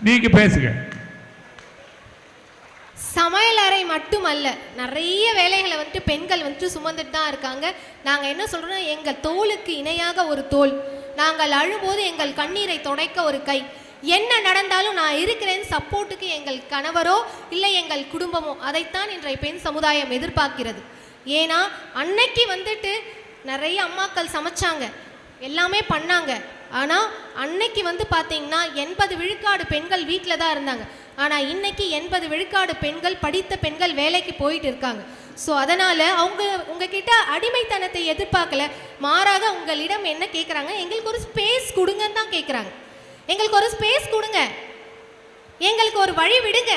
F: நீங்கள் பேசுங்க.
J: சமையலறை மட்டுமல்ல, நிறைய வேலைகளை வந்துட்டு பெண்கள் வந்துட்டு சுமந்துட்டு தான் இருக்காங்க. நாங்கள் என்ன சொல்கிறோன்னா, எங்கள் தோளுக்கு இணையாக ஒரு தோள், நாங்கள் அழும்போது எங்கள் கண்ணீரை துடைக்க ஒரு கை, என்ன நடந்தாலும் நான் இருக்கிறேன் சப்போர்ட்டுக்கு எங்கள் கணவரோ இல்லை எங்கள் குடும்பமோ. அதைத்தான் இன்றைய பெண் சமுதாயம் எதிர்பார்க்கிறது. ஏன்னா அன்னைக்கு வந்துட்டு நிறைய அம்மாக்கள் சமைச்சாங்க, எல்லாமே பண்ணாங்க. ஆனால் அன்னைக்கு வந்து பார்த்தீங்கன்னா 80 விழுக்காடு பெண்கள் வீட்டில் தான் இருந்தாங்க. ஆனால் இன்னைக்கு 80 விழுக்காடு பெண்கள், படித்த பெண்கள் வேலைக்கு போயிட்டு இருக்காங்க. ஸோ அதனால் அவங்க உங்ககிட்ட அடிமைத்தனத்தை எதிர்பார்க்கல, மாறாக உங்களிடம் என்ன கேட்குறாங்க, எங்களுக்கு ஒரு ஸ்பேஸ் கொடுங்கன்னு தான் கேட்குறாங்க. எங்களுக்கு ஒரு ஸ்பேஸ் கொடுங்க, எங்களுக்கு ஒரு வழி விடுங்க.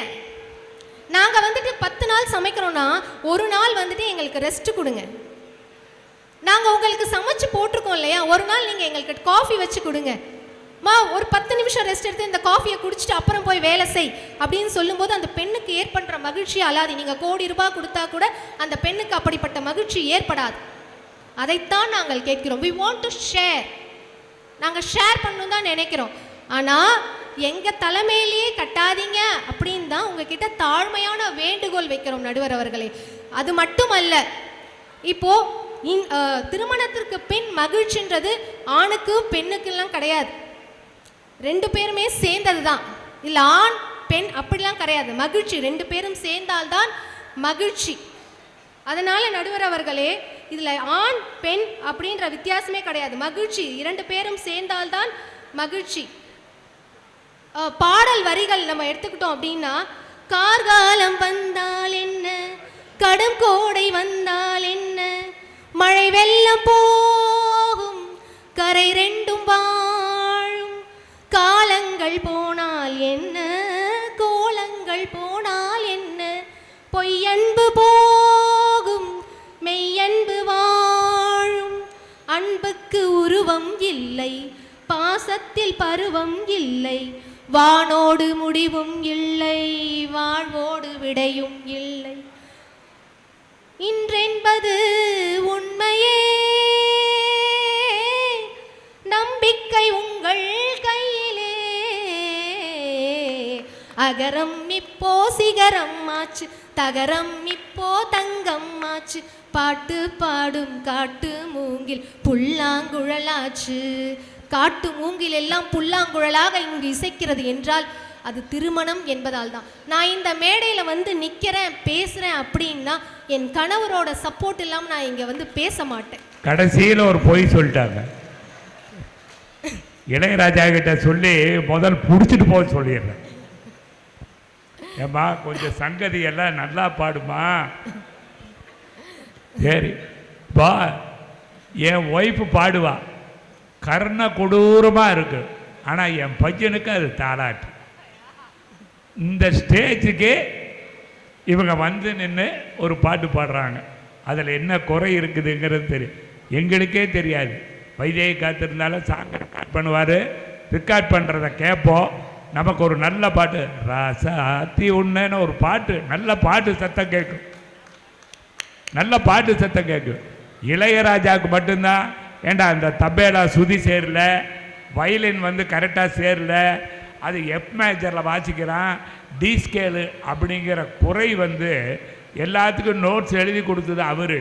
J: நாங்கள் வந்துட்டு 10 நாள் சமைக்கிறோன்னா ஒரு நாள் வந்துட்டு எங்களுக்கு ரெஸ்ட் கொடுங்க. நாங்கள் உங்களுக்கு சமைச்சு போட்டிருக்கோம் இல்லையா, ஒரு நாள் நீங்கள் எங்களுக்கு காஃபி வச்சு கொடுங்க. ஒரு 10 நிமிஷம் ரெஸ்ட் எடுத்து இந்த காஃபியை குடிச்சிட்டு அப்புறம் போய் வேலை செய் அப்படின்னு சொல்லும்போது அந்த பெண்ணுக்கு ஏற்படுற மகிழ்ச்சி அல்லாது. நீங்கள் கோடி ரூபாய் கொடுத்தா கூட அந்த பெண்ணுக்கு அப்படிப்பட்ட மகிழ்ச்சி ஏற்படாது. அதைத்தான் நாங்கள் கேட்கிறோம். we want to share. நாங்கள் ஷேர் பண்ணணும் தான் நினைக்கிறோம். ஆனால் எங்கள் தலைமையிலேயே கட்டாதீங்க அப்படின்னு தான் உங்ககிட்ட தாழ்மையான வேண்டுகோள் வைக்கிறோம் நடுவர் அவர்களே. அது மட்டுமல்ல, இப்போது திருமணத்திற்கு பின் மகிழ்ச்சின்றது ஆணுக்கு பெண்ணுக்கெல்லாம் கிடையாது, 2 பேருமே சேர்ந்தது தான். இல்லை ஆண் பெண் அப்படிலாம் கிடையாது. மகிழ்ச்சி 2 பேரும் சேர்ந்தால்தான் மகிழ்ச்சி. அதனால் நடுவர் அவர்களே, இதில் ஆண் பெண் அப்படின்ற வித்தியாசமே கிடையாது. மகிழ்ச்சி 2 பேரும் சேர்ந்தால்தான் மகிழ்ச்சி. பாடல் வரிகள் நம்ம எடுத்துக்கிட்டோம் அப்படின்னா, கார்காலம் வந்தால் என்ன, கடும் கோடை வந்தால் என்ன, மழை வெள்ளம் போகும் கரை 2ம் வாழும், காலங்கள் போனால் என்ன கோலங்கள் போனால் என்ன, பொய்யன்பு போகும் மெய்யன்பு வாழும், அன்புக்கு உருவம் இல்லை பாசத்தில் பருவம் இல்லை, வானோடு முடிவும் இல்லை வாழ்வோடு விடையும் இல்லை, இன்றென்பது உண்மையே நம்பிக்கை உங்கள் கையிலே, அகரம் இப்போ சிகரம் ஆச்சு, தகரம் இப்போ தங்கம் ஆச்சு, பாட்டு பாடும் காட்டு மூங்கில் புல்லாங்குழலாச்சு, காட்டு மூங்கில் எல்லாம் புல்லாங்குழலாக இங்கு இசைக்கிறது என்றால் அது திருமணம் என்பதால் தான். நான் இந்த மேடையில் வந்து நிற்கிறேன் பேசுகிறேன் அப்படின்னா என் கணவரோட சப்போர்ட் இல்லாமல் நான் இங்கே வந்து பேச மாட்டேன்.
F: கடைசியில் ஒரு பொய் சொல்லிட்டாங்க. இளையராஜா கிட்ட சொல்லி முதல் பிடிச்சிட்டு போக சொல்லிடுறேன். ஏம்மா கொஞ்சம் சங்கதி எல்லாம் நல்லா பாடுமா. சரி பா, என் ஒய்ஃபு பாடுவா, கர்ண கொடூரமாக இருக்கு, ஆனால் என் பையனுக்கு அது தாளாட்டு. இந்த ஸ்டேஜுக்கு இவங்க வந்து நின்று ஒரு பாட்டு பாடுறாங்க, அதில் என்ன குறை இருக்குதுங்கிறது தெரியும். எங்களுக்கே தெரியாது. வைதேகி காத்திருந்தாலும் சாங் ரெக்கார்ட் பண்ணுவார், ரெக்கார்ட் பண்ணுறத கேட்போம். நமக்கு ஒரு நல்ல பாட்டு ராசாத்தி உண்மைன்னு ஒரு பாட்டு, நல்ல பாட்டு சத்தம் கேட்கும், நல்ல பாட்டு சத்தம் கேட்கும். இளையராஜாவுக்கு மட்டும்தான் ஏண்டா அந்த தபேலா சுதி சேரல, வயலின் வந்து கரெக்டாக சேரல, அது எஃப் மேஜரில் வாசிக்கிறான், டி ஸ்கேலு அப்படிங்கிற குறை வந்து எல்லாத்துக்கும் நோட்ஸ் எழுதி கொடுத்தது அவர்.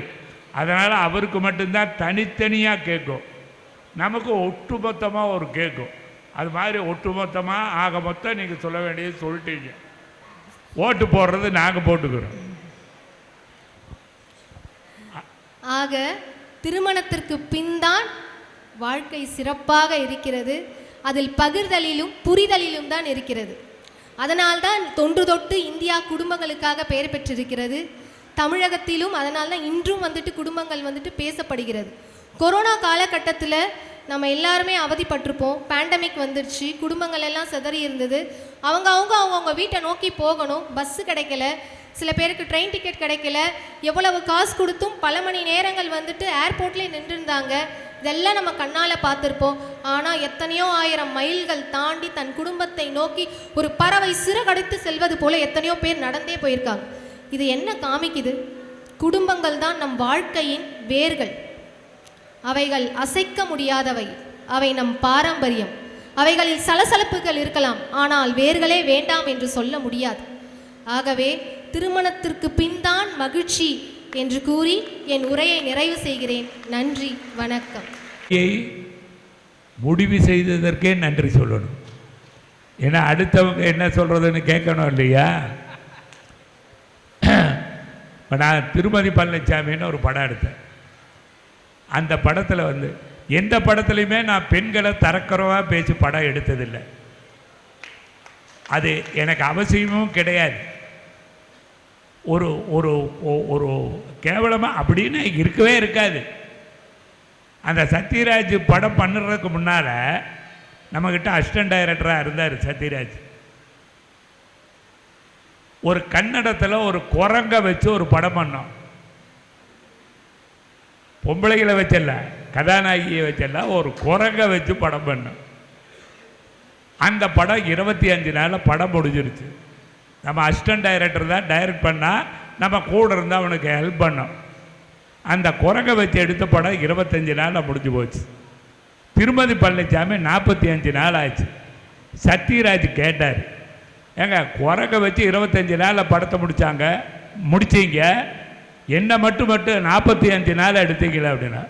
F: அதனால் அவருக்கு மட்டும்தான் தனித்தனியாக கேட்கும், நமக்கு ஒட்டுமொத்தமாக ஒரு கேட்கும். அது மாதிரி ஒட்டுமொத்தமாக ஆக மொத்தம் நீங்கள் சொல்ல வேண்டியது சொல்லிட்டீங்க. ஓட்டு போடுறது நாங்கள் போட்டுக்கிறோம்.
J: ஆக திருமணத்திற்கு பின்தான் வாழ்க்கை சிறப்பாக இருக்கிறது. அதில் பகிர்தலிலும் புரிதலிலும் தான் இருக்கிறது. அதனால்தான் தொன்று தொட்டு இந்தியா குடும்பங்களுக்காக பெயர் பெற்றிருக்கிறது. தமிழகத்திலும் அதனால்தான் இன்றும் குடும்பங்கள் பேசப்படுகிறது. கொரோனா காலகட்டத்தில் நம்ம எல்லாருமே அவதிப்பட்டிருப்போம். பேண்டமிக் வந்துடுச்சு, குடும்பங்கள் எல்லாம் சிதறி இருந்தது. அவங்க வீட்டை நோக்கி போகணும், பஸ்ஸு கிடைக்கல, சில பேருக்கு ட்ரெயின் டிக்கெட் கிடைக்கல, எவ்வளவு காசு கொடுத்தும் பல மணி நேரங்கள் ஏர்போர்ட்லேயே நின்றுருந்தாங்க. இதெல்லாம் நம்ம கண்ணால் பார்த்துருப்போம். ஆனால் எத்தனையோ ஆயிரம் மைல்கள் தாண்டி தன் குடும்பத்தை நோக்கி ஒரு பறவை சிறகடித்து செல்வது போல எத்தனையோ பேர் நடந்தே போயிருக்காங்க. இது என்ன காமிக்குது? குடும்பங்கள் தான் நம் வாழ்க்கையின் வேர்கள். அவைகள் அசைக்க முடியாதவை. அவை நம் பாரம்பரியம். அவைகளில் சலசலப்புகள் இருக்கலாம், ஆனால் வேர்களே வேண்டாம் என்று சொல்ல முடியாது. ஆகவே திருமணத்திற்கு பின்தான் மகிழ்ச்சி என்று கூறி என் உரையை நிறைவு செய்கிறேன். நன்றி, வணக்கம்.
F: முடிவு செய்ததற்கே நன்றி சொல்லணும். ஏன்னா அடுத்தவங்க என்ன சொல்றதுன்னு கேட்கணும் இல்லையா? நான் திருமதி பழனிசாமின்னு ஒரு படம் எடுத்தேன். அந்த படத்தில் எந்த படத்துலையுமே நான் பெண்களை தரக்குறைவாக பேசி படம் எடுத்ததில்லை. அது எனக்கு அவசியமும் கிடையாது. ஒரு ஒரு ஒரு கேவலமாக அப்படின்னு இருக்கவே இருக்காது. அந்த சத்யராஜ் படம் பண்ணுறதுக்கு முன்னால் நம்மக்கிட்ட அசிஸ்டன்ட் டைரக்டராக இருந்தார் சத்யராஜ். ஒரு கன்னடத்தில் ஒரு குரங்கை வச்சு ஒரு படம் பண்ணோம். பொம்பளைகளை வச்சல, கதாநாயகியை வச்சல, ஒரு குரங்கை வச்சு படம் பண்ணோம். அந்த படம் 25 நாளில் படம் முடிஞ்சிருச்சு. நம்ம அசிஸ்டன்ட் டைரக்டர் தான் டைரக்ட் பண்ணால் நம்ம கூட இருந்தால் அவனுக்கு ஹெல்ப் பண்ணோம். அந்த குரங்கை வச்சு எடுத்த படம் 25 நாளில் முடிஞ்சு போச்சு. திருமதி பழனிசாமி 45 நாள் ஆச்சு. சத்யராஜ் கேட்டார், ஏங்க குரங்கை வச்சு 25 நாளில் படத்தை முடிச்சிங்க, என்னை மட்டும் 45 நாள் எடுத்தீங்களா அப்படின்னா,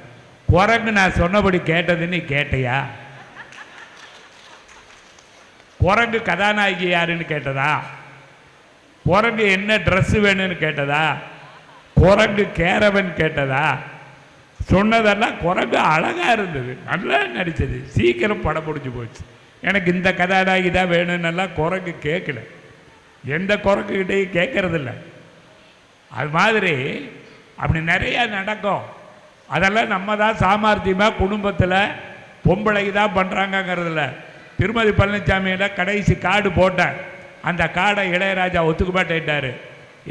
F: குரங்கு நான் சொன்னபடி கேட்டது நீ கேட்டையா? குரங்கு கதாநாயகி யாருன்னு கேட்டதா? குரங்கு என்ன ட்ரெஸ்ஸு வேணும்னு கேட்டதா? குரங்கு கேரவன் கேட்டதா? சொன்னதெல்லாம் குரங்கு அழகாக இருந்தது, நல்லா நடித்தது, சீக்கிரம் படம் முடிஞ்சு போச்சு. எனக்கு இந்த கதாநாயகி தான் வேணும்னெல்லாம் குரங்கு கேட்கல, எந்த குரங்குகிட்டையும் கேட்கறதில்ல. அது மாதிரி அப்படி நிறையா நடக்கும். அதெல்லாம் நம்ம தான் சாமர்த்தியமாக குடும்பத்தில் பொம்பளைக்கு தான் பண்ணுறாங்கங்கிறதில்ல. திருமதி பழனிசாமியில் கடைசி கார்டு போட்டேன். அந்த கார்டை இளையராஜா ஒத்துக்க மாட்டேன்ட்டார்.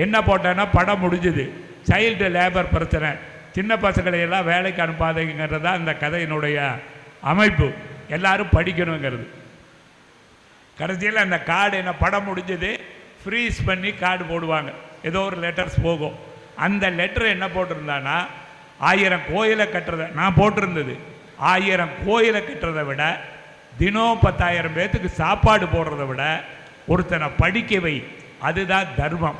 F: என்ன போட்டேன்னா படம் முடிஞ்சுது. சைல்டு லேபர் பிரச்சனை, சின்ன பசங்களையெல்லாம் வேலைக்கு அனுப்பாதீங்கிறது தான் அந்த கதையினுடைய அமைப்பு. எல்லாரும் படிக்கணுங்கிறது. கடைசியில் அந்த கார்டு என்ன படம் முடிஞ்சது ஃப்ரீஸ் பண்ணி கார்டு போடுவாங்க, ஏதோ ஒரு லெட்டர்ஸ் போகும். அந்த லெட்டர் என்ன போட்டிருந்தான்னா 1000 கோயிலை கட்டுறதை நான் போட்டிருந்தது. 1000 கோயிலை கட்டுறதை விட தினம் 10,000 பேர்த்துக்கு சாப்பாடு போடுறதை விட ஒருத்தனை படிக்க வை, அதுதான் தர்மம்.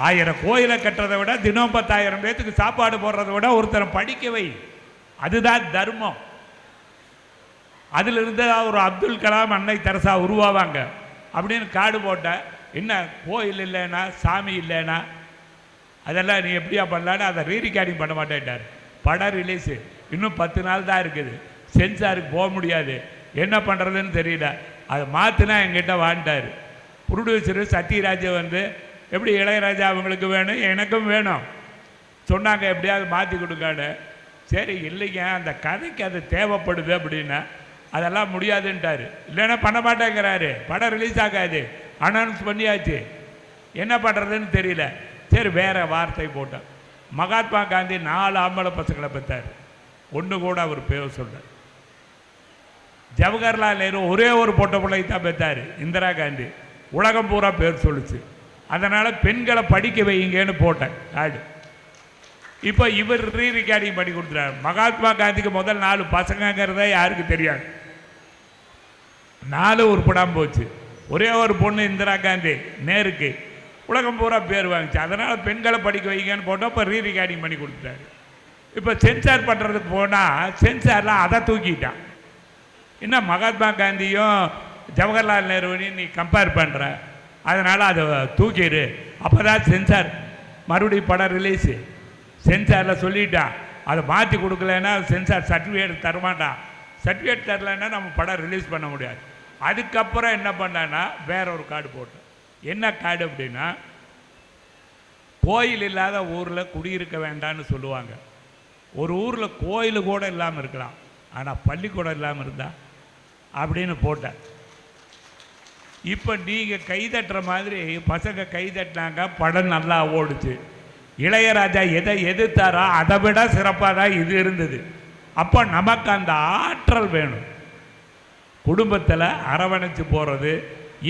F: 1000 கோயிலை கட்டுறதை விட தினம் 10,000 பேர்த்துக்கு சாப்பாடு போடுறதை விட ஒருத்தனை படிக்க வை, அதுதான் தர்மம். அதிலிருந்து ஒரு அப்துல் கலாம், அன்னை தெரசா உருவாவாங்க அப்படின்னு கார்டு போட்ட. என்ன கோயில் இல்லைன்னா, சாமி இல்லைன்னா, அதெல்லாம் நீ எப்படியா பண்ணலான்னு அதை ரீரிகார்டிங் பண்ண மாட்டேன்ட்டார். படம் ரிலீஸு இன்னும் 10 நாள் தான் இருக்குது, சென்சாருக்கு போக முடியாது, என்ன பண்ணுறதுன்னு தெரியல. அதை மாற்றினா என்கிட்ட வாண்டார். ப்ரொடியூசரு சத்யராஜ் எப்படி இளையராஜா அவங்களுக்கு வேணும், எனக்கும் வேணும் சொன்னாங்க, எப்படியாவது மாற்றி கொடுக்கான்னு. சரி இல்லைங்க, அந்த கதைக்கு அது தேவைப்படுது அப்படின்னா அதெல்லாம் முடியாதுன்ட்டார். இல்லைன்னா பண்ண மாட்டேங்கிறாரு. படம் ரிலீஸ் ஆகாது, அனௌன்ஸ் பண்ணியாச்சு, என்ன பண்ணுறதுன்னு தெரியல. சரி வேறு வார்த்தை போட்டார். மகாத்மா காந்தி 4 ஆம்பளை பசங்களை பெற்றார், ஒன்று கூட அவர் பேர் சொல்கிறார். ஜவஹர்லால் நேரு ஒரே ஒரு பொட்ட பிள்ளை தான் பெற்றார், இந்திரா காந்தி. உலகம் பூரா பேர் சொல்லுச்சு. அதனால் பெண்களை படிக்க வைங்கன்னு போட்டேன் கார்டு. இப்போ இவர் ரீரிகார்டிங் பண்ணி கொடுத்துறாரு. மகாத்மா காந்திக்கு முதல் 4 பசங்கிறத யாருக்கு தெரியாது, 4 உருப்படாமல் போச்சு. ஒரே ஒரு பொண்ணு இந்திரா காந்தி, நேருக்கு. உலகம் பூரா பேர் வாங்கிச்சு. அதனால் பெண்களை படிக்க வைங்கன்னு போட்டோம். இப்போ ரீரிகார்டிங் பண்ணி கொடுத்துட்டாரு. இப்போ சென்சார் பண்ணுறதுக்கு போனால் சென்சார்லாம் அதை தூக்கிட்டான். என்ன மகாத்மா காந்தியும் ஜவஹர்லால் நேருவையும் நீ கம்பேர் பண்ணுற, அதனால் அதை தூக்கிடு, அப்போ தான் சென்சார் மறுபடியும் படம் ரிலீஸு. சென்சாரில் சொல்லிட்டான். அதை மாற்றி கொடுக்கலன்னா சென்சார் சர்டிஃபிகேட் தரமாட்டான். சர்டிஃபிகேட் தரலைன்னா நம்ம படம் ரிலீஸ் பண்ண முடியாது. அதுக்கப்புறம் என்ன பண்ணான்னா வேற ஒரு கார்டு போட்டோம். என்ன கார்டு அப்படின்னா, கோயில் இல்லாத ஊரில் குடியிருக்க வேண்டாம்னு சொல்லுவாங்க. ஒரு ஊரில் கோயில் கூட இல்லாமல் இருக்கலாம், ஆனால் பள்ளிக்கூடம் இல்லாமல் இருந்தா அப்படின்னு போட்டேன். இப்போ நீங்கள் கைதட்டுற மாதிரி பசங்க கைதட்டினாங்க, படம் நல்லா ஓடுச்சு. இளையராஜா எதை எதிர்த்தாரோ அதை விட சிறப்பாக தான் இது இருந்தது. அப்போ நமக்கு அந்த ஆற்றல் வேணும். குடும்பத்தில் அரவணைச்சு போகிறது.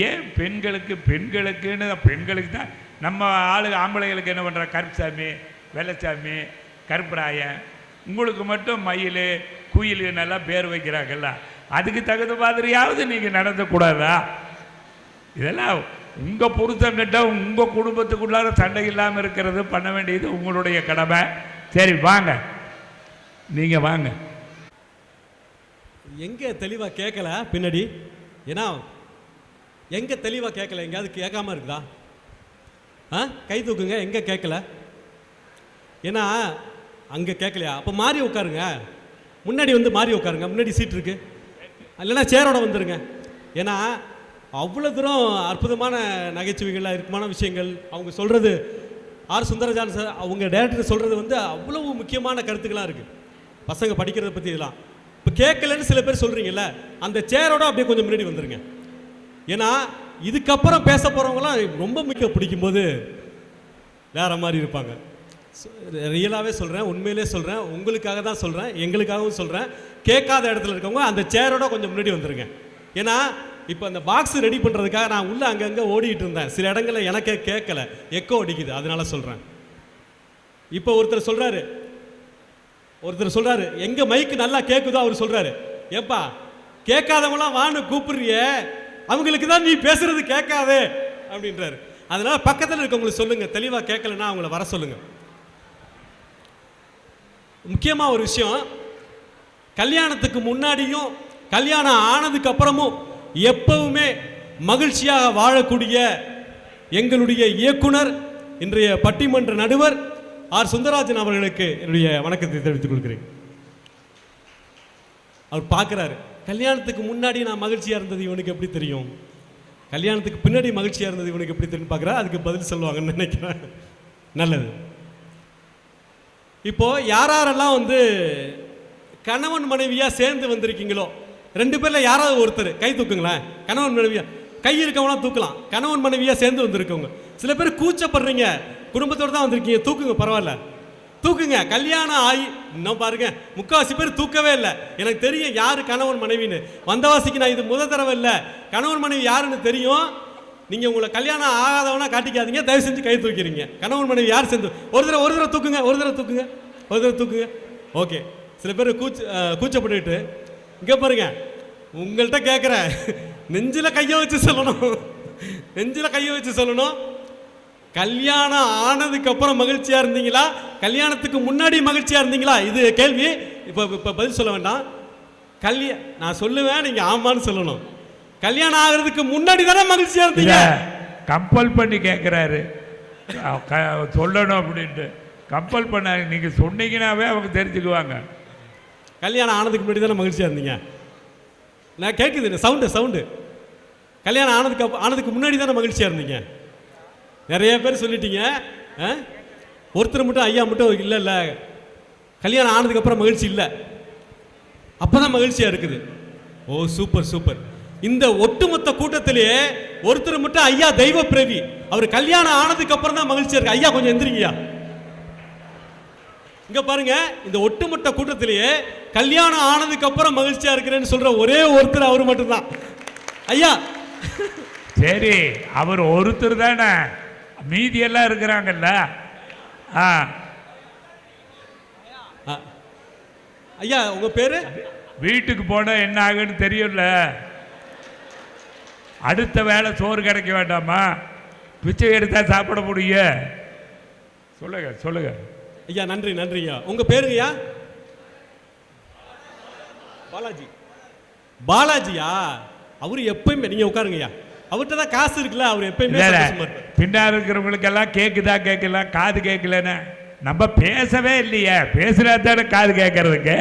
F: ஏன் பெண்களுக்குன்னு பெண்களுக்கு தான் நம்ம ஆம்பளைகளுக்கு என்ன பண்ணுற, கருப்புசாமி, வெள்ளச்சாமி, கருப்பராயன், உங்களுக்கு மட்டும் மயில் குயில் நல்லா பேர் வைக்கிறாங்கல்ல, அதுக்கு தகுந்த மாதிரியாவது நீங்கள் நடந்தக்கூடாதா? இதெல்லாம் உங்கள் புருஷங்கிட்ட உங்கள் குடும்பத்துக்குள்ளார சண்டை இல்லாமல் இருக்கிறது பண்ண வேண்டியது உங்களுடைய கடமை. சரி வாங்க, நீங்கள் வாங்க.
K: எங்கே தெளிவாக கேட்கல பின்னாடி, ஏன்னா எங்கே தெளிவாக கேட்கல, எங்கேயாவது கேட்காம இருக்குதா? கை தூக்குங்க எங்கே கேட்கல. ஏன்னா அங்கே கேட்கலையா? அப்போ மாறி உட்காருங்க, முன்னாடி வந்து மாறி உட்காருங்க, முன்னாடி சீட் இருக்கு, இல்லைன்னா சேரோட வந்துடுங்க. ஏன்னா அவ்வளோ தூரம் அற்புதமான நகைச்சுவைகள், இருக்குமான விஷயங்கள் அவங்க சொல்கிறது. ஆர் சுந்தரராஜன் சார் அவங்க டேரக்டர் சொல்கிறது வந்து அவ்வளவு முக்கியமான கருத்துக்களாக இருக்குது பசங்க படிக்கிறத பற்றி. இதெல்லாம் இப்போ கேட்கலன்னு சில பேர் சொல்கிறீங்கல்ல, அந்த சேரோட அப்படியே கொஞ்சம் முன்னாடி வந்துடுங்க. ஏன்னா இதுக்கப்புறம் பேச போகிறவங்களாம் ரொம்ப முக்கியம் பிடிக்கும்போது வேற மாதிரி இருப்பாங்க. ரியலாகவே சொல்கிறேன், உண்மையிலே சொல்கிறேன், உங்களுக்காக தான் சொல்கிறேன், எங்களுக்காகவும் சொல்கிறேன். கேட்காத இடத்துல இருக்கவங்க அந்த சேரோட கொஞ்சம் முன்னாடி வந்துடுங்க. ஏன்னா இப்போ அந்த பாக்ஸ் ரெடி பண்ணுறதுக்காக நான் உள்ளே அங்கங்கே ஓடிக்கிட்டு இருந்தேன். சில இடங்களில் எனக்கே கேட்கல, எக்கோ அடிக்குது, அதனால சொல்கிறேன். இப்போ ஒருத்தர் சொல்கிறாரு எங்கே மைக்கு நல்லா கேட்குதோ அவர் சொல்கிறாரு, ஏப்பா கேட்காதவங்களாம் வான்னு கூப்பிடுறிய, அவங்களுக்கு தான் நீ பேசுறது கேட்காதே அப்படின்றாரு. அதனால பக்கத்தில் இருக்கவங்களுக்கு சொல்லுங்கள், தெளிவாக கேட்கலன்னா அவங்கள வர சொல்லுங்கள். முக்கியமாக ஒரு விஷயம், கல்யாணத்துக்கு முன்னாடியும் கல்யாணம் ஆனதுக்கு அப்புறமும் எப்பவுமே மகிழ்ச்சியாக வாழக்கூடிய எங்களுடைய இயக்குனர், இன்றைய பட்டிமன்ற நடுவர் ஆர் சுந்தரராஜன் அவர்களுக்கு என்னுடைய வணக்கத்தை தெரிவித்துக் கொள்கிறேன். அவர் பார்க்குறாரு, கல்யாணத்துக்கு முன்னாடி நான் மகிழ்ச்சியாக இருந்தது இவனுக்கு எப்படி தெரியும், கல்யாணத்துக்கு பின்னாடி மகிழ்ச்சியாக இருந்தது இவனுக்கு எப்படி தெரியும் பார்க்குறா. அதுக்கு பதில் சொல்லுவாங்கன்னு நினைக்கிறேன். நல்லது. இப்போ யாரெல்லாம் வந்து கணவன் மனைவியாக சேர்ந்து வந்திருக்கீங்களோ, ரெண்டு பேரில் யாராவது ஒருத்தர் கை தூக்குங்களேன். கணவன் மனைவியா கை இருக்கவங்களாம் தூக்கலாம். கணவன் மனைவியாக சேர்ந்து வந்திருக்கவங்க. சில பேர் கூச்சப்படுறீங்க, குடும்பத்தோடு தான் வந்திருக்கீங்க, தூக்குங்க, பரவாயில்ல, தூக்குங்க. கல்யாணம் ஆகி இன்னும் பாருங்க, முக்கால்வாசி பேர் தூக்கவே இல்லை. எனக்கு தெரியும் யாரு கணவன் மனைவின்னு. வந்தவாசிக்கு நான் இது முதல் தடவை இல்லை, கணவன் மனைவி யாருன்னு தெரியும். நீங்கள் உங்களை கல்யாணம் ஆகாதவனா காட்டிக்காதீங்க, தயவு செஞ்சு கை தூக்கிறீங்க. கணவன் மனைவி யார் சேர்ந்து ஒரு தடவை தூக்குங்க, ஒரு தடவை தூக்குங்க. ஓகே. சில பேர் கூச்சப்பட்டுக்கிட்டு இங்கே பாருங்க, உங்கள்கிட்ட கேட்குறேன், நெஞ்சில் கையை வச்சு சொல்லணும். கல்யாணம் ஆனதுக்கு அப்புறம் மகிழ்ச்சியாக இருந்தீங்களா, கல்யாணத்துக்கு முன்னாடி மகிழ்ச்சியாக இருந்தீங்களா? இது கேள்வி. இப்போ பதில் சொல்ல வேண்டாம். நான் சொல்லுவேன், நீங்கள் ஆமான்னு சொல்லணும். கல்யாணம் ஆகிறதுக்கு முன்னாடி தானே மகிழ்ச்சியாக இருந்தீங்க.
F: கம்பல் பண்ணி கேட்குறாரு, சொல்லணும் அப்படின்ட்டு கம்பல் பண்ண. நீங்கள் சொன்னீங்கன்னாவே அவங்க தெரிஞ்சுக்குவாங்க.
K: கல்யாணம் ஆனதுக்கு முன்னாடி தானே மகிழ்ச்சியாக இருந்தீங்க. நான் கேட்குது சவுண்டு. கல்யாணம் ஆனதுக்கு முன்னாடி தானே மகிழ்ச்சியாக இருந்தீங்க. நிறைய பேர் சொல்லிட்டீங்க. ஒருத்தர் மட்டும், ஐயா மட்டும் இல்லை, கல்யாணம் ஆனதுக்கப்புறம் மகிழ்ச்சி இல்லை, அப்போ தான் மகிழ்ச்சியாக இருக்குது. ஓ சூப்பர். இந்த ஒட்டுமொத்த கூட்டத்திலேயே ஒருத்தர் மட்டும், ஐயா தெய்வ பிரேமி, அவர் கல்யாணம் ஆனதுக்கு அப்புறம் தான் மகிழ்ச்சியாக இருக்கு. ஐயா கொஞ்சம் எந்திரிங்கய்யா. இங்க பாருங்க, இந்த ஒட்டுமொத்த கூட்டத்திலேயே கல்யாணம் ஆனதுக்கு அப்புறம் மகிழ்ச்சியா இருக்கிறேன்னு சொல்ற ஒரே ஒருத்தர் அவர் மட்டும்தான். ஐயா
F: சரி, அவர் ஒருத்தர் தானே, மீதி எல்லாம் இருக்கிறாங்கல்ல.
K: ஐயா உங்க பேரு?
F: வீட்டுக்கு போனா என்ன ஆகுன்னு தெரியும்ல. அடுத்த வேளை சோறு கிடைக்க வேண்டாமா? பிச்சை எடுத்தா சாப்பிட முடியும். சொல்லுங்க.
K: ஐயா நன்றி ஐயா. உங்க பேருங்கய்யா? பாலாஜியா? அவரு எப்பயுமே, நீங்க உட்காருங்கய்யா, அவர்கிட்ட தான் காசு இருக்குல்ல, அவர் எப்பயுமே
F: பின்னாடி இருக்கிறவங்களுக்கு எல்லாம் கேக்குதா கேட்கல, காது கேட்கலன்னு நம்ம பேசவே இல்லையே, பேசுனா தானே காது கேட்கறதுக்கு.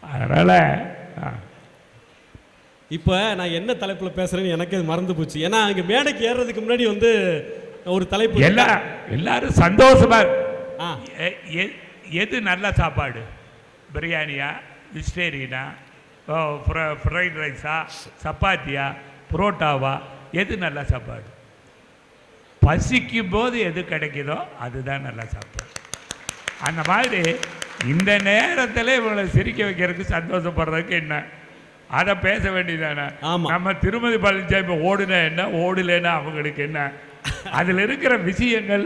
F: அதனால
K: இப்போ நான் என்ன தலைப்பில் பேசுகிறேன்னு எனக்கு மறந்து போச்சு. ஏன்னா இங்கே மேடைக்கு ஏறுறதுக்கு முன்னாடி வந்து ஒரு தலைப்பு
F: எல்லாரும் சந்தோஷமா எது நல்ல சாப்பாடு, பிரியாணியா, வெஜிடேரியனா, ஃப்ரைட் ரைஸா, சப்பாத்தியா, புரோட்டாவா, எது நல்ல சாப்பாடு? பசிக்கும் போது எது கிடைக்குதோ அதுதான் நல்ல சாப்பாடு. அந்த மாதிரி இந்த நேரத்தில் இவங்களை சிரிக்க வைக்கிறதுக்கு சந்தோஷப்படுறதுக்கு என்ன, அதை பேச வேண்டியதானே. நம்ம திருமதி பழனிசாமி ஓடுனா என்ன, ஓடலைன்னா அவங்களுக்கு என்ன? அதில் இருக்கிற விஷயங்கள்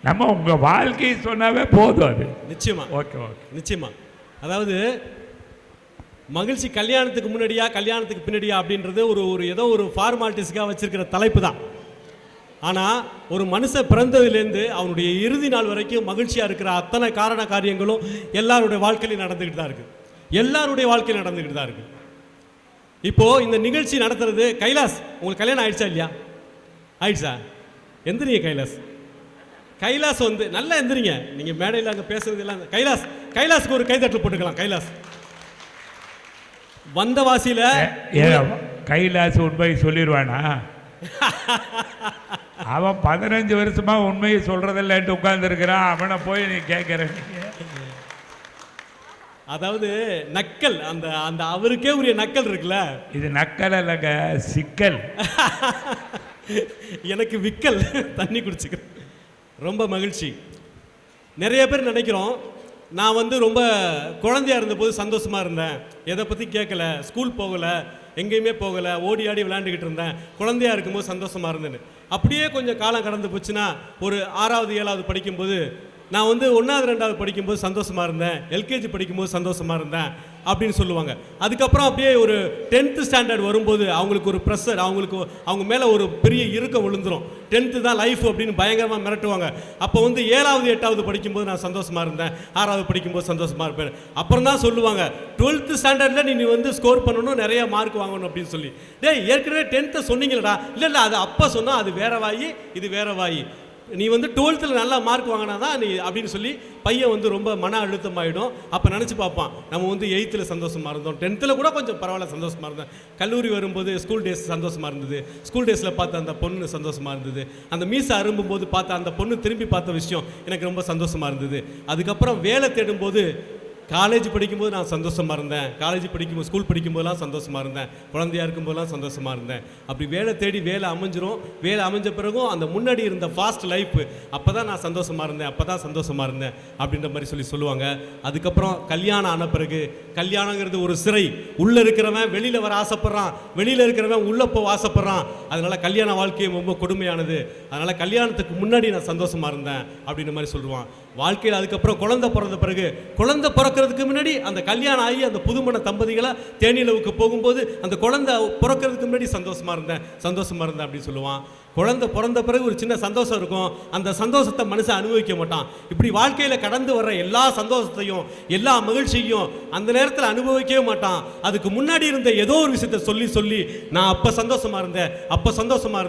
F: நம்ம உங்கள் வாழ்க்கையை சொன்னாவே போதும். அது
K: நிச்சயமா.
F: ஓகே ஓகே,
K: நிச்சயமா. அதாவது மகிழ்ச்சி கல்யாணத்துக்கு முன்னாடியா கல்யாணத்துக்கு பின்னாடியா அப்படின்றது ஒரு ஏதோ ஒரு ஃபார்மாலிட்டிஸ்க்காக வச்சிருக்கிற தலைப்பு தான். ஆனால் ஒரு மனுஷன் பிறந்ததுலேருந்து அவனுடைய இறுதி நாள் வரைக்கும் மகிழ்ச்சியாக இருக்கிற அத்தனை காரண காரியங்களும் எல்லாருடைய வாழ்க்கையிலும் நடந்துக்கிட்டு தான் இருக்குது. எல்லாருடைய வாழ்க்கையில் நடந்துக்கிட்டு தான் இருக்குது. இப்போது இந்த நிகழ்ச்சி நடத்துறது கைலாஸ், உங்களுக்கு கல்யாணம் ஆயிடுச்சா இல்லையா? ஆயிடுச்சா? எந்திரிங்க கைலாஸ். கைலாஸ் வந்து நல்லா எந்திரிங்க. நீங்கள் மேடையில் அங்கே பேசுறது எல்லாம் கைலாஸுக்கு ஒரு கைதட்டல் போட்டுக்கலாம். கைலாஸ் வந்தவாசியில்
F: கைலாஸ் உண்மையை சொல்லிடுவானா? அவன் 15 வருஷமா உண்மையை சொல்றதில்லைன்ட்டு உட்கார்ந்துருக்கிறான். அவனை போய் நீ கேட்குற.
K: அதாவது நக்கல், அந்த அந்த அவருக்கே உரிய நக்கல் இருக்குல்ல. இது
F: நக்கல் இல்லைங்க, சிக்கல்.
K: எனக்கு விக்கல். தண்ணி குடிச்சுக்கிறேன். ரொம்ப மகிழ்ச்சி. நிறைய பேர் நினைக்கிறோம் நான் வந்து ரொம்ப குழந்தையா இருந்தபோது சந்தோஷமாக இருந்தேன், எதை பற்றி கேட்கல, ஸ்கூல் போகலை, எங்கேயுமே போகலை, ஓடி ஆடி விளையாண்டுக்கிட்டு இருந்தேன், குழந்தையா இருக்கும்போது சந்தோஷமாக இருந்தேன்னு. அப்படியே கொஞ்சம் காலம் கடந்து போச்சுன்னா ஒரு 6வது 7வது படிக்கும்போது நான் வந்து 1வது 2வது படிக்கும்போது சந்தோஷமாக இருந்தேன், எல்கேஜி படிக்கும்போது சந்தோஷமாக இருந்தேன் அப்படின்னு சொல்லுவாங்க. அதுக்கப்புறம் அப்படியே ஒரு 10th ஸ்டாண்டர்ட் வரும்போது அவங்களுக்கு ஒரு ப்ரெஷர், அவங்க மேலே ஒரு பெரிய இறுக்கம் விழுந்துடும். 10th தான் லைஃப் அப்படின்னு பயங்கரமாக மிரட்டுவாங்க. அப்போ வந்து 7வது 8வது படிக்கும்போது நான் சந்தோஷமாக இருந்தேன், 6வது படிக்கும்போது சந்தோஷமாக இருப்பேன். அப்புறம் தான் சொல்லுவாங்க 12th ஸ்டாண்டர்டில் நீ வந்து ஸ்கோர் பண்ணணும், நிறைய மார்க் வாங்கணும் அப்படின்னு சொல்லி. டேய் ஏற்கனவே 10th சொன்னீங்களடா. இல்லை அது அப்போ சொன்னால் அது வேற வாயி, இது வேற வாயி. நீ வந்து 12th நல்லா மார்க் வாங்கினா தான் நீ அப்படின்னு சொல்லி பையன் வந்து ரொம்ப மன அழுத்தமாகிடும். அப்போ நினச்சி பார்ப்பான், நம்ம வந்து 8th சந்தோஷமாக இருந்தோம், 10th கூட கொஞ்சம் பரவாயில்ல சந்தோஷமாக இருந்தேன், கல்லூரி வரும்போது ஸ்கூல் டேஸ் சந்தோஷமாக இருந்தது, ஸ்கூல் டேஸில் பார்த்த அந்த பொண்ணு சந்தோஷமாக இருந்தது, அந்த மீசை அரும்பும்போது பார்த்த அந்த பொண்ணு திரும்பி பார்த்த விஷயம் எனக்கு ரொம்ப சந்தோஷமாக இருந்தது. அதுக்கப்புறம் வேலை தேடும்போது காலேஜ் படிக்கும்போது நான் சந்தோஷமாக இருந்தேன், காலேஜ் படிக்கும்போது ஸ்கூல் படிக்கும்போதெல்லாம் சந்தோஷமாக இருந்தேன், குழந்தையாக இருக்கும்போதெல்லாம் சந்தோஷமாக இருந்தேன். அப்படி வேலை தேடி வேலை அமைஞ்சிரும். வேலை அமைஞ்ச பிறகும் அந்த முன்னாடி இருந்த ஃபாஸ்ட் லைஃப், அப்போ தான் நான் சந்தோஷமாக இருந்தேன், அப்போ தான் சந்தோஷமாக இருந்தேன் அப்படின்ற மாதிரி சொல்லுவாங்க. அதுக்கப்புறம் கல்யாணம் ஆன பிறகு, கல்யாணங்கிறது ஒரு சிறை, உள்ளே இருக்கிறவன் வெளியில் வர ஆசைப்பட்றான், வெளியில் இருக்கிறவன் உள்ளே போக ஆசைப்பட்றான். அதனால் கல்யாண வாழ்க்கையும் ரொம்ப கொடுமையானது. அதனால் கல்யாணத்துக்கு முன்னாடி நான் சந்தோஷமாக இருந்தேன் அப்படின்ற மாதிரி சொல்லுவான். வாழ்க்கையில் அதுக்கப்புறம் குழந்தை பிறந்த பிறகு, குழந்தை பிறக்கிறதுக்கு முன்னாடி அந்த கல்யாணம் ஆகி அந்த புதுமண தம்பதிகளாக தேனிலவுக்கு போகும்போது அந்த குழந்தை பிறக்கிறதுக்கு முன்னாடி சந்தோஷமாக இருந்தேன் அப்படின்னு சொல்லுவான். குழந்தை பிறந்த பிறகு ஒரு சின்ன சந்தோஷம் இருக்கும், அந்த சந்தோஷத்தை மனுஷன் அனுபவிக்க மாட்டான். இப்படி வாழ்க்கையில் கடந்து வர்ற எல்லா சந்தோஷத்தையும் எல்லா மகிழ்ச்சியும் அந்த நேரத்தில் அனுபவிக்கவே மாட்டான். அதுக்கு முன்னாடி இருந்த ஏதோ ஒரு விஷயத்தை சொல்லி நான் அப்போ சந்தோஷமாக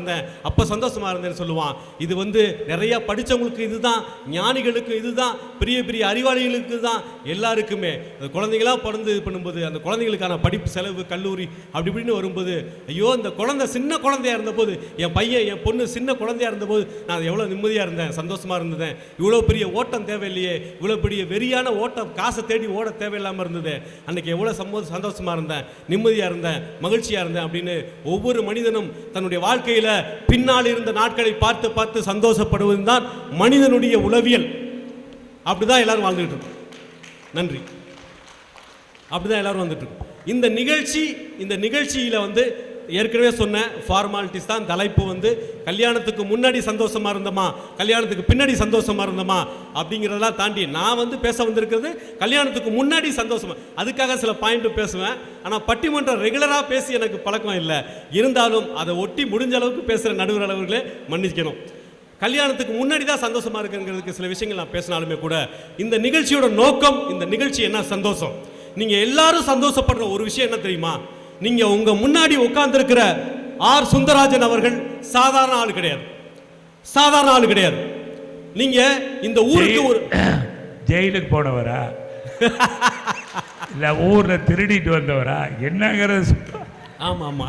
K: இருந்தேன்னு சொல்லுவான். இது வந்து நிறைய படித்தவங்களுக்கு இதுதான், ஞானிகளுக்கு இதுதான், பெரிய பெரிய அறிவாளிகளுக்கு தான், எல்லாருக்குமே. அந்த குழந்தைங்களாம் பிறந்து இது பண்ணும்போது அந்த குழந்தைங்களுக்கான படிப்பு செலவு, கல்லூரி அப்படி இப்படின்னு வரும்போது, ஐயோ இந்த குழந்தை சின்ன குழந்தையா இருந்தபோது, என் பையன் என் பொண்ணு சின்ன குழந்தையா இருந்தபோது நான் எவ்வளோ நிம்மதியாக இருந்தேன், சந்தோஷமாக இருந்தேன். இவ்வளோ பெரிய ஓட்டம் தேவையில்லையே, இவ்வளோ பெரிய வெறியான ஓட்டம், காசை தேடி ஓட தேவையில்லாமல் இருந்தது, அன்னைக்கு எவ்வளோ சந்தோஷமாக இருந்தேன், நிம்மதியாக இருந்தேன், மகிழ்ச்சியாக இருந்தேன் அப்படின்னு ஒவ்வொரு மனிதனும் தன்னுடைய வாழ்க்கையில் பின்னால் இருந்த நாட்களை பார்த்து சந்தோஷப்படுவது தான் மனிதனுடைய உளவியல். அப்படிதான் எல்லாரும் வாழ்ந்துகிட்டு இருக்கோம். நன்றி. அப்படிதான் எல்லாரும் வந்துட்டு இருக்கோம். இந்த நிகழ்ச்சியில் வந்து ஏற்கனவே சொன்ன ஃபார்மாலிட்டிஸ் தான் தலைப்பு. வந்து கல்யாணத்துக்கு முன்னாடி சந்தோஷமா இருந்தோமா, கல்யாணத்துக்கு பின்னாடி சந்தோஷமா இருந்தோமா அப்படிங்கிறதெல்லாம் தாண்டி நான் வந்து பேச வந்திருக்கிறது கல்யாணத்துக்கு முன்னாடி சந்தோஷமா. அதுக்காக சில பாயிண்ட் பேசுவேன், ஆனால் பட்டிமன்றம் ரெகுலராக பேசி எனக்கு பழக்கம் இல்லை. இருந்தாலும் அதை ஒட்டி முடிஞ்ச அளவுக்கு பேசுகிற நடுவர் அளவர்களே மன்னிக்கணும். கல்யாணத்துக்கு முன்னாடி தான் சந்தோஷமா இருக்குங்கிறதுக்கு சில விஷயங்கள் நான் பேசினாலுமே கூட, இந்த நிகழ்ச்சியோட நோக்கம், இந்த நிகழ்ச்சி என்ன சந்தோஷம். நீங்க எல்லாரும் சந்தோஷப்படுற ஒரு விஷயம் என்ன தெரியுமா? நீங்க உங்க முன்னாடி உட்கார்ந்திருக்கிற ஆர் சுந்தரராஜன் அவர்கள் சாதாரண ஆள் கிடையாது. நீங்க இந்த ஊருக்கு ஒரு
F: ஜெயிலுக்கு போனவரா இல்ல ஊர்ல திருடிட்டு வந்தவரா என்னங்கிறது
K: ஆமா ஆமா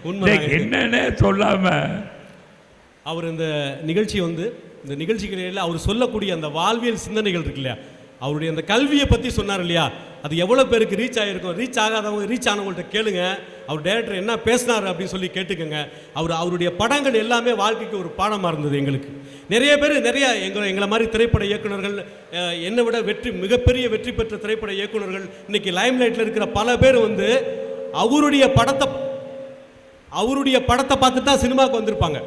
K: உண்மை.
F: என்னன்னு சொல்லாம
K: அவர் இந்த நிகழ்ச்சி வந்து இந்த நிகழ்ச்சிகளில் அவர் சொல்லக்கூடிய அந்த வாழ்வியல் சிந்தனைகள் இருக்கு இல்லையா, அவருடைய அந்த கல்வியை பற்றி சொன்னார் இல்லையா, அது எவ்வளோ பேருக்கு ரீச் ஆகிருக்கும். ரீச் ஆகாதவங்க ரீச் ஆனவங்கள்ட்ட கேளுங்க, அவர் டைரக்டர் என்ன பேசினார் அப்படின்னு சொல்லி கேட்டுக்கோங்க. அவருடைய படங்கள் எல்லாமே வாழ்க்கைக்கு ஒரு பாடமாக இருந்தது எங்களுக்கு. நிறைய பேர் எங்களை மாதிரி திரைப்பட இயக்குநர்கள், என்னை விட மிகப்பெரிய வெற்றி பெற்ற திரைப்பட இயக்குநர்கள் இன்னைக்கு லைம்லைட்டில் இருக்கிற பல பேர் வந்து அவருடைய படத்தை பார்த்து தான் சினிமாவுக்கு வந்திருப்பாங்க.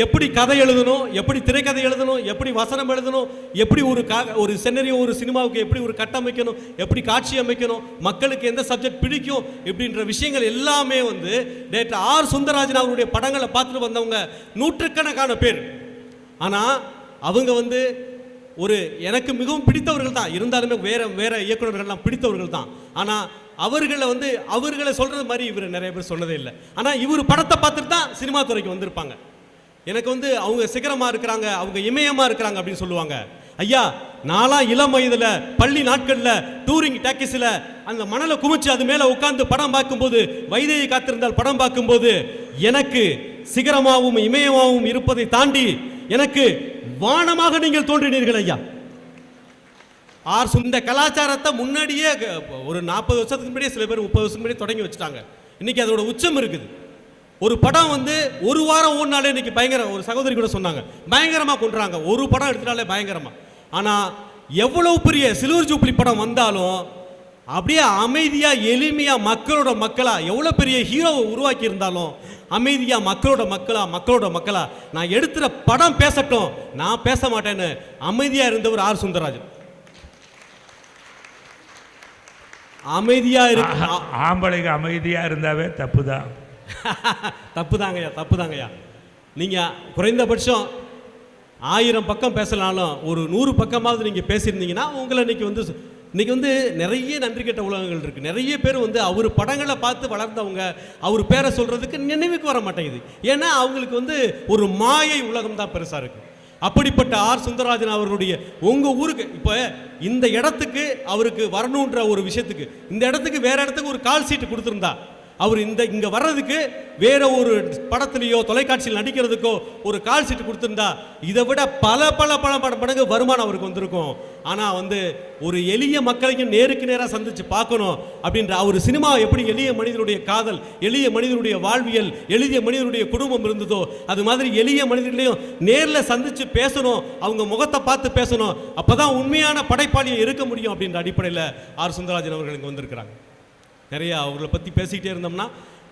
K: எப்படி கதை எழுதணும், எப்படி திரைக்கதை எழுதணும், எப்படி வசனம் எழுதணும், எப்படி ஒரு சென்னரியோ ஒரு சினிமாவுக்கு எப்படி ஒரு கட்டமைக்கணும், எப்படி காட்சி அமைக்கணும், மக்களுக்கு எந்த சப்ஜெக்ட் பிடிக்கும் இப்படின்ற விஷயங்கள் எல்லாமே வந்து டேரக்டர் ஆர் சுந்தரராஜன் அவருடைய படங்களை பார்த்துட்டு வந்தவங்க நூற்றுக்கணக்கான பேர். ஆனால் அவங்க வந்து எனக்கு மிகவும் பிடித்தவர்கள் தான், இருந்தாலுமே வேற இயக்குநர்கள்லாம் பிடித்தவர்கள் தான். ஆனால் அவர்களை சொல்றது மாதிரி இவர் நிறைய பேர் சொன்னதே இல்லை. ஆனால் இவர் படத்தை பார்த்துட்டு தான் சினிமா துறைக்கு வந்திருப்பாங்க. எனக்கு வந்து அவங்க சிகரமா இருக்கிறாங்க, அவங்க இமயமா இருக்கிறாங்க அப்படின்னு சொல்லுவாங்க. ஐயா, நான்லாம் இளம் வயதுல பள்ளி நாட்கள்ல டூரிங் டாக்கீஸ்ல அந்த மணலை குமிச்சு அது மேல உட்கார்ந்து படம் பார்க்கும்போது, வைதேகி காத்திருந்தால் படம் பார்க்கும்போது எனக்கு சிகரமாகவும் இமயமாகவும் இருப்பதை தாண்டி எனக்கு வானமாக நீங்கள் தோன்றினீர்கள் ஐயா. இந்த கலாச்சாரத்தை முன்னாடியே ஒரு 40 வருஷத்துக்கு முன்னாடியே சில பேர் 30 வருஷத்துக்கு முன்னாடியே தொடங்கி வச்சுட்டாங்க. இன்னைக்கு அதோட உச்சம் இருக்குது. ஒரு படம் வந்து ஒரு வாரம் ஓடினாலே இன்னைக்கு பயங்கர, ஒரு சகோதரி கூட சொன்னாங்க, பயங்கரமாக கொண்டுறாங்க. ஒரு படம் எடுத்துட்டாலே பயங்கரமாக. ஆனால் எவ்வளவு பெரிய சில்வர் ஜூப்ளி படம் வந்தாலும் அப்படியே அமைதியாக எளிமையாக மக்களா எவ்வளோ பெரிய ஹீரோவை உருவாக்கி இருந்தாலும் அமைதியாக மக்களோட மக்களா நான் எடுத்துகிற படம் பேசட்டும், நான் பேச மாட்டேன்னு அமைதியாக இருந்தவர் ஆர் சுந்தரராஜன். அமைதியாக இருக்கு.
F: ஆம்பளைக்கு அமைதியாக இருந்தாவே தப்புதான்.
K: தப்புதாங்கய்யா. நீங்கள் குறைந்தபட்சம் 1000 பக்கம் பேசலாலும் ஒரு 100 பக்கமாவது நீங்கள் பேசியிருந்தீங்கன்னா உங்களை இன்னைக்கு வந்து நிறைய நன்றி கெட்ட உலகங்கள் இருக்குது. நிறைய பேர் வந்து அவர் படங்களை பார்த்து வளர்ந்தவங்க அவர் பேரை சொல்கிறதுக்கு நினைவுக்கு வர மாட்டேங்குது. ஏன்னா அவங்களுக்கு வந்து ஒரு மாயை உலகம் தான் பெருசாக இருக்குது. அப்படிப்பட்ட ஆர் சுந்தரராஜன் அவர்களுடைய உங்கள் ஊருக்கு இப்போ இந்த இடத்துக்கு அவருக்கு வரணுன்ற ஒரு விஷயத்துக்கு இந்த இடத்துக்கு வேற இடத்துக்கு ஒரு கால் சீட்டு கொடுத்துருந்தா அவர் இங்கே வர்றதுக்கு வேற ஒரு படத்துலையோ தொலைக்காட்சியில் நடிக்கிறதுக்கோ ஒரு கால் சீட்டு கொடுத்துருந்தா இதை விட பல மடங்கு வருமானம் அவருக்கு வந்திருக்கும். ஆனால் வந்து ஒரு எளிய மக்களையும் நேருக்கு நேராக சந்திச்சு பார்க்கணும் அப்படின்ற அவர் சினிமா எப்படி எளிய மனிதனுடைய காதல், எளிய மனிதனுடைய வாழ்வியல், எளிய மனிதனுடைய குடும்பம் இருந்ததோ அது மாதிரி எளிய மனிதர்களையும் நேரில் சந்திச்சு பேசணும், அவங்க முகத்தை பார்த்து பேசணும். அப்போதான் உண்மையான படைப்பாளியை இருக்க முடியும் அப்படின்ற அடிப்படையில் ஆர் சுந்தரராஜன் அவர்கள் இங்கே வந்திருக்கிறாங்க. நிறைய அவரை பற்றி பேசிக்கிட்டே இருந்தோம்னா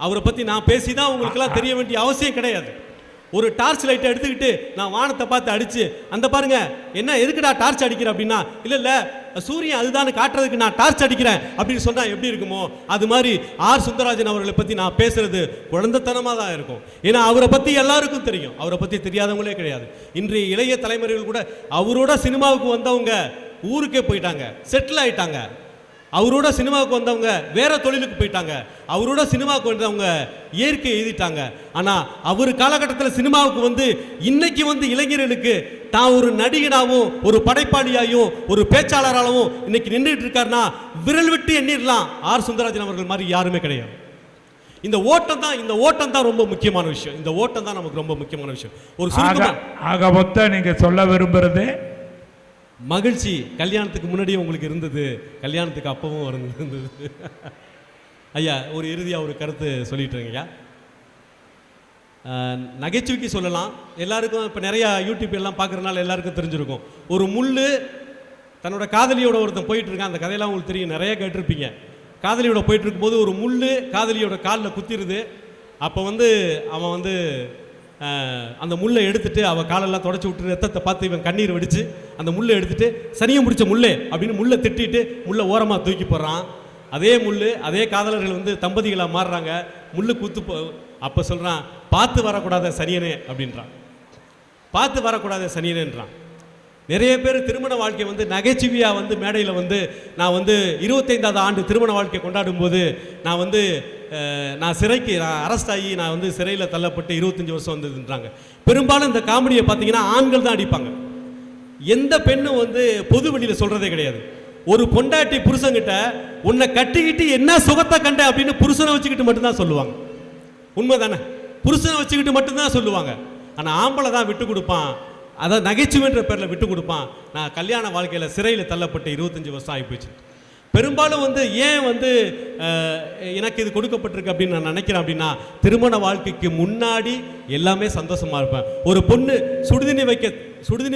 K: அவரை பற்றி நான் பேசி தான் உங்களுக்கெல்லாம் தெரிய வேண்டிய அவசியம் கிடையாது. ஒரு டார்ச் லைட்டை எடுத்துக்கிட்டு நான் வானத்தை பார்த்து அடித்து அந்த பாருங்க என்ன எதுக்குடா டார்ச் அடிக்கிறேன் அப்படின்னா இல்லை சூரியன் அதுதான் காட்டுறதுக்கு நான் டார்ச் அடிக்கிறேன் அப்படின்னு சொன்னால் எப்படி இருக்குமோ அது மாதிரி ஆர் சுந்தரராஜன் அவர்களை பற்றி நான் பேசுறது குழந்தைத்தனமாக தான் இருக்கும். ஏன்னா அவரை பற்றி எல்லாருக்கும் தெரியும், அவரை பற்றி தெரியாதவங்களே கிடையாது. இன்றைய இளைய தலைமுறைகள் கூட அவரோட சினிமாவுக்கு வந்தவங்க ஊருக்கே போயிட்டாங்க, செட்டில் ஆயிட்டாங்க. அவரோட சினிமாவுக்கு வந்தவங்க வேற தொழிலுக்கு போயிட்டாங்க, அவரோட சினிமாவுக்கு வந்தவங்க இயற்கை எழுதிட்டாங்க. ஆனால் அவர் காலகட்டத்தில் சினிமாவுக்கு வந்து இன்னைக்கு வந்து இளைஞர்களுக்கு தான் ஒரு நடிகனாகவும் ஒரு படைப்பாளியாகவும் ஒரு பேச்சாளராகவும் இன்னைக்கு நின்றுட்டு இருக்காருன்னா விரல் விட்டு எண்ணிடலாம். ஆர் சுந்தரராஜன் அவர்கள் மாதிரி யாருமே கிடையாது. இந்த ஓட்டம் தான் ரொம்ப முக்கியமான விஷயம். இந்த ஓட்டம் தான் நமக்கு ரொம்ப முக்கியமான விஷயம். ஒரு
F: ஆக மொத்தம் நீங்க சொல்ல விரும்புறது
K: மகிழ்ச்சி கல்யாணத்துக்கு முன்னாடியே உங்களுக்கு இருந்தது, கல்யாணத்துக்கு அப்பவும் இருந்தது. ஐயா ஒரு இறுதியாக ஒரு கருத்து சொல்லிட்டுருங்க ஐயா. நகைச்சுவைக்கு சொல்லலாம், எல்லாருக்கும் இப்போ நிறையா யூடியூப் எல்லாம் பார்க்குறதுனால எல்லாருக்கும் தெரிஞ்சிருக்கும். ஒரு முள் தன்னோட காதலியோட ஒருத்தன் போயிட்டு இருக்கான், அந்த கதையெல்லாம் உங்களுக்கு தெரியும், நிறைய கேட்டிருப்பீங்க. காதலியோட போயிட்டு இருக்கும்போது ஒரு முள் காதலியோட காலில் குத்திடுது. அப்போ வந்து அவன் வந்து அந்த முள்ளை எடுத்துட்டு அவள் காலெல்லாம் தொடச்சி விட்டு ரத்தத்தை பார்த்து இவன் கண்ணீர் வடித்து அந்த முள்ளை எடுத்துட்டு சனியை முடிச்ச முள்ளே அப்படின்னு முள்ளை திட்டிட்டு முள்ளை ஓரமாக தூக்கி போடுறான். அதே அதே காதலர்கள் வந்து தம்பதிகளாக மாறுறாங்க. முள்ளு அப்போ சொல்கிறான், பார்த்து வரக்கூடாத சனியனே அப்படின்றான், பார்த்து வரக்கூடாத சனியனேன்றான். நிறைய பேர் திருமண வாழ்க்கை வந்து நகைச்சுவையாக வந்து மேடையில் வந்து நான் வந்து 25வது ஆண்டு திருமண வாழ்க்கை கொண்டாடும் போது நான் சிறைக்கு அரெஸ்ட் ஆகி நான் வந்து சிறையில் தள்ளப்பட்டு 25 வருஷம் வந்ததுன்றாங்க. பெரும்பாலும் இந்த காமெடியை பார்த்தீங்கன்னா ஆண்கள் தான் அடிப்பாங்க. எந்த பெண்ணும் வந்து பொது வெளியில் சொல்கிறதே கிடையாது. ஒரு பொண்டாட்டி புருஷங்கிட்ட உன்னை கட்டிக்கிட்டு என்ன சுகத்தை கண்ட அப்படின்னு புருஷனை வச்சுக்கிட்டு மட்டும்தான் சொல்லுவாங்க. உண்மை தானே? புருஷனை வச்சுக்கிட்டு மட்டும்தான் சொல்லுவாங்க. ஆனால் ஆம்பளை தான் விட்டு கொடுப்பான், அதான் நகைச்சுவைன்ற பேரில் விட்டு கொடுப்பான். நான் கல்யாண வாழ்க்கையில் சிறையில் தள்ளப்பட்டு 25 வருஷம் ஆகிப்போச்சு. பெரும்பாலும் வந்து ஏன் வந்து எனக்கு இது கொடுக்கப்பட்டிருக்கு அப்படின்னு நான் நினைக்கிறேன் அப்படின்னா, திருமண வாழ்க்கைக்கு முன்னாடி எல்லாமே சந்தோஷமாக இருப்பேன். ஒரு பொண்ணு சுடுதண்ணி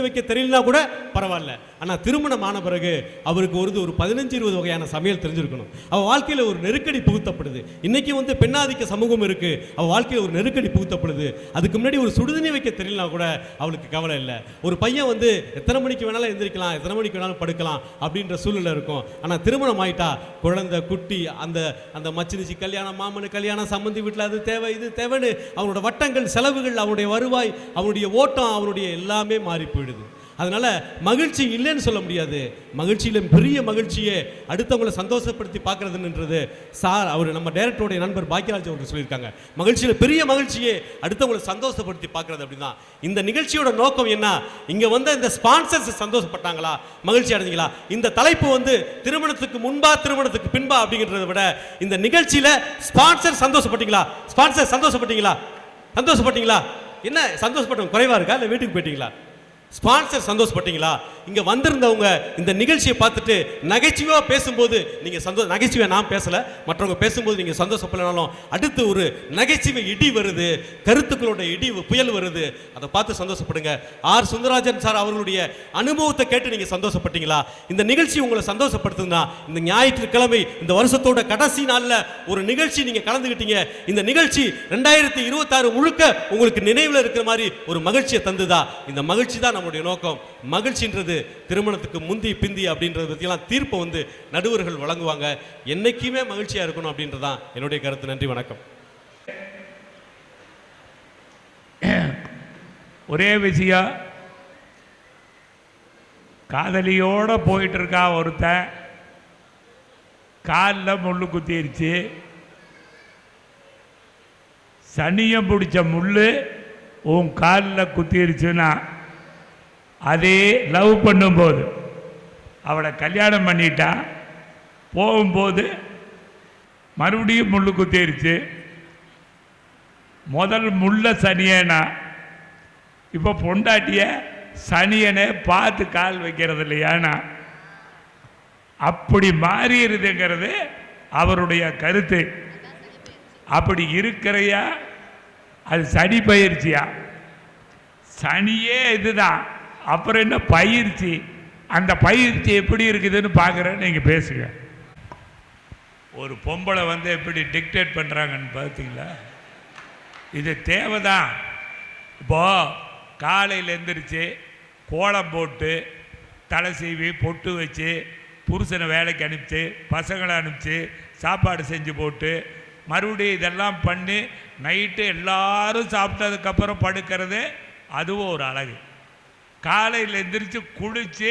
K: வைக்க தெரியலனா கூட பரவாயில்ல, ஆனால் திருமணம் ஆன பிறகு அவருக்கு ஒரு 15-20 வகையான சமையல் தெரிஞ்சிருக்கணும். அவள் வாழ்க்கையில் ஒரு நெருக்கடி புகுத்தப்படுது. இன்றைக்கி வந்து பெண்ணாதிக்க சமூகம் இருக்குது, அவள் வாழ்க்கையில் ஒரு நெருக்கடி புகுத்தப்படுது. அதுக்கு முன்னாடி ஒரு சுடுதண்ணி வைக்க தெரியலனா கூட அவளுக்கு கவலை இல்லை. ஒரு பையன் வந்து எத்தனை மணிக்கு வேணாலும் எந்திரிக்கலாம், எத்தனை மணிக்கு வேணாலும் படுக்கலாம் அப்படின்ற சூழ்நிலை இருக்கும். ஆனால் திருமணம் ஆயிட்டா குழந்தை குட்டி அந்த மச்சினிச்சி கல்யாணம், மாமனு கல்யாணம், சம்பந்தி வீட்டில் அது தேவை இது தேவைன்னு அவனோட வட்டங்கள், செலவுகள், அவனுடைய வருவாய், அவனுடைய ஓட்டம், அவனுடைய எல்லாமே மாறி போயிடுது. அதனால மகிழ்ச்சி இல்லைன்னு சொல்ல முடியாது. மகிழ்ச்சியில பெரிய மகிழ்ச்சியே அடுத்தவங்களை சந்தோஷப்படுத்தி பார்க்கறதுன்றது சார் அவர் நம்ம டைரக்டருடைய நண்பர் பாக்கியராஜ் அவர்கள் சொல்லியிருக்காங்க. மகிழ்ச்சியில பெரிய மகிழ்ச்சியே அடுத்தவங்களை சந்தோஷப்படுத்தி பார்க்கறது அப்படின்னா. இந்த நிகழ்ச்சியோட நோக்கம் என்ன? இங்க வந்து இந்த ஸ்பான்சர்ஸ் சந்தோஷப்பட்டாங்களா, மகிழ்ச்சி அடைஞ்சீங்களா? இந்த தலைப்பு வந்து திருமணத்துக்கு முன்பா திருமணத்துக்கு பின்பா அப்படிங்கிறத விட இந்த நிகழ்ச்சியில ஸ்பான்சர் சந்தோஷப்பட்டீங்களா? ஸ்பான்சர் சந்தோஷப்பட்டீங்களா? சந்தோஷப்பட்டீங்களா? என்ன சந்தோஷப்பட்டவங்க குறைவா இருக்கா, இல்லை வீட்டுக்கு போயிட்டீங்களா? ஸ்பான்சர் சந்தோஷப்பட்டீங்களா? இங்க வந்திருந்தவங்க இந்த நிகழ்ச்சியை பார்த்துட்டு நகைச்சுவையா பேசும்போது நீங்க நகைச்சுவை நான் பேசல, மற்றவங்க பேசும்போது நீங்க சந்தோஷப்படனாலும் அடுத்து ஒரு நகைச்சுவை இடி வருது, கருத்துக்களோட இடி புயல் வருது, அதை பார்த்து சந்தோஷப்படுங்க. ஆர் சுந்தரராஜன் சார் அவர்களுடைய அனுபவத்தை கேட்டு நீங்க சந்தோஷப்பட்டீங்களா? இந்த நிகழ்ச்சி உங்களை சந்தோஷப்படுத்துனா, இந்த ஞாயிற்றுக்கிழமை இந்த வருஷத்தோட கடைசி நாள்ல ஒரு நிகழ்ச்சி நீங்க கலந்துக்கிட்டீங்க. இந்த நிகழ்ச்சி 2026 முழுக்க உங்களுக்கு நினைவில் இருக்கிற மாதிரி ஒரு மகிழ்ச்சியை தந்துதா? இந்த மகிழ்ச்சி தான் நம்முடைய நோக்கம். மகிழ்ச்சின்றது திருமணத்துக்கு முந்தி பிந்தி அப்படின்றத பற்றியெல்லாம் தீர்ப்பை வந்து நடுவர்கள் வழங்குவாங்க. என்னைக்குமே மகிழ்ச்சியா இருக்கணும் அப்படின்றதான் என்னுடைய கருத்து. நன்றி, வணக்கம்.
F: ஒரே விஷயம், காதலியோட போயிட்டு இருக்கா ஒருத்தன், காலில் முள்ளு குத்திருச்சு. சனியம் பிடிச்ச முள்ளு உன் காலில் குத்திருச்சுன்னா, அதே லவ் பண்ணும்போது அவளை கல்யாணம் பண்ணிட்டா, போகும்போது மறுபடியும் முள்ளு குத்திருச்சு. முதல் முள்ள சனியனா, இப்போ பொண்டாட்டிய சனியனை பார்த்து கால் வைக்கிறது இல்லையானா, அப்படி மாறிடுதுங்கிறது அவருடைய கருத்து. அப்படி இருக்கிறையா, அது சனி பயிற்சியா? சனியே இதுதான், அப்புறம் என்ன பயிற்சி? அந்த பயிற்சி எப்படி இருக்குதுன்னு பார்க்குறேன், நீங்கள் பேசுங்க. ஒரு பொம்பளை வந்து எப்படி டிக்டேட் பண்ணுறாங்கன்னு பார்த்தீங்களா? இது தேவைதான். இப்போது காலையில் எந்திரிச்சு கோலம் போட்டு தலை சீவி பொட்டு வச்சு புருஷனை வேலைக்கு அனுப்பிச்சு பசங்களை அனுப்பிச்சு சாப்பாடு செஞ்சு போட்டு மறுபடியும் இதெல்லாம் பண்ணி நைட்டு எல்லாரும் சாப்பிட்டதுக்கப்புறம் படுக்கிறது, அதுவும் ஒரு அழகு. காலையில் எந்திரிச்சு குளித்து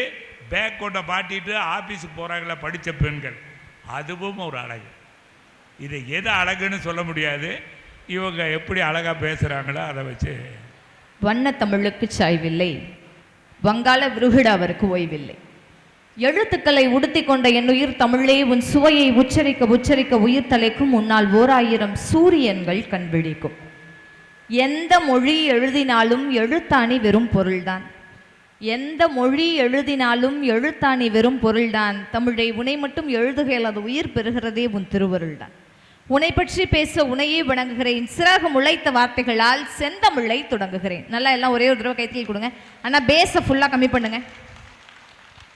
F: பேக் கொண்ட மாட்டிட்டு ஆஃபீஸுக்கு போகிறாங்களே படித்த பெண்கள், அதுவும் ஒரு அழகு. இதை எது அழகுன்னு சொல்ல முடியாது, இவங்க எப்படி அழகாக பேசுகிறாங்களோ அதை வச்சு.
L: வண்ண தமிழுக்கு சாய்வில்லை, வங்காள விருகிட அவருக்கு ஓய்வில்லை. எழுத்துக்களை உடுத்தி கொண்ட என் உயிர் தமிழே, உன் சுவையை உச்சரிக்க உச்சரிக்க உயிர் தலைக்கும், உன்னால் 1000 சூரியன்கள் கண்விழிக்கும். எந்த மொழி எழுதினாலும் எழுத்தாணி வெறும் பொருள்தான். எந்த மொழி எழுதினாலும் எழுத்தாணி வெறும் பொருள்தான். தமிழை உனை மட்டும் எழுதுகையில் அது உயிர் பெறுகிறதே உன் திருவருள்தான். உன்னை பற்றி பேச உனையே வணங்குகிறேன், சிறகு முளைத்த வார்த்தைகளால் செந்தமிழை தொடங்குகிறேன். நல்லா எல்லாம் ஒரே ஒரு தடவை கைத்தில் கொடுங்க. ஆனால் பேஸை ஃபுல்லாக கம்மி பண்ணுங்க,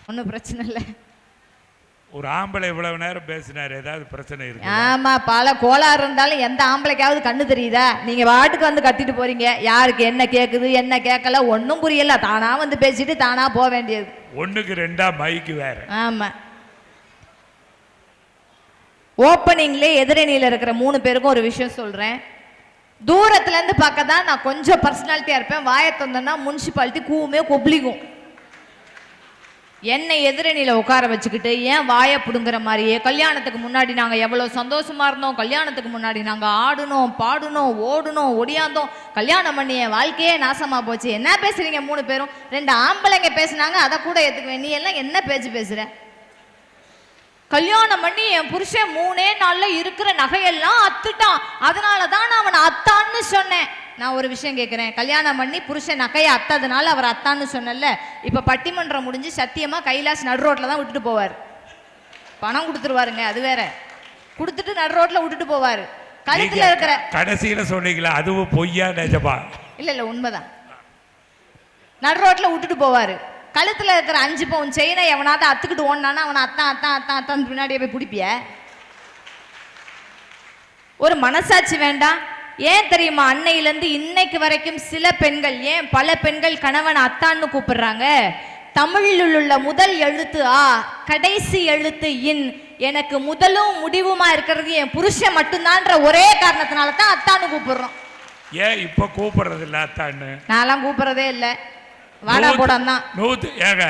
L: ஒன்றும் பிரச்சனை இல்லை.
F: ஒரு ஆம்பளை இவ்வளவு நேரம் பேசினார், ஏதாவது பிரச்சனை இருக்கு?
L: ஆமா, பல கோளாறு இருந்தாலும் எந்த ஆம்பளைக்காவது கண்ணு தெரியுதா? நீங்க வாட்டுக்கு வந்து கட்டிட்டு போறீங்க, யாருக்கு என்ன கேட்குது என்ன கேட்கல ஒன்றும் புரியல, தானா வந்து பேசிட்டு தானா போக வேண்டியது.
F: ஒண்ணுக்கு 2 மைக்கு வேற.
L: ஆமா, ஓப்பனிங்லே எதிரணியில் இருக்கிற 3 பேருக்கும் ஒரு விஷயம் சொல்றேன். தூரத்துல இருந்து பார்க்க தான் நான் கொஞ்சம் பர்சனாலிட்டியா இருப்பேன், வாயை தந்தேன்னா முனிசிபாலிட்டி கூவுமே கொப்பளிக்கும். என்னை எதிரணியில உட்கார வச்சுக்கிட்டு ஏன் வாயை பிடுங்குற மாதிரியே, கல்யாணத்துக்கு முன்னாடி நாங்க எவ்வளவு சந்தோஷமா இருந்தோம், கல்யாணத்துக்கு முன்னாடி நாங்க ஆடுனோம், பாடுனோம், ஓடுனோம், ஒடியாந்தோம், கல்யாணம் பண்ணி என் வாழ்க்கையே நாசமா போச்சு. என்ன பேசுறீங்க 3 பேரும்? 2 ஆம்பளைங்க பேசுனாங்க, அதை கூட ஏத்துக்குவேன். நீ எல்லாம் என்ன பேச்சு பேசுற? கல்யாணம் பண்ணி என் புருஷன் 3 நாள்ல இருக்கிற நகையெல்லாம் அத்துட்டான், அதனாலதான் நான் அவனை அத்தான்னு சொன்னேன். நான் ஒரு விஷயம் கேட்குறேன், கல்யாணம் பண்ணி புருஷன் நகையை அத்தாதனால அவர் அத்தான்னு சொன்னல, இப்போ பட்டிமன்றம் முடிஞ்சு சத்தியமாக கைலாஷ் நடு ரோட்டில் தான் விட்டுட்டு போவார். பணம் கொடுத்துருவாருங்க, அது வேற, கொடுத்துட்டு நடு ரோட்டில் விட்டுட்டு போவார். கழுத்தில் இருக்கிற
F: கடைசியில் சொன்னீங்களா அதுவும் பொய்யா நிஜமா?
L: இல்லை உண்மைதான். நடு ரோட்டில் விட்டுட்டு போவார். கழுத்தில் இருக்கிற 5 பவுன் செயினை எவனாவது அத்துக்கிட்டு ஓடனானா அவனை அத்தான் அத்தான் அத்தான் அத்தான் பின்னாடியே போய் பிடிப்பிய? ஒரு மனசாட்சி வேண்டாம்? ஏன் தெரியுமா, அன்னையிலேருந்து இன்னைக்கு வரைக்கும் சில பெண்கள், ஏன் பல பெண்கள் கணவன் அத்தான்னு கூப்பிடுறாங்க? தமிழில் உள்ள முதல் எழுத்து ஆ, கடைசி எழுத்து இன், எனக்கு முதலும் முடிவுமா இருக்கிறது என் புருஷன் மட்டும்தான்ற ஒரே காரணத்தினால தான் அத்தான்னு கூப்பிடுறோம்.
F: ஏன் இப்ப கூப்பிடுறது இல்ல அத்தான்னு?
L: நான்லாம் கூப்பிடுறதே இல்லை, வாடா போடான் தான்.
F: ஏங்க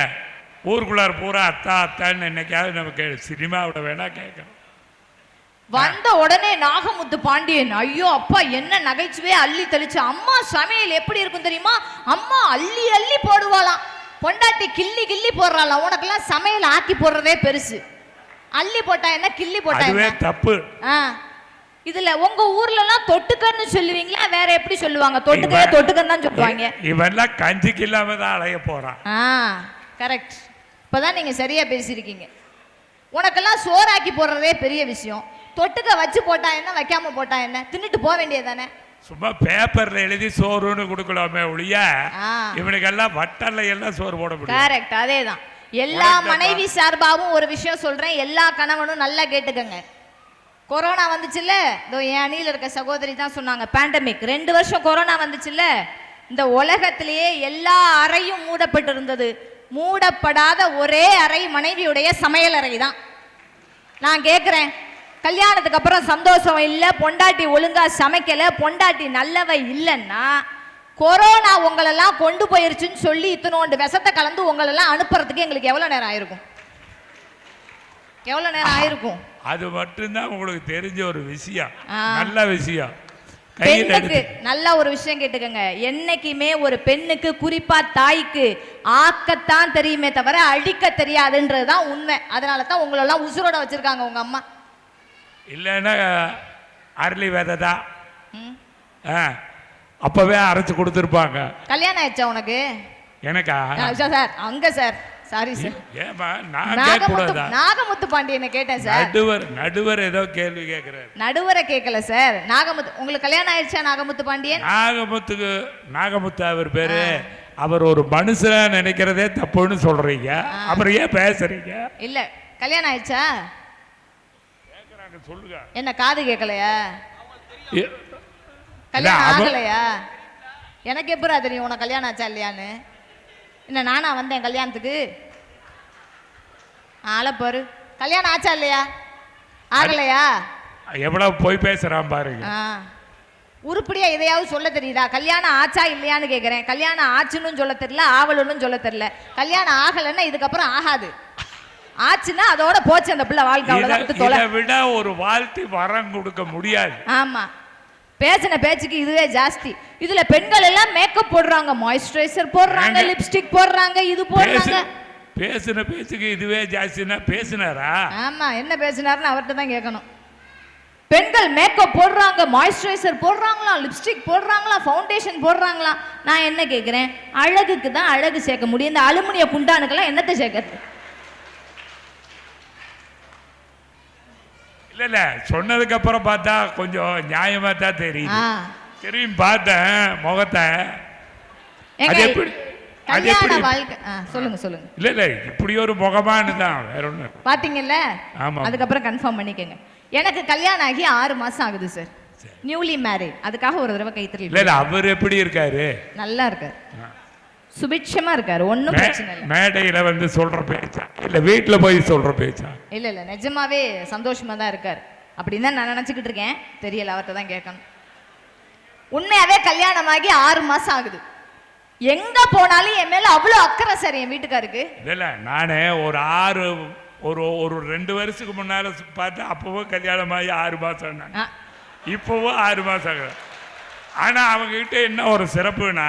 F: ஊருக்குள்ளார பூரா அத்தா அத்தான்னு என்னைக்காவது நமக்கு சினிமாவோட வேணா கேட்கணும்.
L: வந்த உடனே நாகமுத்து பாண்டியன், ஐயோ அப்பா என்ன நகைச்சுவே அள்ளி தெளிச்சு. அம்மா சமையல் எப்படி இருக்கும் தெரியுமா? அம்மா அள்ளி அள்ளி போடுவாளாம், பொண்டாட்டி கிள்ளி கிள்ளி போடுறாளாம். உனக்கெல்லாம் சமையல் ஆக்கி போடுறதே பெருசு, அள்ளி போட்டா என்ன கிள்ளி போட்டா என்ன?
F: தப்பு.
L: இதுல உங்க ஊர்ல எல்லாம் தொட்டுக்கன்னு சொல்லுவீங்களா, வேற எப்படி சொல்லுவாங்க? தொட்டுக்கன்னு தான் சொல்லுவாங்க.
F: இவெல்லாம் கஞ்சிக்கு இல்லாம தான் அலைய போறான்.
L: கரெக்ட், இப்பதான் நீங்க சரியா பேசியிருக்கீங்க. உனக்கெல்லாம் சோறாக்கி போடுறதே பெரிய விஷயம், தொட்டுக்க வச்சு போட்டா என்ன, வைக்காம போட்டா என்ன, தின்னுட்டு போக வேண்டியதானே.
F: சும்மா பேப்பர்ல எழுதி சோறுன்னு கொடுக்கலாமே ஒழிய இவனுக்கெல்லாம் வட்டல்ல எல்லாம் சோறு போட முடியும்.
L: கரெக்ட், அதேதான். எல்லா மனைவி சார்பாகவும் ஒரு விஷயம் சொல்றேன், எல்லா கணவனும் நல்லா கேட்டுக்கங்க. கொரோனா வந்துச்சுல்ல, இதோ என் அணியில் இருக்க சகோதரி தான் சொன்னாங்க, பேண்டமிக் 2 வருஷம் கொரோனா வந்துச்சுல்ல, இந்த உலகத்திலேயே எல்லா அறையும் மூடப்பட்டு இருந்தது, மூடப்படாத ஒரே அறை மனைவியுடைய சமையல் அறை தான். நான் கேட்குறேன், கல்யாணத்துக்கு அப்புறம் சந்தோஷம் இல்லை, பொண்டாட்டி ஒழுங்கா சமைக்கல, பொண்டாட்டி நல்லவ இல்லைன்னா கொரோனா உங்களெல்லாம் கொண்டு போயிருச்சுன்னு சொல்லி இத்தனோண்டு விஷத்தை கலந்து உங்களெல்லாம் அனுப்புறதுக்கு எங்களுக்கு எவ்வளோ நேரம் ஆயிருக்கும்? எவ்வளோ நேரம் ஆயிருக்கும்?
F: அது மட்டும்தான் உங்களுக்கு தெரிஞ்ச ஒரு விஷயம், நல்ல விஷயம்.
L: பெண்ணுக்கு நல்ல ஒரு விஷயம் கேட்டுக்கங்க, என்னைக்குமே ஒரு பெண்ணுக்கு, குறிப்பா தாய்க்கு ஆக்கத்தான் தெரியுமே தவிர அழிக்க தெரியாதுன்றதுதான் உண்மை. அதனால தான் உங்களெல்லாம் உசுரோட வச்சிருக்காங்க உங்க அம்மா.
F: இல்லைன்னா அரளி விதை தான் அப்பவே அரைச்சு கொடுத்துருப்பாங்க.
L: கல்யாணம் ஆயிடுச்சா உனக்கு?
F: எனக்கா?
L: சார் அங்க சார், சாரி சார்,
F: ஏமா நான் கேட்கக்கூடாதா?
L: நாகமுத்து பாண்டியனை கேட்டேன் சார்.
F: நடுவர் ஏதோ கேள்வி கேட்கிறாரு.
L: நடுவரை கேட்கல சார், நாகமுத்து. உங்களுக்கு கல்யாணம் ஆயிடுச்சா நாகமுத்து பாண்டியன்?
F: நாகமுத்து அவர் பேரு. அவர் ஒரு மனுஷனா நினைக்கிறதே தப்புன்னு சொல்றீங்க, அப்புறம் ஏன் பேசுறீங்க?
L: இல்ல கல்யாணம் ஆயிடுச்சா
F: சொல்லுங்க.
L: என்ன காது கேட்கலையா? கல்யாணம் ஆகலையா? எனக்கு எப்படா தெரியும் உனக்கு கல்யாணம் ஆச்சா இல்லையான்னு? என்ன நானா வந்தேன் கல்யாணத்துக்கு? ஆளப்பாரு, கல்யாணம் ஆச்சா இல்லையா? ஆகலையா?
F: எவ்வளவு போய் பேசுறான் பாருங்க.
L: உருப்படியா எதையாவது சொல்ல தெரியுதா? கல்யாணம் ஆச்சா இல்லையான்னு கேட்குறேன். கல்யாணம் ஆச்சுன்னு சொல்ல தெரியல, ஆவலுன்னு சொல்ல தெரியல. கல்யாணம் ஆகலைன்னா இதுக்கப்புறம் ஆகாது, ஆச்சுன்னா அதோட போச்சு அந்த பிள்ளை வாழ்க்கை.
F: இதை விட ஒரு வாழ்த்து வரம் கொடுக்க முடியாது.
L: ஆமா, பேசின பேச்சுக்கு இதுவே ஜாஸ்தி. இதுல பெண்கள் எல்லாம் மேக்கப் போடுறாங்க, மாய்ஸ்சரைசர் போடுறாங்க, லிப்ஸ்டிக் போடுறாங்க, இது போடுறாங்க.
F: பேசின பேச்சுக்கு இதுவே ஜாஸ்தினா பேசினாரா?
L: ஆமா, என்ன பேசினாருன்னு அவர்கிட்ட தான் கேட்கணும். பெண்கள் மேக்கப் போடுறாங்க, மாய்ஸ்சரைசர் போடுறாங்களா, லிப்ஸ்டிக் போடுறாங்களா, ஃபவுண்டேஷன் போடுறாங்களா. நான் என்ன கேட்குறேன், அழகுக்கு தான் அழகு சேர்க்க முடியும், இந்த அலுமினிய குண்டானுக்கெல்லாம் என்னத்தை சேர்க்கறது?
F: இல்ல சொன்னதுக்கு அப்புறம் பார்த்தா கொஞ்சம் நியாயமா தான் தெரியும். தெரியும் பார்த்தேன் முகத்தை.
L: சொல்லுங்க சொல்லுங்க.
F: இல்ல இப்படி ஒரு முகமானு தான், வேற ஒண்ணு
L: பாத்தீங்கல்ல. அதுக்கப்புறம் கன்ஃபார்ம் பண்ணிக்கங்க. எனக்கு கல்யாணம் ஆகி 6 மாசம் ஆகுது சார், நியூலி மேரிட். அதுக்காக ஒரு தடவை கைத்தறி.
F: இல்ல அவர் எப்படி இருக்காரு?
L: நல்லா இருக்காரு, சுபிட்சமா இருக்காரு, ஒன்றும் பிரச்சனை இல்லை.
F: மேடையில வந்து சொல்ற பேச்சா இல்ல வீட்டுல போய் சொல்ற பேச்சா?
L: இல்ல இல்ல, நிஜமாவே சந்தோஷமா தான் இருக்காரு அப்படின்னு தான் நான் நினைச்சுக்கிட்டு இருக்கேன். தெரியல, அவர்கிட்ட தான் கேட்கணும். உண்மையாவே கல்யாணமாகி 6 மாசம் ஆகுது. எங்க போனாலும் என் மேல அவ்வளவு அக்கறை சார் என் வீட்டுக்காருக்கு.
F: இல்ல நானே ஒரு 2 வருஷத்துக்கு முன்னால பார்த்து அப்பவும் கல்யாணம் ஆகி 6 மாசம் இப்பவும் 6 மாசம் ஆகுது. ஆனா அவங்க கிட்ட என்ன ஒரு சிறப்புனா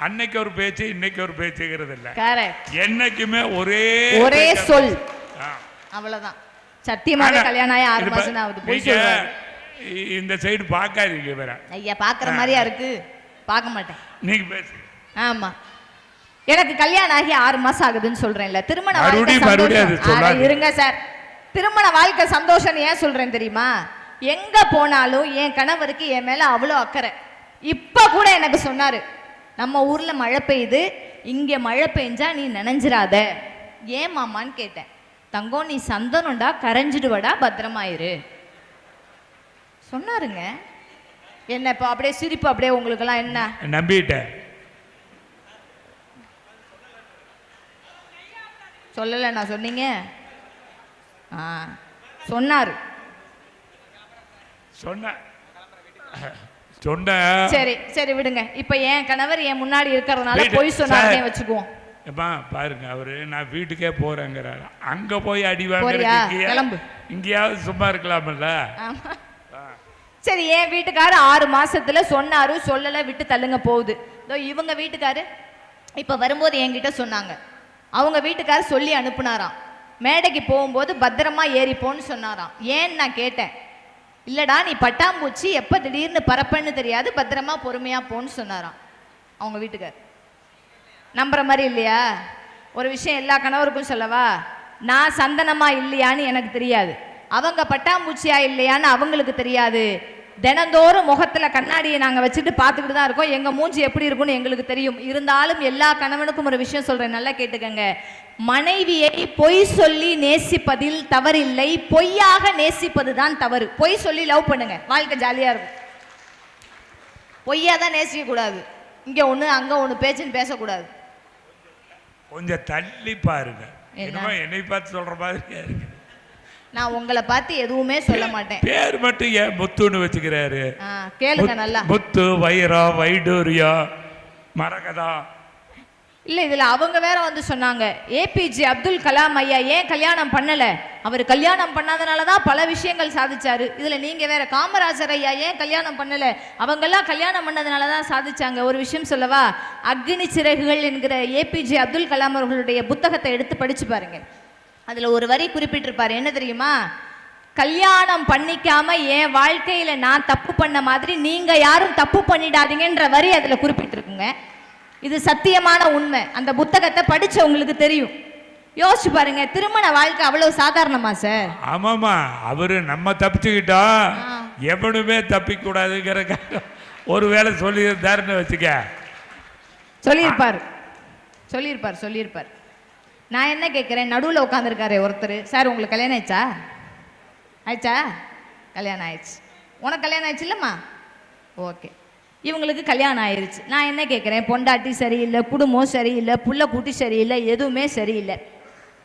F: அன்னைக்கு ஒரு பேச்சு இன்னைக்கு ஒரு பேச்சுங்கிறது இல்ல. என்னைக்குமே ஒரே சொல்,
L: அவ்வளவுதான். சத்தியமாக கல்யாணம் ஆகி 6 மாசம் ஆகுது. போய் சொல்றாரு.
F: இந்த சைடு பார்க்காதீங்க வேற.
L: ஐயா பாக்குற மாதிரியா இருக்கு? பார்க்க மாட்டேன்.
F: நீங்க பேசு.
L: ஆமா, எனக்கு கல்யாணம் ஆகி 6 மாசம் ஆகுதுன்னு சொல்றேன்ல. திருமண வாழ்க்கை இருங்க சார், திருமண வாழ்க்கை சந்தோஷம் ஏன் சொல்றேன் தெரியுமா? எங்க போனாலும் என் கணவருக்கு என் மேல அவ்வளோ அக்கறை. இப்ப கூட எனக்கு சொன்னாரு, நம்ம ஊர்ல மழை பெய்யுது, இங்க மழை பெஞ்சா நீ நனைஞ்சிராத. ஏன் மாமான்னு கேட்டேன். தங்கம் நீ சந்தனம்டா, கரைஞ்சிடுவடா, பத்திரமாயிரு சொன்னாருங்க. என்ன இப்போ அப்படியே சிரிப்பு, அப்படியே உங்களுக்கெல்லாம் என்ன
F: நம்பிட்டேன்?
L: சொல்லலை, நான் சொன்னீங்க. சொன்னாரு. சரி சரி விடுங்க. இப்ப என் கணவர் என் முன்னாடி இருக்கிறதுனால போய் சொன்னாருன்னே வச்சுக்குவோம்.
F: பாருங்க, அவரு நான் வீட்டுக்கே போறேங்கிறாரு. அங்க போய் அடி வாங்குறதுக்கு இங்கேயாவது சும்மா இருக்கலாம்ல.
L: சரி, என் வீட்டுக்காரு 6 மாசத்துல சொன்னாரு, சொல்லல, விட்டு தள்ளுங்க போகுது. இவங்க வீட்டுக்காரு இப்ப வரும்போது என்கிட்ட சொன்னாங்க, அவங்க வீட்டுக்காரு சொல்லி அனுப்புனாராம், மேடைக்கு போகும்போது பத்திரமா ஏறிப்போன்னு சொன்னாராம். ஏன்னு நான் கேட்டேன். இல்லடா நீ பட்டாம்பூச்சி எப்ப திடீர்னு பறப்பன்னு தெரியாது, பத்திரமா பொறுமையா போன்னு சொன்னாராம் அவங்க வீட்டுக்கார். நம்புற மாதிரி இல்லையா? ஒரு விஷயம் எல்லா கணவருக்கும் சொல்லவா, நான் சந்தனமா இல்லையான்னு எனக்கு தெரியாது, அவங்க பட்டாம்பூச்சியா இல்லையான்னு அவங்களுக்கு தெரியாது. தினந்தோறும் முகத்துல கண்ணாடியை நாங்க வச்சுட்டு பார்த்துக்கிட்டு தான் இருக்கோம். எங்க மூஞ்சி எப்படி இருக்கும்னு எங்களுக்கு தெரியும். இருந்தாலும் எல்லா கணவனுக்கும் ஒரு விஷயம் சொல்றேன், நல்லா கேட்டுக்கங்க. மனைவியை பொய் சொல்லி நேசிப்பதில் தவறில்லை, பொய்யாக நேசிப்பது தான் தவறு. பொய் சொல்லி லவ் பண்ணுங்க, வாழ்க்கை ஜாலியா இருக்கும். பொய்யா தான் நேசிக்க கூடாது. இங்க ஒண்ணு அங்க ஒண்ணு பேச்சுன்னு பேசக்கூடாது.
F: கொஞ்சம் தள்ளி பாருங்க. என்னை பார்த்து சொல்ற மாதிரி இருக்கு.
L: நான் உங்களை பார்த்து எதுவுமே சொல்ல மாட்டேன்.
F: பேர் மட்டும் ஏன் முத்துன்னு வச்சுக்கிறாரு?
L: கேளுங்க நல்லா.
F: முத்து, வைரம், வைடூரியா, மரகதா.
L: இல்ல இதுல அவங்க வேற வந்து சொன்னாங்க, ஏபிஜே அப்துல் கலாம் ஐயா ஏன் கல்யாணம் பண்ணல, அவர் கல்யாணம் பண்ணாதனாலதான் பல விஷயங்கள் சாதிச்சாரு. இதுல நீங்க வேற, காமராஜர் ஐயா ஏன் கல்யாணம் பண்ணல, அவங்க எல்லாம் கல்யாணம் பண்ணதுனாலதான் சாதிச்சாங்க. ஒரு விஷயம் சொல்லவா, அக்னி சிறகுகள் என்கிற ஏபிஜே அப்துல் கலாம் அவர்களுடைய புத்தகத்தை எடுத்து படிச்சு பாருங்க. அதுல ஒரு வரி குறிப்பிட்டிருப்பாரு, என்ன தெரியுமா? கல்யாணம் பண்ணிக்காம என் வாழ்க்கையில நான் தப்பு பண்ண மாதிரி நீங்க யாரும் தப்பு பண்ணிடாதீங்கன்ற வரி அதுல குறிப்பிட்டிருக்குங்க. இது சத்தியமான உண்மை. அந்த புத்தகத்தை படிச்ச உங்களுக்கு தெரியும். யோசிச்சு பாருங்க, திருமண வாழ்க்கை அவ்வளவு சாதாரணமா சார்?
F: ஆமாமா, அவரு நம்ம தப்பிச்சுக்கிட்டா எவனுமே தப்பிக்க கூடாதுங்கிற ஒரு வேலை சொல்லியிருந்தாருன்னு வச்சுக்க.
L: சொல்லியிருப்பார். நான் என்ன கேட்குறேன், நடுவில் உட்காந்துருக்காரு ஒருத்தர், சார் உங்களுக்கு கல்யாணம் ஆயிடுச்சா? கல்யாணம் ஆயிடுச்சு. உனக்கு கல்யாணம் ஆயிடுச்சு இல்லைம்மா? ஓகே. இவங்களுக்கு கல்யாணம் ஆயிடுச்சு. நான் என்ன கேட்குறேன், பொண்டாட்டி சரியில்லை, குடும்பம் சரியில்லை, புள்ள குட்டி சரியில்லை, எதுவுமே சரியில்லை,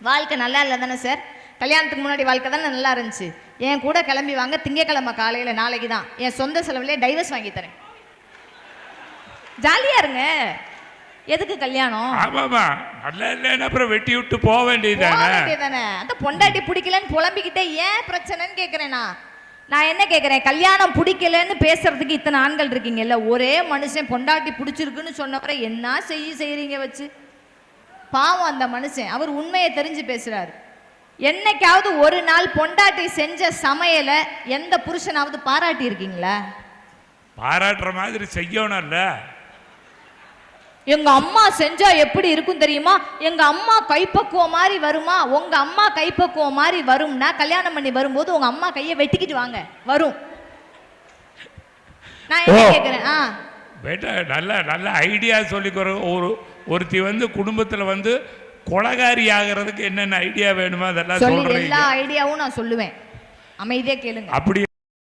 L: வாழ்க்கை நல்லா இல்லை தானே சார்? கல்யாணத்துக்கு முன்னாடி வாழ்க்கை தானே நல்லா இருந்துச்சு. என் கூட கிளம்பி வாங்க, திங்கக்கிழமை காலையில், நாளைக்கு தான் என் சொந்த செலவுலேயே டைவர்ஸ் வாங்கி தரேன், ஜாலியாக இருங்க. எதுக்கு கல்யாணம்?
F: ஆமாமா, நல்லா இல்லைன்னா அப்புறம் வெட்டி விட்டு போக வேண்டியதானே.
L: அந்த பொண்டாட்டி பிடிக்கலன்னு புலம்பிக்கிட்டே ஏன் பிரச்சனைன்னு கேட்குறேன். நான் என்ன கேட்குறேன், கல்யாணம் பிடிக்கலன்னு பேசுறதுக்கு இத்தனை ஆண்கள் இருக்கீங்கல்ல, ஒரே மனுஷன் பொண்டாட்டி பிடிச்சிருக்குன்னு சொன்னவரை என்ன செய்யறீங்க வச்சு? பாவம் அந்த மனுஷன், அவர் உண்மையை தெரிஞ்சு பேசுறாரு. என்னைக்காவது ஒரு நாள் பொண்டாட்டி செஞ்ச சமையலை எந்த புருஷனாவது பாராட்டி இருக்கீங்களா?
F: பாராட்டுற மாதிரி செய்யணும்ல.
L: எங்க அம்மா செஞ்சா எப்படி இருக்கும் தெரியுமா, எங்க அம்மா கைப்பக்குவம் மாதிரி வருமா, உங்க அம்மா கைப்பக்குவம் மாதிரி வரும்னா கல்யாணம் பண்ணி வரும்போது உங்க அம்மா கையை வெட்டிக்கிட்டு வாங்க, வரும். நான் என்ன கேட்கிறேன்,
F: நல்ல ஐடியா சொல்லிக்கிற ஒருத்தி வந்து குடும்பத்துல வந்து கொலகாரி ஆகிறதுக்கு என்னென்ன ஐடியா வேணுமோ அதெல்லாம் சொல்றேன்.
L: எல்லா ஐடியாவும் நான் சொல்லுவேன், அமைதியா கேளுங்க.
F: அப்படி